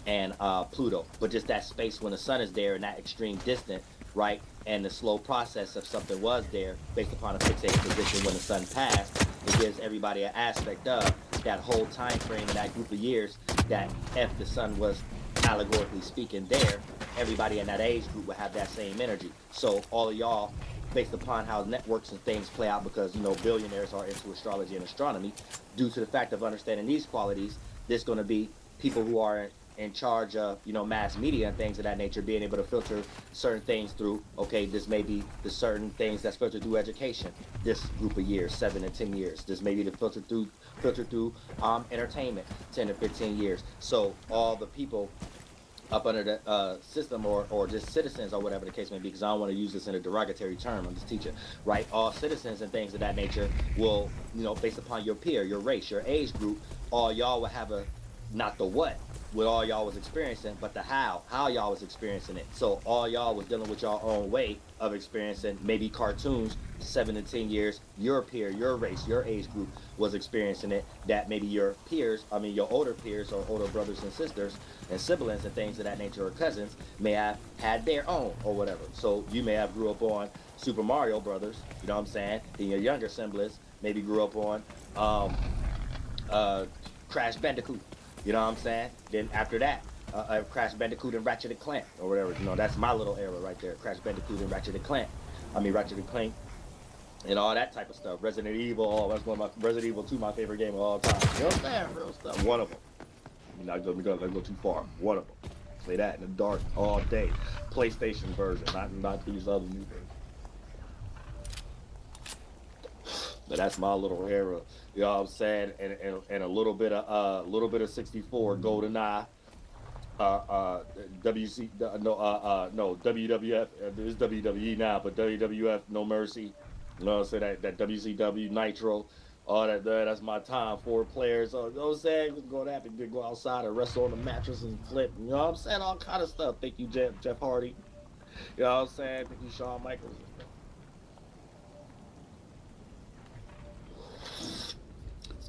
and Pluto. But just that space when the sun is there and that extreme distance, right? And the slow process of something was there based upon a fixated position when the sun passed, it gives everybody an aspect of that whole time frame in that group of years that if the sun was allegorically speaking there, everybody in that age group would have that same energy. So all of y'all, based upon how networks and things play out, because billionaires are into astrology and astronomy, due to the fact of understanding these qualities, there's going to be people who are in charge of mass media and things of that nature, being able to filter certain things through, okay, this may be the certain things that's filtered through education this group of years, 7 and 10 years. This may be the filtered through entertainment, 10 to 15 years. So all the people up under the system or just citizens or whatever the case may be, because I don't want to use this in a derogatory term, I'm just teaching, right? All citizens and things of that nature will, based upon your peer, your race, your age group, all y'all will have not the what all y'all was experiencing, but the how y'all was experiencing it. So all y'all was dealing with y'all own way of experiencing maybe cartoons 7 to 10 years, your peer, your race, your age group was experiencing it, that maybe your peers, your older peers or older brothers and sisters and siblings and things of that nature or cousins may have had their own or whatever. So you may have grew up on Super Mario Brothers, you know what I'm saying? Then your younger siblings maybe grew up on Crash Bandicoot. You know what I'm saying? Then after that, Crash Bandicoot and Ratchet and Clank or whatever. That's my little era right there. Crash Bandicoot and Ratchet and Clank. Ratchet and Clank and all that type of stuff. Resident Evil, that's one of my Resident Evil 2, my favorite game of all time. You know what I'm saying? Real stuff. One of them. You're not gonna go too far. One of them. Play that in the dark all day. PlayStation version, not these other new versions. But that's my little era. You know what I'm saying? And a little bit of 64 GoldenEye, WWF. It's WWE now, but WWF No Mercy. You know what I'm saying? That WCW Nitro, all that. That's my time. 4 players. You know what I'm saying? We're going to have to go outside and wrestle on the mattress and flip. You know what I'm saying? All kind of stuff. Thank you, Jeff Hardy. You know what I'm saying? Thank you, Shawn Michaels.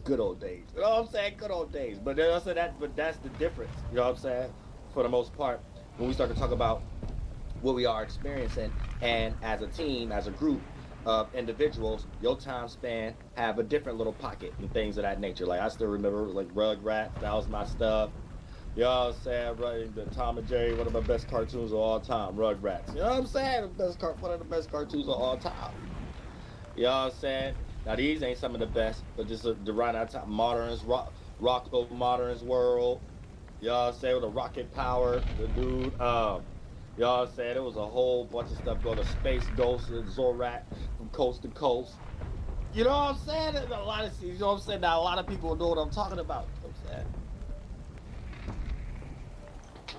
Good old days. You know what I'm saying? Good old days. But then I said that, but that's the difference. You know what I'm saying? For the most part, when we start to talk about what we are experiencing, and as a team, as a group of individuals, your time span have a different little pocket and things of that nature. Like I still remember like Rugrats, that was my stuff. You know what I'm saying? Right, the Tom and Jerry, one of my best cartoons of all time, Rugrats. You know what I'm saying? One of the best cartoons of all time. You know what I'm saying? Now these ain't some of the best, but just the right out top moderns, Rocco Modern's World. You know what I'm saying? With the rocket power, the dude. You know what I'm saying? It was a whole bunch of stuff going to Space Ghost and Zorak from coast to coast. You know what I'm saying? There's a lot of, you know what I'm saying? Now a lot of people know what I'm talking about. You know what I'm saying?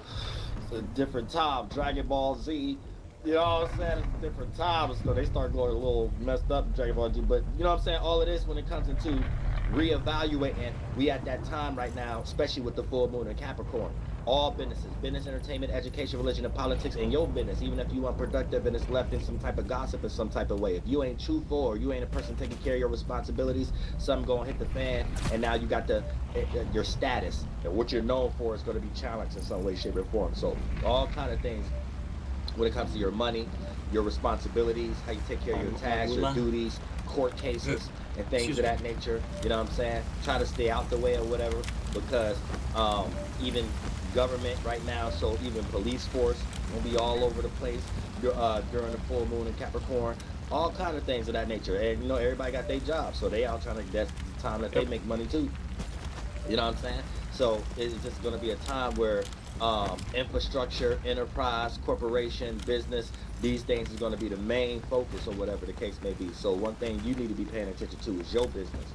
It's a different time. Dragon Ball Z. You know what I'm saying? It's different times, so they start going a little messed up, Dragon Ball G. But you know what I'm saying? All of this, when it comes into reevaluating, we at that time right now, especially with the full moon in Capricorn. All businesses, business, entertainment, education, religion, and politics, and your business, even if you unproductive and it's left in some type of gossip in some type of way. If you ain't truthful or you ain't a person taking care of your responsibilities, something gonna hit the fan, and now you got your status and what you're known for is gonna be challenged in some way, shape, or form. So all kind of things when it comes to your money, your responsibilities, how you take care of your tasks, your duties, court cases, and things of that nature. You know what I'm saying? Try to stay out the way or whatever, because even government right now, so even police force gonna be all over the place during the full moon in Capricorn. All kind of things of that nature. And you know, everybody got their job, so they out trying to, that's the time that they make money too. You know what I'm saying? So it's just going to be a time where infrastructure, enterprise, corporation, business, these things is going to be the main focus or whatever the case may be. So one thing you need to be paying attention to is your business,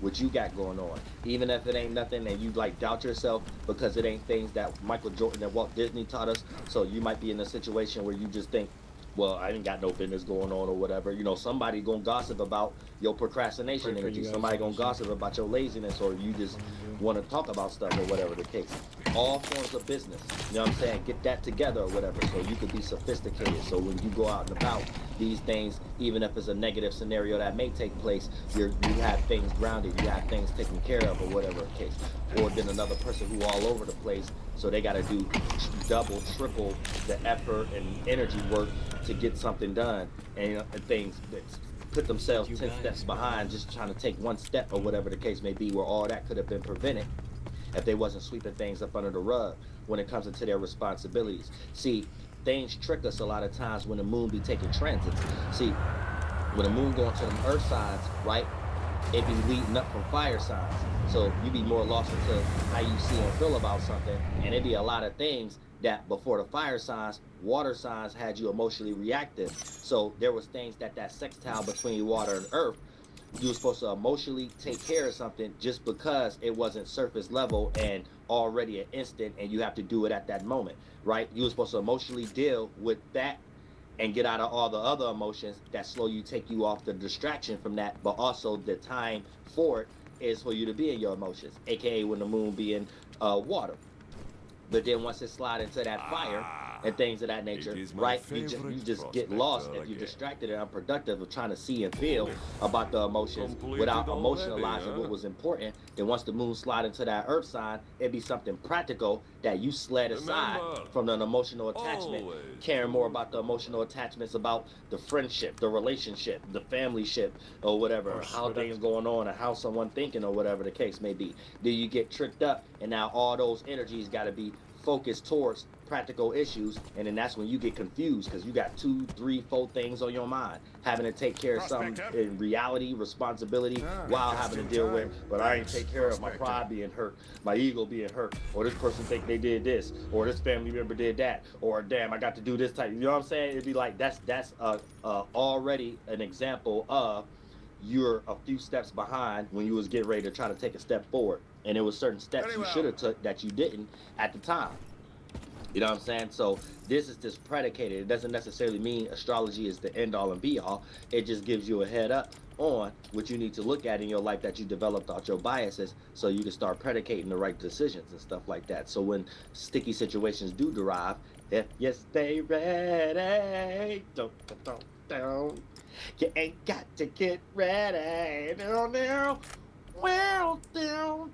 what you got going on. Even if it ain't nothing and you like doubt yourself because it ain't things that Michael Jordan and Walt Disney taught us. So you might be in a situation where you just think, well, I ain't got no business going on or whatever. You know, somebody gonna gossip about your procrastination energy. Somebody gonna gossip about your laziness, or you just want to talk about stuff or whatever the case. All forms of business, you know what I'm saying? Get that together or whatever, so you could be sophisticated. So when you go out and about, these things, even if it's a negative scenario that may take place, you have things grounded, you have things taken care of or whatever the case. Or then another person who all over the place, so they got to do double, triple the effort and energy work to get something done, and things that put themselves 10 steps behind just trying to take one step or whatever the case may be, where all that could have been prevented if they wasn't sweeping things up under the rug when it comes into their responsibilities. See, things trick us a lot of times when the moon be taking transits. See, when the moon going to them earth signs, right, it be leading up from fire signs. So you be more lost into how you see and feel about something, and it be a lot of things that before the fire signs, water signs had you emotionally reactive. So there was things that sextile between water and earth, you were supposed to emotionally take care of something just because it wasn't surface level and already an instant, and you have to do it at that moment, right? You were supposed to emotionally deal with that and get out of all the other emotions that slow you, take you off the distraction from that, but also the time for it is for you to be in your emotions, aka when the moon be in water. But then once it slide into that fire and things of that nature, right, you just get lost if you're distracted and unproductive of trying to see and feel about the emotions without emotionalizing what was important. Then once the moon slide into that earth sign, it'd be something practical that you slid aside from an emotional attachment, caring more about the emotional attachments, about the friendship, the relationship, the family ship, or whatever, how things going on, or how someone thinking, or whatever the case may be. Then you get tricked up, and now all those energies got to be focused towards practical issues, and then that's when you get confused because you got 2, 3, 4 things on your mind, having to take care of something in reality, responsibility, while having to deal with, but I ain't take care of my pride being hurt, my ego being hurt, or this person think they did this, or this family member did that, or damn, I got to do this type. You know what I'm saying? It'd be like that's already an example of you're a few steps behind when you was getting ready to try to take a step forward, and there was certain steps you should have took that you didn't at the time. You know what I'm saying? So this is just predicated. It doesn't necessarily mean astrology is the end all and be all. It just gives you a head up on what you need to look at in your life that you developed out your biases, so you can start predicating the right decisions and stuff like that. So when sticky situations do derive, if you stay ready, don't. You ain't got to get ready. Well, down.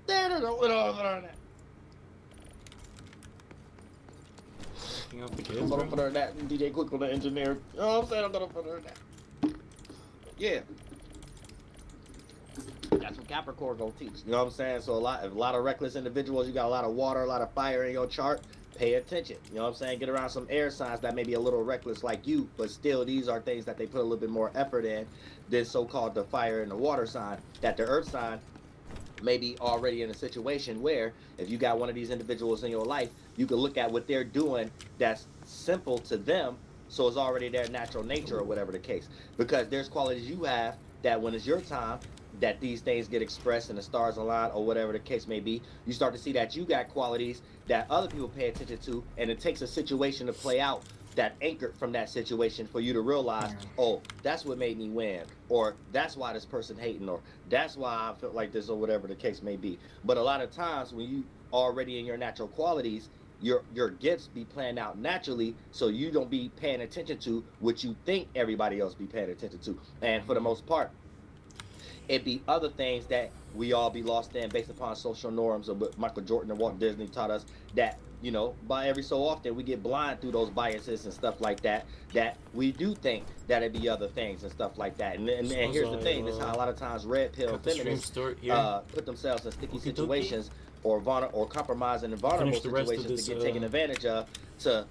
I'm gonna put her in that. DJ Quick on the engineer. You know what I'm saying? I'm gonna put her in that. Yeah. That's what Capricorn gonna teach. You know what I'm saying? So a lot of reckless individuals. You got a lot of water, a lot of fire in your chart. Pay attention. You know what I'm saying? Get around some air signs that may be a little reckless like you, but still these are things that they put a little bit more effort in than so-called the fire and the water sign. That the earth sign may be already in a situation where if you got one of these individuals in your life, you can look at what they're doing that's simple to them, so it's already their natural nature or whatever the case. Because there's qualities you have that when it's your time, that these things get expressed and the stars align or whatever the case may be, you start to see that you got qualities that other people pay attention to, and it takes a situation to play out that anchored from that situation for you to realize, oh, that's what made me win, or that's why this person hating, or that's why I felt like this, or whatever the case may be. But a lot of times when you already in your natural qualities, your gifts be planned out naturally, so you don't be paying attention to what you think everybody else be paying attention to. And for the most part, it be other things that we all be lost in based upon social norms of what Michael Jordan and Walt Disney taught us, that, you know, by every so often we get blind through those biases and stuff like that, that we do think that it be other things and stuff like that. And here's the thing, this is how a lot of times red pill feminists put themselves in sticky situations or compromising in vulnerable Finish the rest of situations this, to get taken advantage of to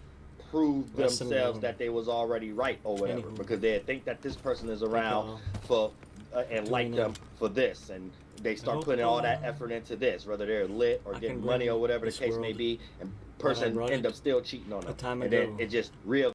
prove lesson, themselves that they was already right or whatever, because they think that this person is around for and like them for this, and they start putting all that effort into this, whether they're lit or getting money or whatever the case may be, and person end up still cheating on them, and then it just real